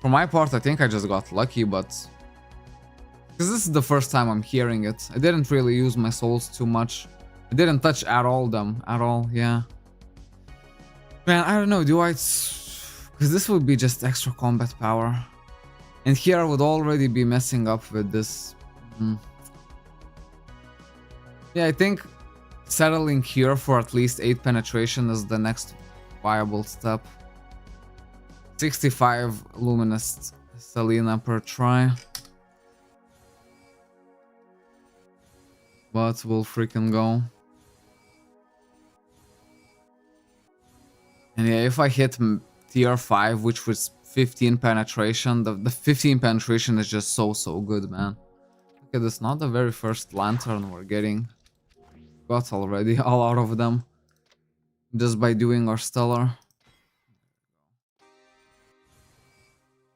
For my part, I think I just got lucky, but... because this is the first time I'm hearing it. I didn't really use my souls too much. I didn't touch at all, yeah. Man, I don't know, do I... because this would be just extra combat power. And here I would already be messing up with this. Yeah, I think settling here for at least 8 penetration is the next viable step. 65 luminous Selena per try. But we'll freaking go. And yeah, if I hit tier 5, which was 15 penetration, the 15 penetration is just so good, man. Look at this, not the very first lantern we're getting. Got already a lot of them. Just by doing our stellar.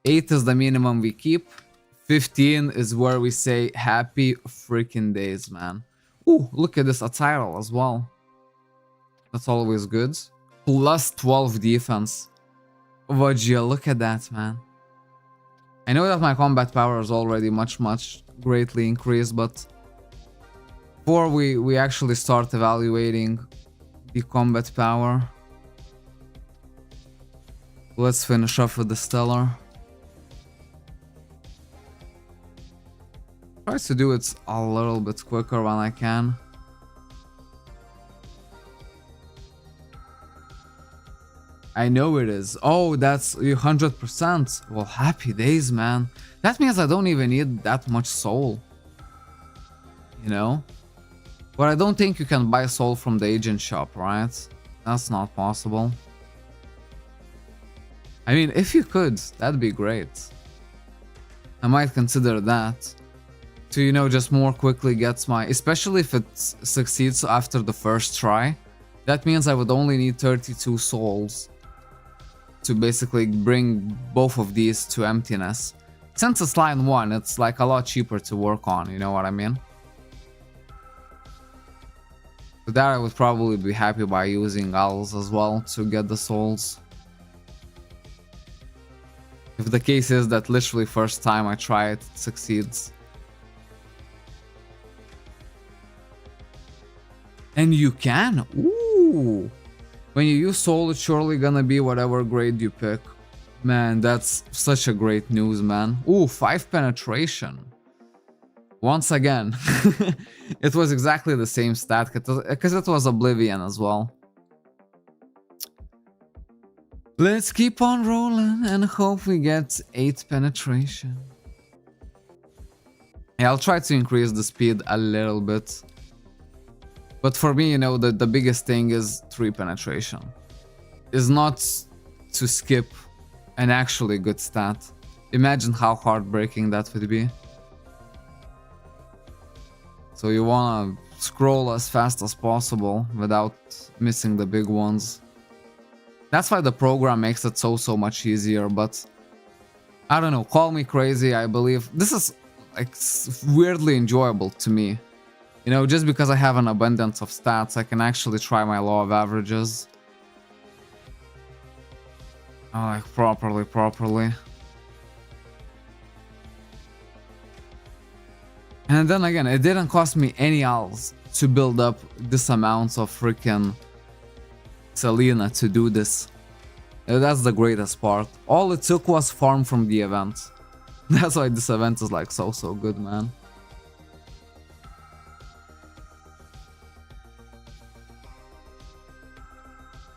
8 is the minimum we keep. 15 is where we say happy freaking days, man. Ooh, look at this Attire as well. That's always good. Plus 12 defense. Would you look at that, man? I know that my combat power is already much greatly increased, but before we actually start evaluating the combat power, let's finish off with the stellar. Try to do it a little bit quicker when I can. I know it is. Oh, that's 100%. Well, happy days, man. That means I don't even need that much soul. You know? But I don't think you can buy soul from the agent shop, right? That's not possible. I mean, if you could, that'd be great. I might consider that. To, you know, just more quickly get my... especially if it succeeds after the first try. That means I would only need 32 souls to basically bring both of these to emptiness. Since it's line 1, it's like a lot cheaper to work on, you know what I mean? For that I would probably be happy by using owls as well to get the souls. If the case is that literally first time I try it, it succeeds. And you can? Ooh! When you use soul, it's surely gonna be whatever grade you pick. Man, that's such a great news, man. Ooh, 5 penetration. Once again. It was exactly the same stat, because it was Oblivion as well. Let's keep on rolling and hope we get 8 penetration. Yeah, I'll try to increase the speed a little bit. But for me, you know, the biggest thing is 3 penetration. Is not to skip an actually good stat. Imagine how heartbreaking that would be. So you wanna scroll as fast as possible without missing the big ones. That's why the program makes it so much easier, but I don't know, call me crazy, I believe. This is like weirdly enjoyable to me. You know, just because I have an abundance of stats, I can actually try my law of averages. Like properly. And then again, it didn't cost me any owls to build up this amount of freaking Selena to do this. That's the greatest part. All it took was farm from the event. That's why this event is like so good, man.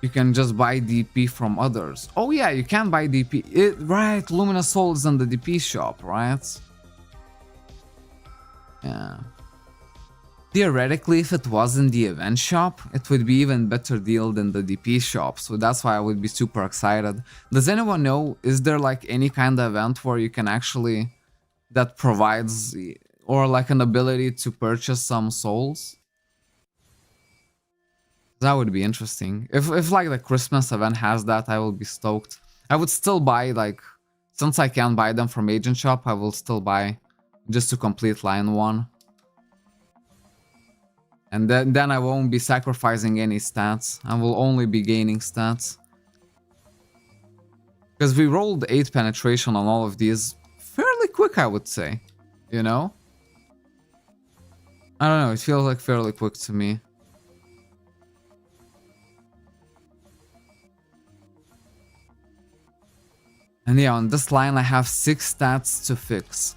You can just buy DP from others. Oh yeah, you can buy DP. Right, Luminous Soul is in the DP shop, right? Yeah. Theoretically, if it was in the event shop, it would be even better deal than the DP shop, so that's why I would be super excited. Does anyone know, is there like any kind of event where you can actually, that provides, or like an ability to purchase some souls? That would be interesting. If like the Christmas event has that, I will be stoked. I would still buy, like, since I can't buy them from Agent Shop, I will still buy just to complete line 1. And then I won't be sacrificing any stats. I will only be gaining stats. Because we rolled 8 penetration on all of these fairly quick, I would say. You know? I don't know, it feels like fairly quick to me. And yeah, on this line I have 6 stats to fix.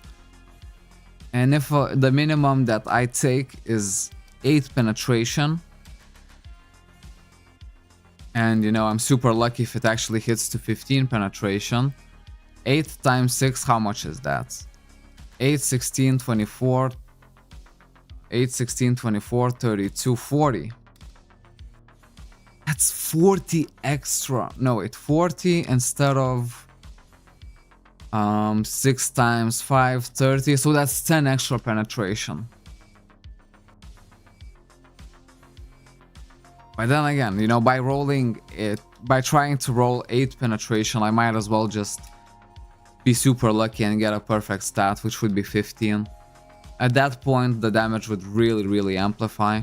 And if the minimum that I take is 8 penetration, and you know, I'm super lucky if it actually hits to 15 penetration, 8 times 6, how much is that? 8, 16, 24, 8, 16, 24, 32, 40. That's 40 extra. No, wait, 40 instead of 6 times 5, 30, so that's 10 extra penetration. But then again, you know, by rolling it, by trying to roll 8 penetration, I might as well just be super lucky and get a perfect stat, which would be 15. At that point, the damage would really amplify.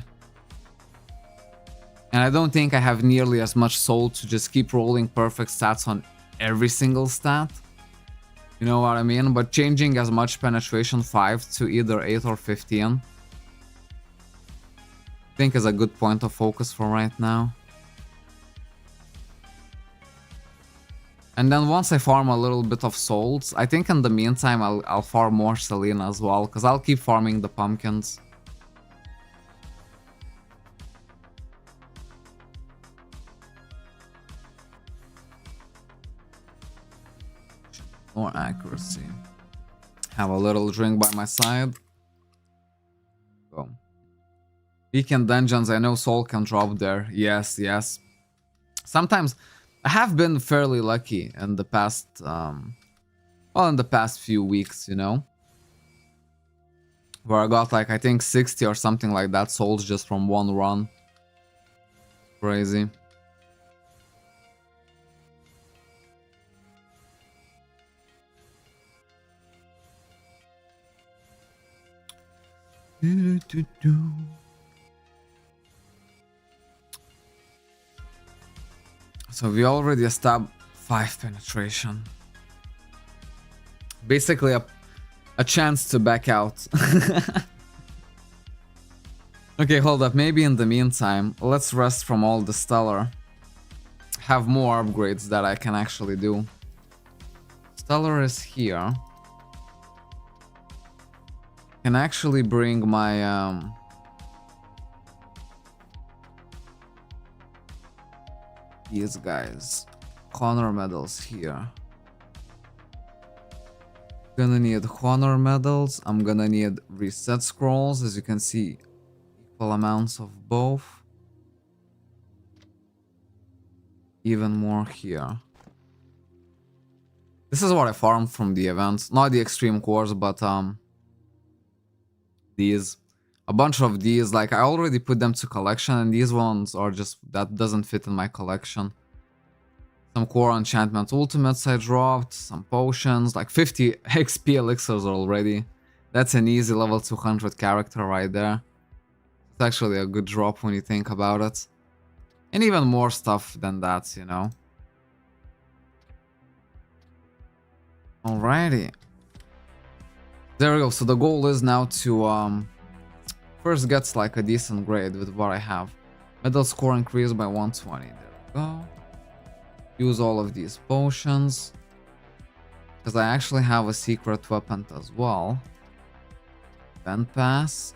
And I don't think I have nearly as much soul to just keep rolling perfect stats on every single stat. You know what I mean? But changing as much penetration 5 to either 8 or 15, I think is a good point of focus for right now. And then once I farm a little bit of souls, I think in the meantime I'll farm more Selena as well, because I'll keep farming the pumpkins. More accuracy. Have a little drink by my side. Boom. Weekend dungeons, I know soul can drop there. Yes, yes. Sometimes I have been fairly lucky in the past, well, in the past few weeks, you know, where I got like, I think 60 or something like that souls just from one run. Crazy. So we already established 5 penetration. Basically a chance to back out. Okay, hold up. Maybe in the meantime, let's rest from all the stellar. Have more upgrades that I can actually do. Stellar is here. Can actually bring my these guys. Honor medals here. Gonna need honor medals. I'm gonna need reset scrolls, as you can see, equal amounts of both. Even more here. This is what I farmed from the events, not the extreme cores, but these. A bunch of these, like I already put them to collection, and these ones are just, that doesn't fit in my collection. Some core enchantment ultimates I dropped, some potions, like 50 XP elixirs already. That's an easy level 200 character right there. It's actually a good drop when you think about it. And even more stuff than that, you know. Alrighty. There we go. So the goal is now to first get like a decent grade with what I have. Medal score increased by 120. There we go. Use all of these potions. Because I actually have a secret weapon as well. Vent pass.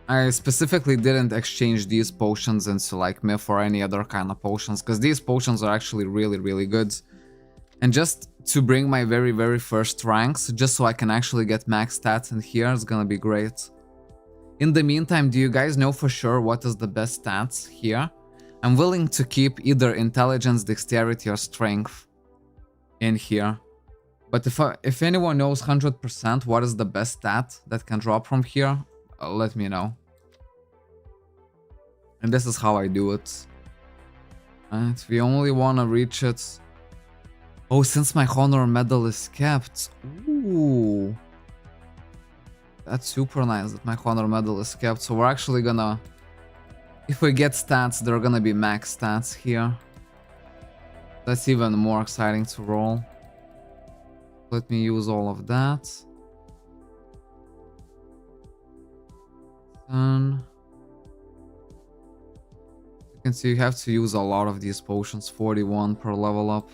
I specifically didn't exchange these potions into like myth or any other kind of potions, because these potions are actually really, really good. And just to bring my very first ranks, just so I can actually get max stats in here, is gonna be great. In the meantime, do you guys know for sure what is the best stats here? I'm willing to keep either intelligence, dexterity, or strength in here. But if anyone knows 100% what is the best stat that can drop from here, let me know. And this is how I do it. And we only want to reach it. Oh, since my honor medal is kept. Ooh. That's super nice that my honor medal is kept. So we're actually gonna... If we get stats, they're gonna be max stats here. That's even more exciting to roll. Let me use all of that. And you can see you have to use a lot of these potions, 41 per level up.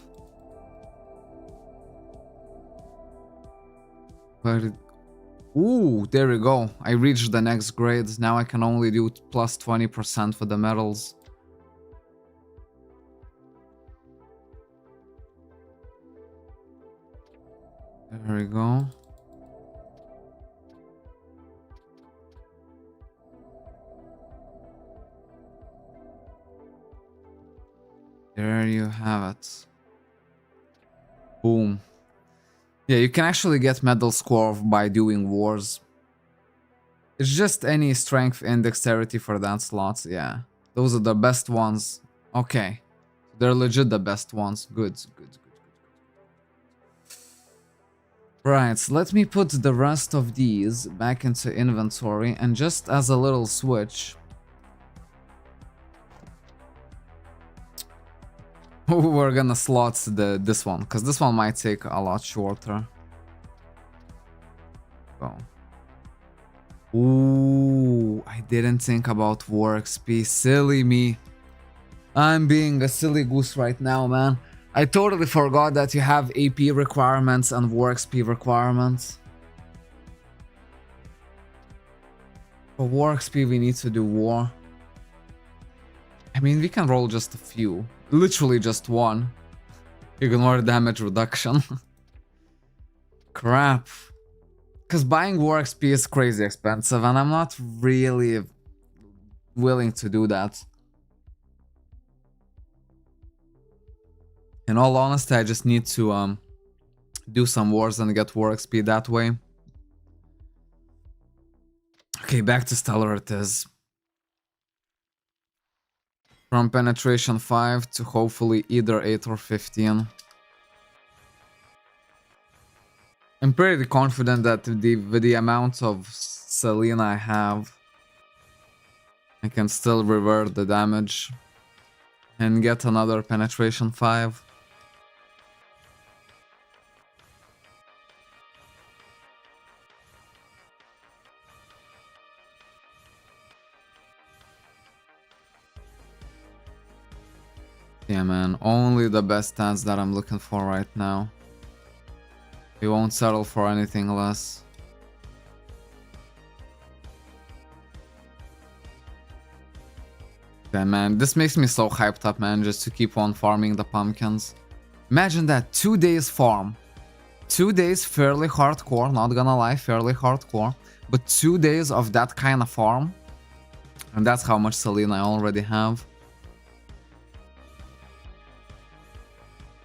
But ooh, there we go. I reached the next grade. Now I can only do plus 20% for the medals. There we go. There you have it. Boom. Yeah, you can actually get medal score by doing wars. It's just any strength and dexterity for that slot. Yeah, those are the best ones. Okay, they're legit the best ones. Good. Right, so let me put the rest of these back into inventory, and just as a little switch, we're gonna slot this one, because this one might take a lot shorter. Go. Ooh, I didn't think about war XP. Silly me. I'm being a silly goose right now, man. I totally forgot that you have AP requirements and war XP requirements. For war XP, we need to do war. I mean, we can roll just a few. Literally just one. Ignore damage reduction. Crap. Because buying war XP is crazy expensive, and I'm not really willing to do that. In all honesty, I just need to do some wars and get war XP that way. Okay, back to Stellar it is. From penetration 5 to hopefully either 8 or 15. I'm pretty confident that with the amount of Selena I have, I can still revert the damage and get another penetration 5. Yeah, man, only the best stats that I'm looking for right now. We won't settle for anything less. Yeah, man, this makes me so hyped up, man, just to keep on farming the pumpkins. Imagine that, 2 days farm. 2 days fairly hardcore, not gonna lie, fairly hardcore. But 2 days of that kind of farm. And that's how much Selena I already have.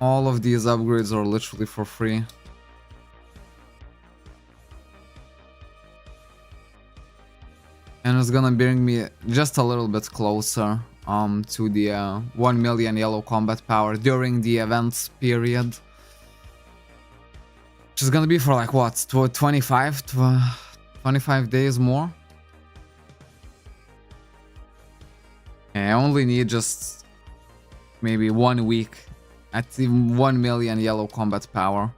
All of these upgrades are literally for free. And it's gonna bring me just a little bit closer to the 1 million yellow combat power during the events period. Which is gonna be for like what, 25 days more? Okay, I only need just maybe 1 week at 1 million yellow combat power.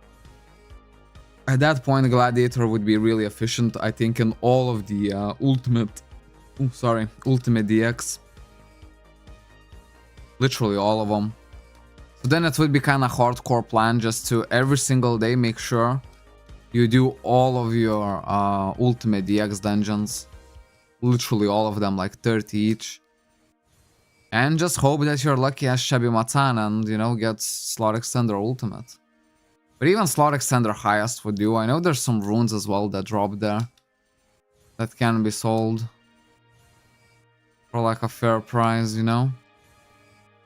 At that point, Gladiator would be really efficient, I think, in all of the ultimate DX. Literally all of them. So then it would be kind of hardcore plan just to every single day make sure you do all of your ultimate DX dungeons. Literally all of them, like 30 each. And just hope that you're lucky as Shabby Matan and, you know, get Slot Extender Ultimate. But even Slot Extender highest would do. I know there's some runes as well that drop there. That can be sold. For like a fair price, you know?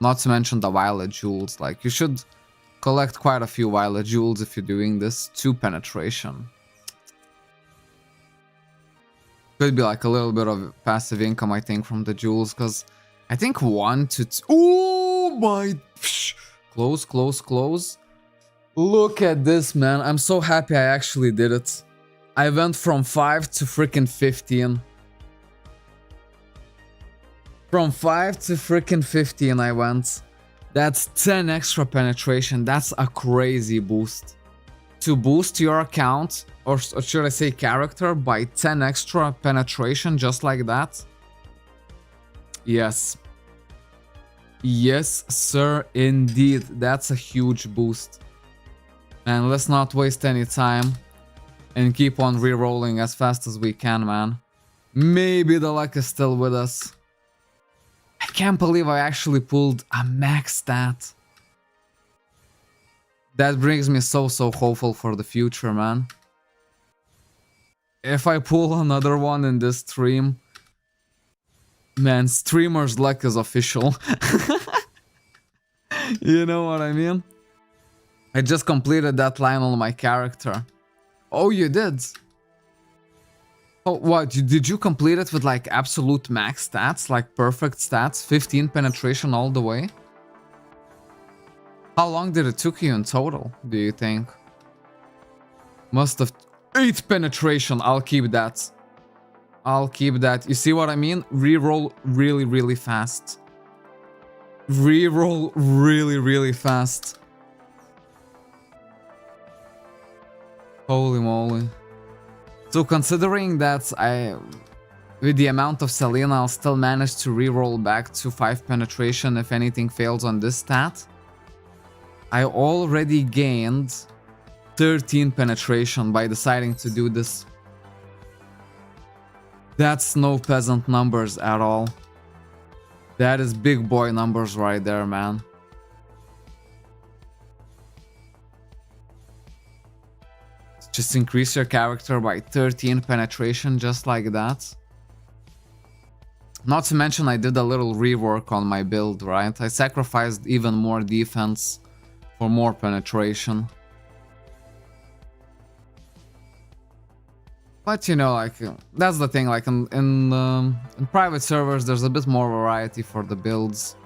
Not to mention the Violet Jewels. Like, you should collect quite a few Violet Jewels if you're doing this. 2 penetration. Could be like a little bit of passive income, I think, from the jewels, because I think 1 to 2... Oh my... Close, close, close. Look at this, man. I'm so happy I actually did it. I went from 5 to freaking 15. From 5 to freaking 15 I went. That's 10 extra penetration. That's a crazy boost. To boost your account, or should I say character, by 10 extra penetration just like that? Yes. Yes, sir, indeed. That's a huge boost. And let's not waste any time and keep on re-rolling as fast as we can, man. Maybe the luck is still with us. I can't believe I actually pulled a max stat. That brings me so hopeful for the future, man. If I pull another one in this stream, man, streamer's luck is official. You know what I mean? I just completed that line on my character. Oh, you did? Oh, what? Did you complete it with like absolute max stats? Like perfect stats? 15 penetration all the way? How long did it took you in total, do you think? Must have... 8 penetration, I'll keep that. I'll keep that. You see what I mean? Reroll really, really fast. Reroll really, really fast. Holy moly. So considering that with the amount of Selena, I'll still manage to reroll back to 5 penetration if anything fails on this stat. I already gained 13 penetration by deciding to do this. That's no peasant numbers at all. That is big boy numbers right there, man. Just increase your character by 13 penetration just like that. Not to mention I did a little rework on my build, right? I sacrificed even more defense for more penetration. But you know, like, that's the thing, like in private servers there's a bit more variety for the builds.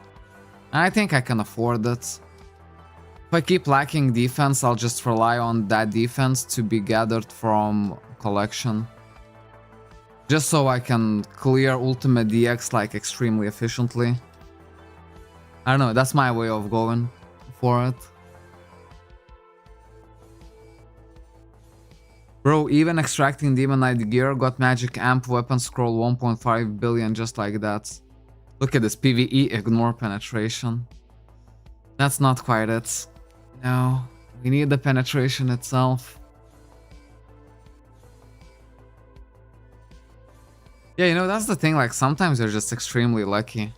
And I think I can afford it. If I keep lacking defense, I'll just rely on that defense to be gathered from collection. Just so I can clear ultimate DX like extremely efficiently. I don't know, that's my way of going for it. Bro, even extracting Demon Knight gear got magic amp weapon scroll 1.5 billion just like that. Look at this PvE ignore penetration. That's not quite it. No, we need the penetration itself. Yeah, you know, that's the thing, like sometimes you're just extremely lucky.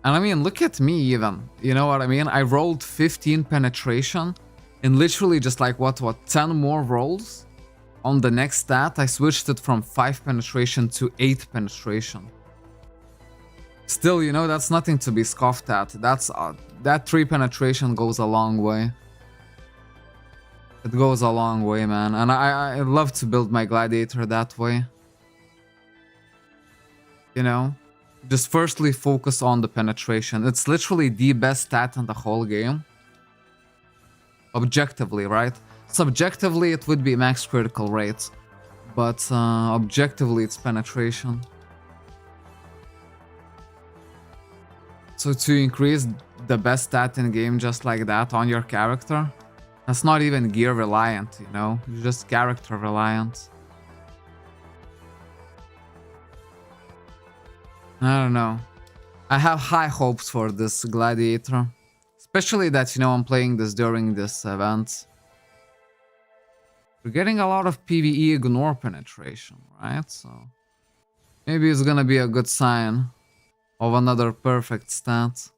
And I mean, look at me even, you know what I mean? I rolled 15 penetration in literally just like what, 10 more rolls? On the next stat, I switched it from 5 penetration to 8 penetration. Still, you know, that's nothing to be scoffed at. That 3 penetration goes a long way. It goes a long way, man. And I love to build my gladiator that way. You know? Just firstly focus on the penetration. It's literally the best stat in the whole game. Objectively, right? Subjectively, it would be max critical rate. But objectively, it's penetration. So to increase the best stat in game just like that on your character, that's not even gear reliant, you know? It's just character reliant. I don't know. I have high hopes for this gladiator. Especially that, you know, I'm playing this during this event. We're getting a lot of PvE ignore penetration, right? So Maybe it's gonna be a good sign of another perfect stat.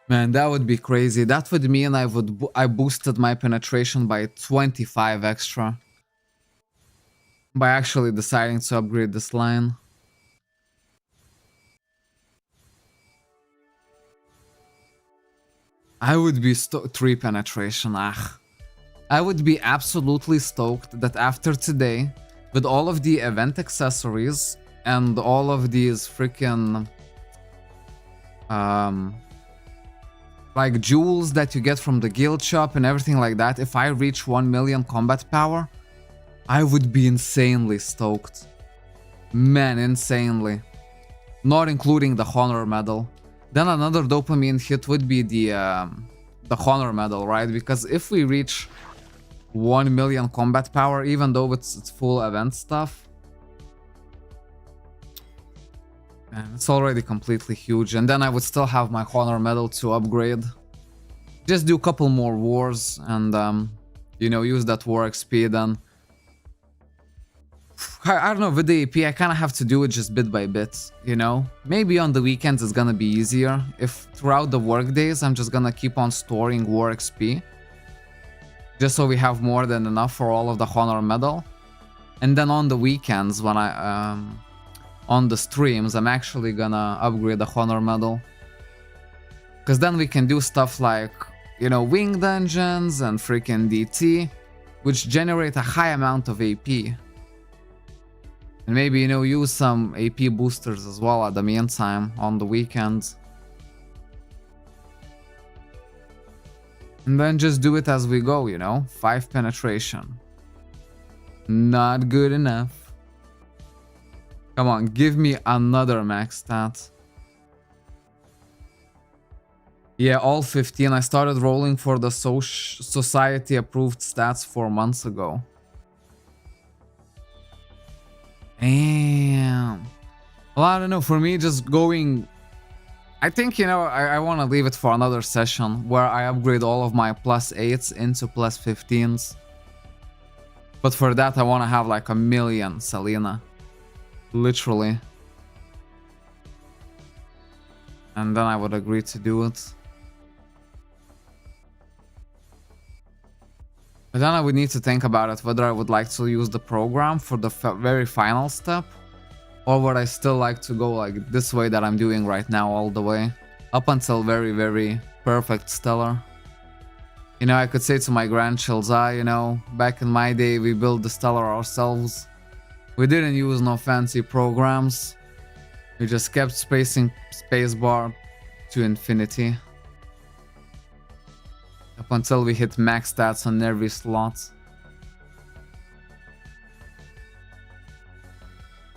Man, that would be crazy. That would mean I boosted my penetration by 25 extra by actually deciding to upgrade this line. I would be 3 penetration. I would be absolutely stoked that after today, with all of the event accessories and all of these freaking like jewels that you get from the guild shop and everything like that, if I reach 1 million combat power, I would be insanely stoked. Man, insanely. Not including the honor medal. Then another dopamine hit would be the honor medal, right? Because if we reach 1 million combat power, even though it's full event stuff, man, it's already completely huge. And then I would still have my honor medal to upgrade. Just do a couple more wars and you know, use that war XP. Then I don't know, with the AP I kind of have to do it just bit by bit, you know? Maybe on the weekends it's gonna be easier. If throughout the work days I'm just gonna keep on storing war XP, just so we have more than enough for all of the honor medal. And then on the weekends, when on the streams, I'm actually gonna upgrade the honor medal, because then we can do stuff like, you know, wing dungeons and freaking DT, which generate a high amount of AP. And maybe, you know, use some AP boosters as well at the meantime on the weekends. And then just do it as we go, you know? 5 penetration. Not good enough. Come on, give me another max stat. Yeah, all 15. I started rolling for the society approved stats 4 months ago. Damn. Well, I don't know, for me just going... I think, you know, I want to leave it for another session where I upgrade all of my +8s into +15s. But for that I want to have like 1 million Selena. Literally. And then I would agree to do it. But then I would need to think about it, whether I would like to use the program for the very final step, or would I still like to go like this way that I'm doing right now all the way, up until very, very perfect stellar. You know, I could say to my grandchildren, you know, back in my day we built the stellar ourselves. We didn't use no fancy programs. We just kept spacing spacebar to infinity. Up until we hit max stats on every slot.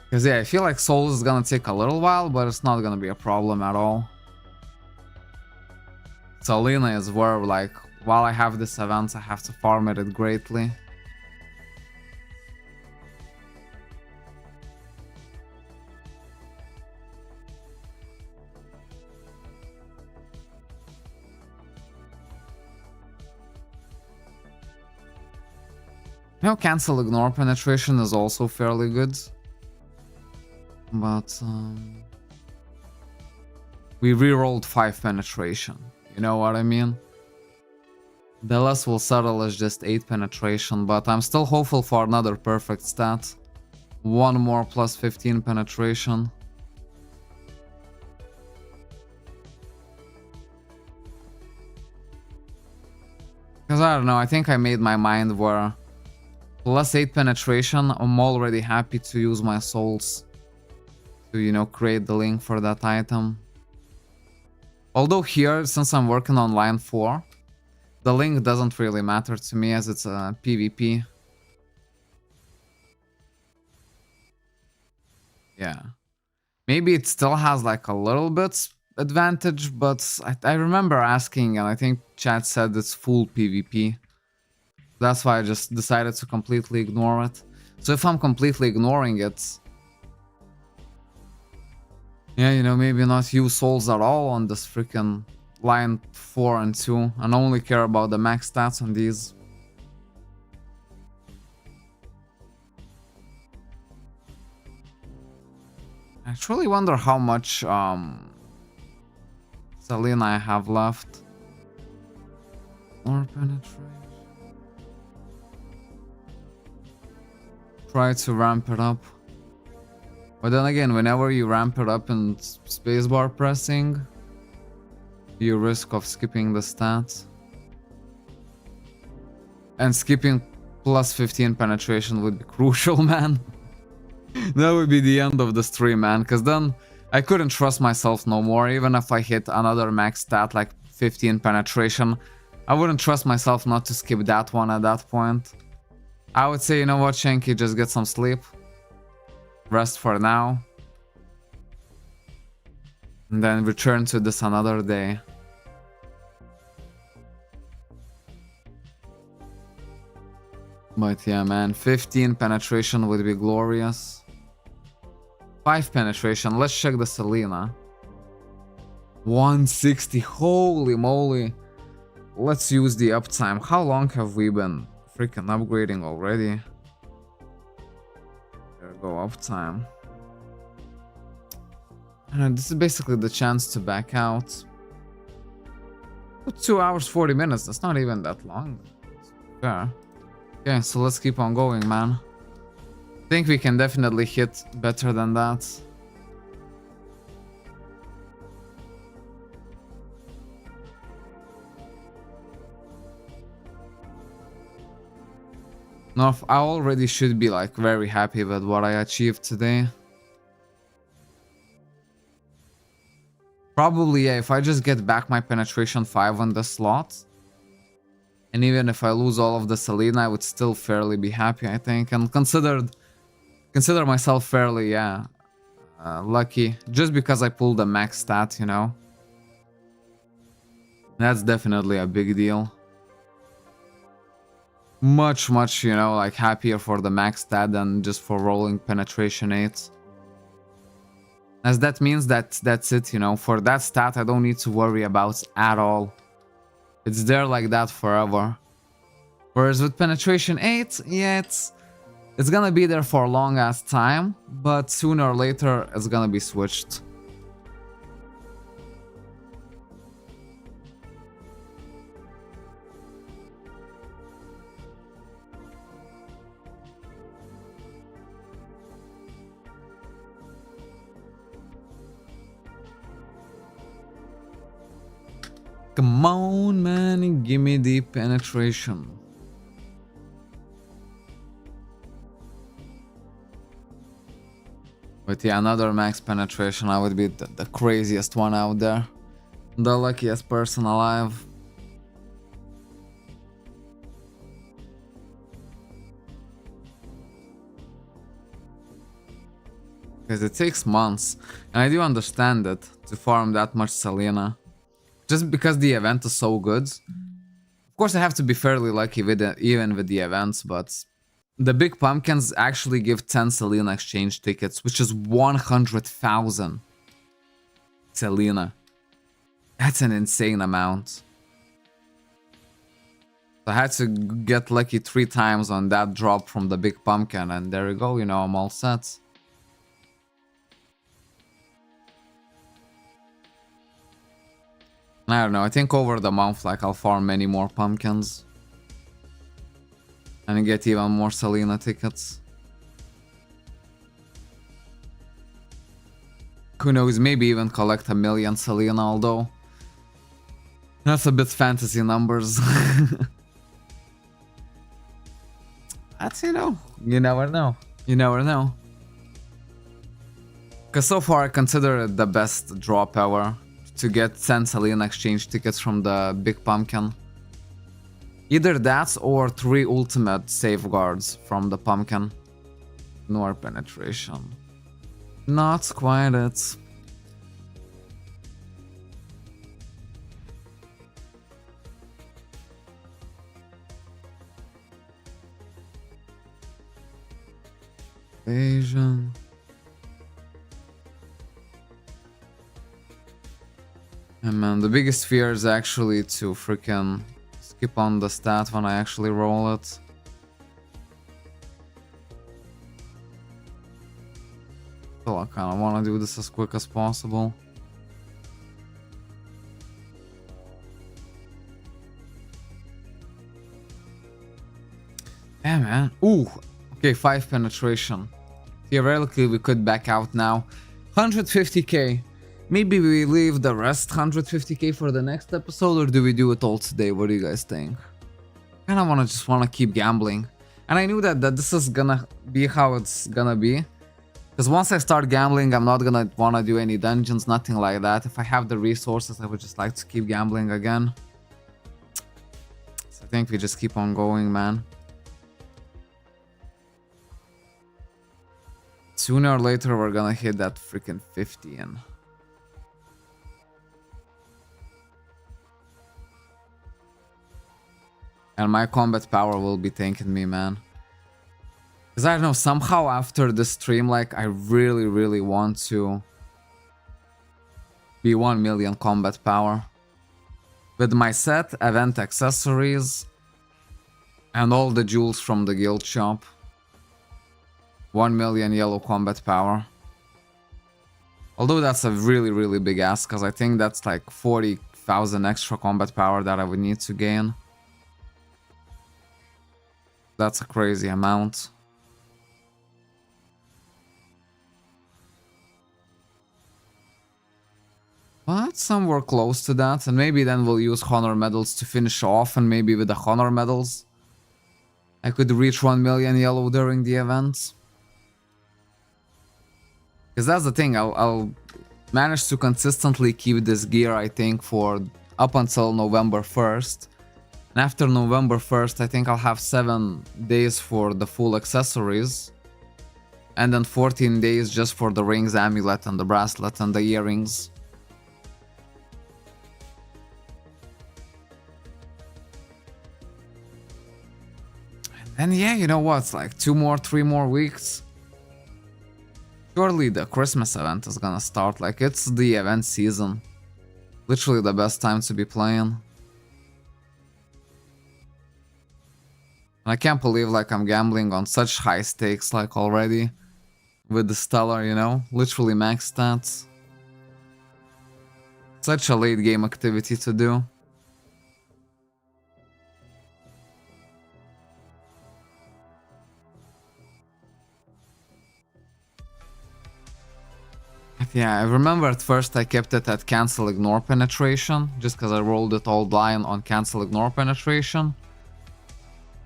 Because yeah, I feel like Souls is gonna take a little while, but it's not gonna be a problem at all. Selena is where, like, while I have this event, I have to farm it greatly. You know, cancel ignore penetration is also fairly good. But we rerolled 5 penetration. You know what I mean? The less will settle as just 8 penetration, but I'm still hopeful for another perfect stat. 1 more +15 penetration. Because I don't know, I think I made my mind where +8 penetration, I'm already happy to use my souls to, you know, create the link for that item. Although here, since I'm working on line 4, the link doesn't really matter to me as it's a PvP. Yeah. Maybe it still has like a little bit advantage, but I remember asking and I think chat said it's full PvP. That's why I just decided to completely ignore it. So if I'm completely ignoring it, yeah, you know, maybe not use souls at all on this freaking line 4 and 2 and only care about the max stats on these. truly wonder how much Selena I have left. More penetration. Try to ramp it up. But then again, whenever you ramp it up in spacebar pressing, you risk of skipping the stats. And skipping plus 15 penetration would be crucial, man. That would be the end of the stream, man, because then I couldn't trust myself no more. Even if I hit another max stat like 15 penetration, I wouldn't trust myself not to skip that one at that point. I would say, you know what, Shanky, just get some sleep. Rest for now. And then return to this another day. But yeah, man, 15 penetration would be glorious. 5 penetration, let's check the Selena. 160, holy moly. Let's use the uptime. How long have we been freaking upgrading already? There we go, uptime. And this is basically the chance to back out. 2 hours 40 minutes, that's not even that long. Fair. Okay, so let's keep on going, man. I think we can definitely hit better than that. No, I already should be like very happy with what I achieved today. Probably, yeah, if I just get back my penetration 5 on the slot. And even if I lose all of the Selena, I would still fairly be happy, I think. And consider myself fairly, yeah, lucky. Just because I pulled a max stat, you know. That's definitely a big deal. Much, you know, like happier for the max stat than just for rolling penetration 8. As that means that that's it, you know. For that stat, I don't need to worry about at all. It's there like that forever. Whereas with penetration 8, yeah, it's gonna be there for a long ass time, but sooner or later it's gonna be switched. Come on, man, give me the penetration. But yeah, another max penetration, I would be the craziest one out there. The luckiest person alive. Because it takes months, and I do understand it, to farm that much Selena. Just because the event is so good. Of course, I have to be fairly lucky with it, even with the events, but the big pumpkins actually give 10 Selena exchange tickets, which is 100,000 Selena. That's an insane amount. I had to get lucky 3 times on that drop from the big pumpkin, and there you go, you know, I'm all set. I don't know, I think over the month, like, I'll farm many more pumpkins. And get even more Selena tickets. Who knows, maybe even collect 1 million Selena, although... That's a bit fantasy numbers. That's, you know, you never know. You never know. Because so far I consider it the best drop ever. To get 10 Selena exchange tickets from the big pumpkin. Either that or 3 ultimate safeguards from the pumpkin. Nor penetration. Not quite it. Asian. And man, the biggest fear is actually to freaking skip on the stat when I actually roll it. So still, I kind of want to do this as quick as possible. Yeah, man. Ooh, okay, 5 penetration. Theoretically, we could back out now. 150k. Maybe we leave the rest 150k for the next episode, or do we do it all today? What do you guys think? I kind of just want to keep gambling. And I knew that this is gonna be how it's gonna be. Because once I start gambling, I'm not gonna want to do any dungeons, nothing like that. If I have the resources, I would just like to keep gambling again. So I think we just keep on going, man. Sooner or later, we're gonna hit that freaking 50 and... And my combat power will be tanking me, man. Because I don't know, somehow after this stream, like, I really, really want to be 1 million combat power. With my set, event accessories, and all the jewels from the guild shop. 1 million yellow combat power. Although that's a really, really big ask, because I think that's like 40,000 extra combat power that I would need to gain. That's a crazy amount. But somewhere close to that, and maybe then we'll use honor medals to finish off, and maybe with the honor medals I could reach 1 million yellow during the event. Because that's the thing, I'll manage to consistently keep this gear, I think, for up until November 1st. And after November 1st, I think I'll have 7 days for the full accessories. And then 14 days just for the rings, amulet, and the bracelet, and the earrings. And yeah, you know what, it's like 3 more weeks. Surely the Christmas event is gonna start, like it's the event season. Literally the best time to be playing. And I can't believe like I'm gambling on such high stakes like already. With the Stellar, you know, literally max stats. Such a late game activity to do. Yeah, I remember at first I kept it at cancel ignore penetration, just because I rolled it all blind on cancel ignore penetration.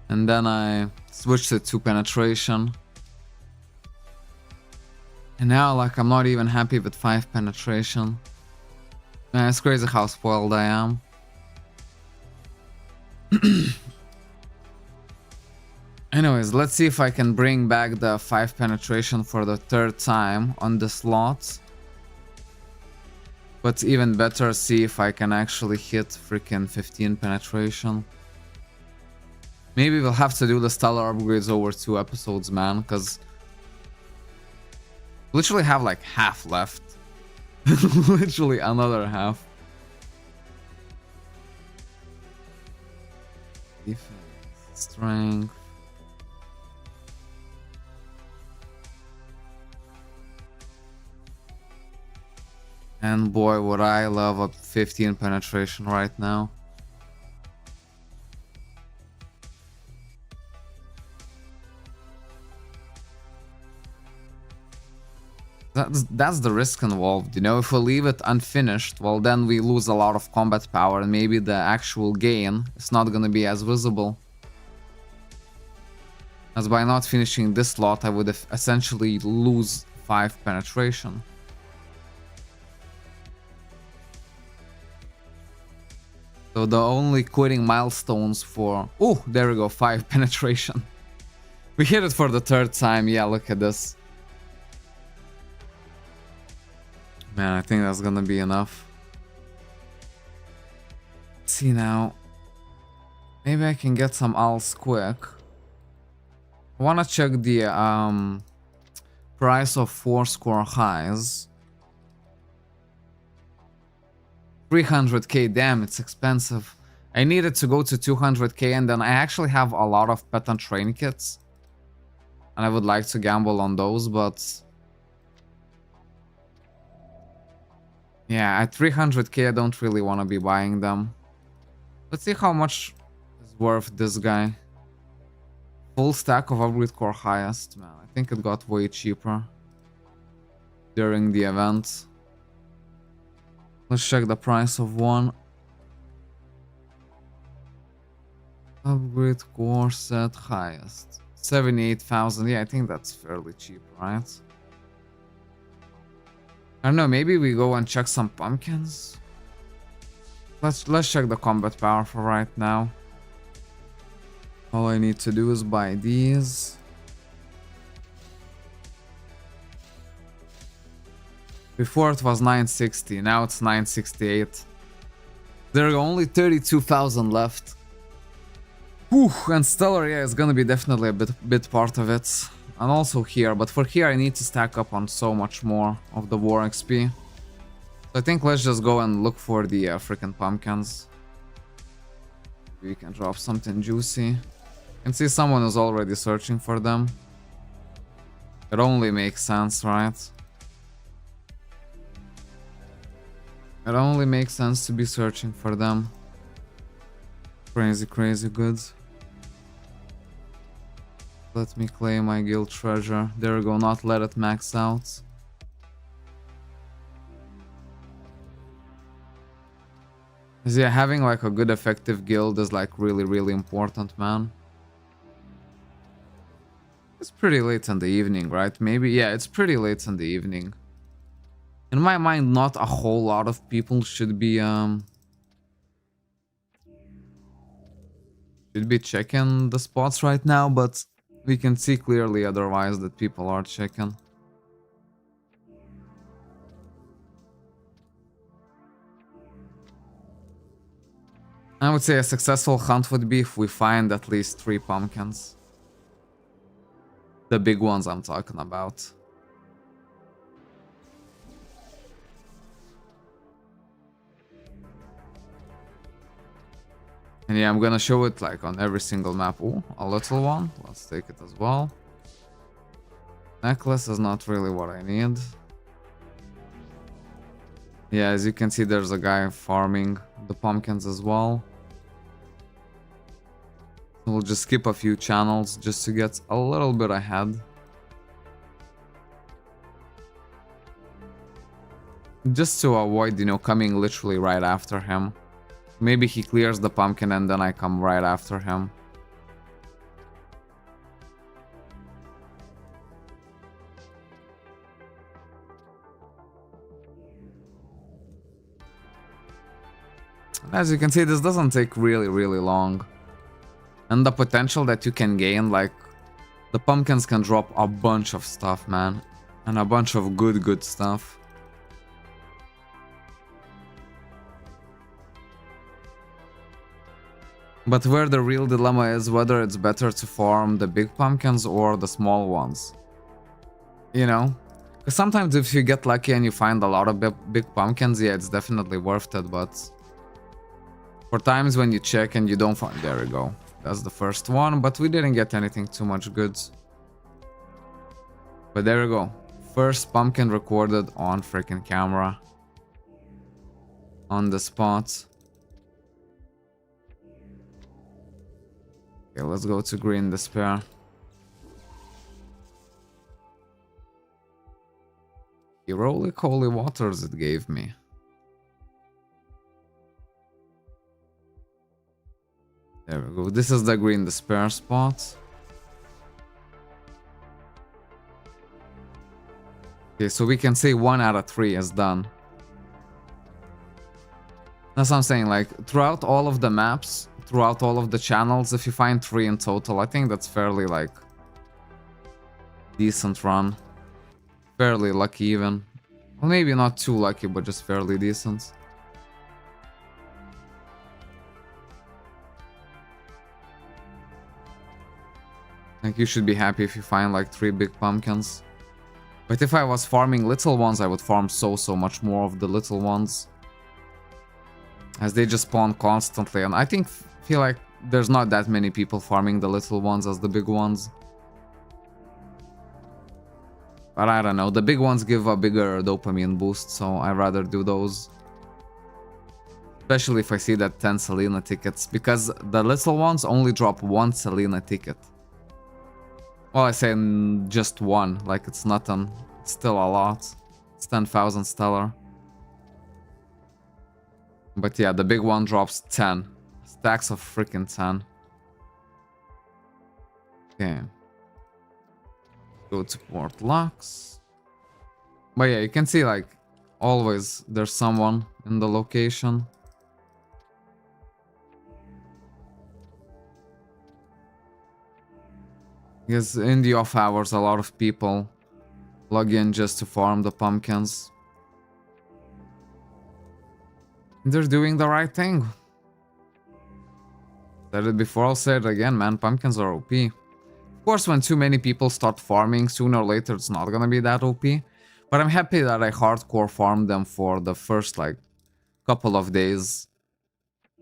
And then I switched it to penetration. And now like I'm not even happy with 5 penetration. Man, it's crazy how spoiled I am. Anyways, let's see if I can bring back the 5 penetration for the 3rd time on the slot. But even better, see if I can actually hit freaking 15 penetration. Maybe we'll have to do the stellar upgrades over 2 episodes, man, because literally have like half left. Literally another half. Defense, strength. And boy, would I love a 15 penetration right now. That's the risk involved, you know, if we leave it unfinished, well then we lose a lot of combat power and maybe the actual gain is not gonna be as visible. As by not finishing this slot, I would essentially lose 5 penetration. So the only quitting milestones for... Oh, there we go, 5 penetration. We hit it for the 3rd time, yeah, look at this. Man, I think that's gonna be enough. Let's see now. Maybe I can get some alts quick. I wanna check the price of 4 score highs. 300k, damn, it's expensive. I needed to go to 200k, and then I actually have a lot of pet and train kits. And I would like to gamble on those, but Yeah, at 300k I don't really want to be buying them. Let's see how much is worth this guy. Full stack of upgrade core highest. Man, I think it got way cheaper during the event. Let's check the price of one. Upgrade core set highest. 78,000. Yeah, I think that's fairly cheap, right? I don't know, maybe we go and check some pumpkins. Let's check the combat power for right now. All I need to do is buy these. Before it was 960, now it's 968. There are only 32,000 left. Whew, and Stellar, yeah, is gonna be definitely a bit part of it. And also here, but for here I need to stack up on so much more of the war XP. So I think let's just go and look for the freaking pumpkins. We can drop something juicy. You can see someone is already searching for them. It only makes sense, right? It only makes sense to be searching for them. Crazy, crazy good. Let me claim my guild treasure. There we go, not let it max out. Yeah, having like a good effective guild is like really important, man. It's pretty late in the evening, right? Maybe, yeah, it's pretty late in the evening. In my mind, not a whole lot of people should be checking the spots right now, but we can see clearly otherwise that people are checking. I would say a successful hunt would be if we find at least 3 pumpkins. The big ones I'm talking about. And yeah, I'm gonna show it like on every single map. Ooh, a little one. Let's take it as well. Necklace is not really what I need. Yeah, as you can see, there's a guy farming the pumpkins as well. We'll just skip a few channels just to get a little bit ahead. Just to avoid, you know, coming literally right after him. Maybe he clears the pumpkin and then I come right after him. As you can see, this doesn't take really long. And the potential that you can gain, like, the pumpkins can drop a bunch of stuff, man. And a bunch of good stuff. But where the real dilemma is whether it's better to farm the big pumpkins or the small ones. You know? Because sometimes if you get lucky and you find a lot of big pumpkins, yeah, it's definitely worth it, but... For times when you check and you don't find... There we go. That's the first one, but we didn't get anything too much good. But there we go. First pumpkin recorded on freaking camera. On the spot. Okay, let's go to Green Despair. Heroic Holy Waters it gave me. There we go. This is the Green Despair spot. Okay, so we can say 1 out of 3 is done. That's what I'm saying, like, throughout all of the maps, throughout all of the channels, if you find 3 in total, I think that's fairly, like, decent run. Fairly lucky even. Well, maybe not too lucky, but just fairly decent. Like, you should be happy if you find like 3 big pumpkins. But if I was farming little ones, I would farm so much more of the little ones. As they just spawn constantly, and I feel like there's not that many people farming the little ones as the big ones. But I don't know, the big ones give a bigger dopamine boost, so I'd rather do those. Especially if I see that 10 Selena tickets, because the little ones only drop 1 Selena ticket. Well, I say just 1, like it's nothing. It's still a lot. It's 10,000 stellar. But yeah, the big one drops 10. Stacks of freaking 10. Okay. Go to Port Lux. But yeah, you can see like always there's someone in the location. Because in the off hours a lot of people log in just to farm the pumpkins. They're doing the right thing. Said it before, I'll say it again, man, pumpkins are OP. Of course, when too many people start farming, sooner or later it's not gonna be that OP. But I'm happy that I hardcore farmed them for the first, like, couple of days.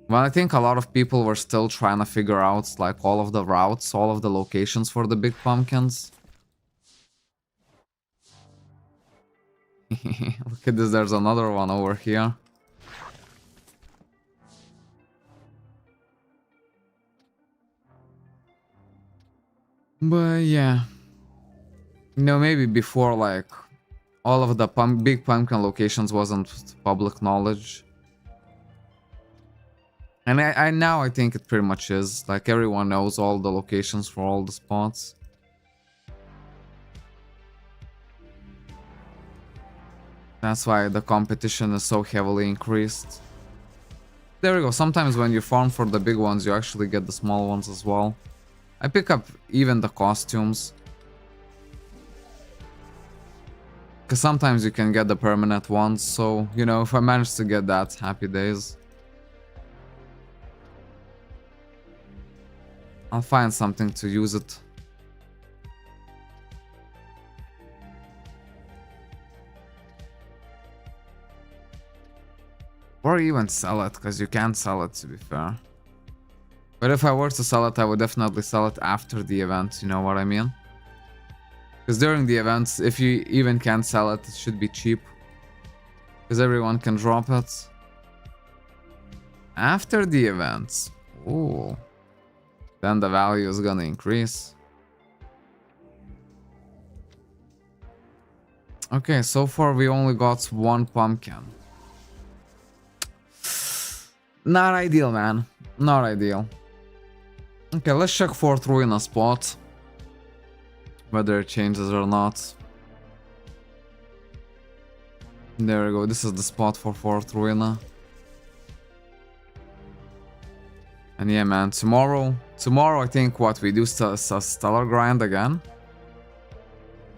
Well, I think a lot of people were still trying to figure out, like, all of the routes, all of the locations for the big pumpkins. Look at this, there's another one over here. But yeah, you know, maybe before, like, all of the big pumpkin locations wasn't public knowledge. And now I think it pretty much is. Like, everyone knows all the locations for all the spots. That's why the competition is so heavily increased. There we go, sometimes when you farm for the big ones, you actually get the small ones as well. I pick up even the costumes. Because sometimes you can get the permanent ones, so, you know, if I manage to get that, happy days. I'll find something to use it. Or even sell it, because you can't sell it, to be fair. But if I were to sell it, I would definitely sell it after the event, you know what I mean? Because during the events, if you even can't sell it, it should be cheap. Because everyone can drop it. After the events, ooh, then the value is gonna increase. Okay, so far we only got 1 pumpkin. Not ideal, man. Not ideal. Okay, let's check 4th Ruina spot. Whether it changes or not. There we go, this is the spot for 4th Ruina. And yeah, man, tomorrow I think what we do is a Stellar Grind again.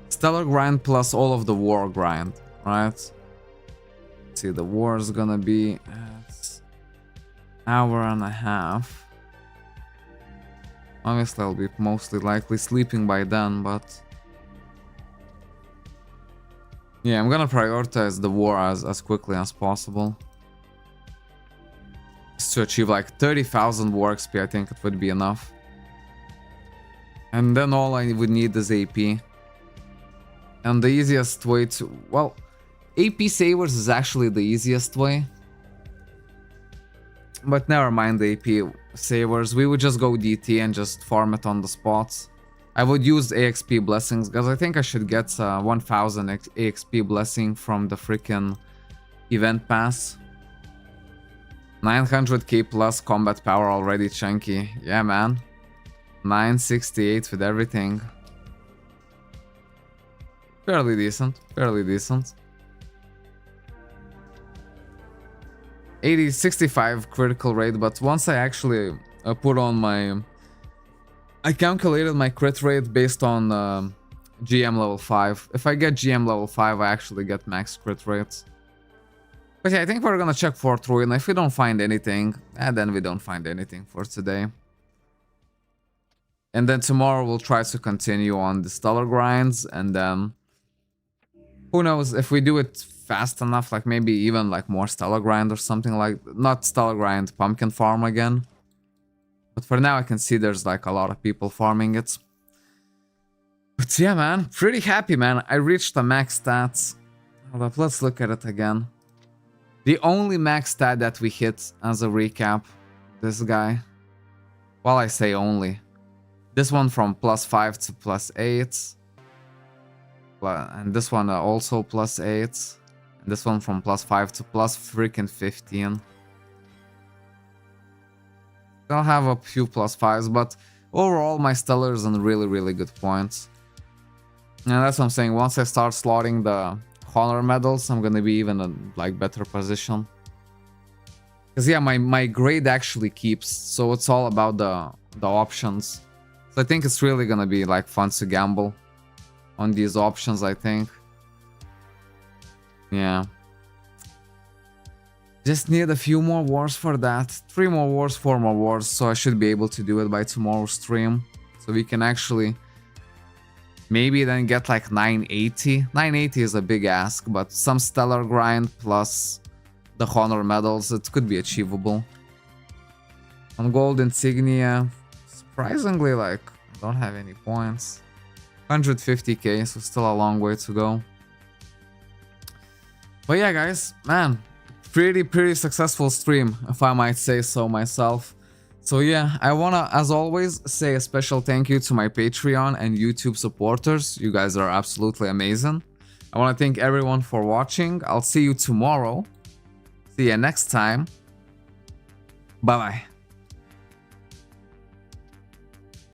Stellar Grind plus all of the War Grind, right? Let's see, the War is gonna be at hour and a half. Obviously, I'll be mostly likely sleeping by then, but... yeah, I'm gonna prioritize the War as quickly as possible. Just to achieve like 30,000 War XP, I think it would be enough. And then all I would need is AP. And the easiest way to... well, AP Savers is actually the easiest way. But never mind the AP Savers, we would just go DT and just farm it on the spots. I would use AXP Blessings, because I think I should get 1000 AXP Blessing from the freaking Event Pass. 900k plus combat power already chunky. Yeah, man. 968 with everything. Fairly decent, fairly decent. 65 critical rate, but once I actually put on my... I calculated my crit rate based on GM level 5. If I get GM level 5, I actually get max crit rates. But yeah, I think we're gonna check 4th Ruin. If we don't find anything, then we don't find anything for today. And then tomorrow we'll try to continue on the Stellar Grinds, and then... who knows, if we do it fast enough, like maybe even like more Stellar Grind or something like... not Stellar Grind, Pumpkin Farm again. But for now I can see there's like a lot of people farming it. But yeah, man, pretty happy, man. I reached the max stats. Hold up, let's look at it again. The only max stat that we hit as a recap, this guy. Well, I say only. This one from +5 to +8. And this one also +8. And this one from +5 to +15. I'll have a few +5s, but overall my stellar is on really good points. And that's what I'm saying. Once I start slotting the honor medals, I'm gonna be even in like better position. Because yeah, my grade actually keeps, so it's all about the options. So I think it's really gonna be like fun to gamble on these options, I think. Yeah. Just need a few more wars for that. 3 more wars, 4 more wars, so I should be able to do it by tomorrow's stream. So we can actually maybe then get like 980. 980 is a big ask, but some stellar grind plus the honor medals, it could be achievable. On gold insignia, surprisingly, like, I don't have any points. 150k, so still a long way to go. But yeah, guys, man, pretty successful stream, if I might say so myself. So yeah, I wanna, as always, say a special thank you to my Patreon and YouTube supporters. You guys are absolutely amazing. I wanna thank everyone for watching. I'll see you tomorrow. See you next time. Bye bye.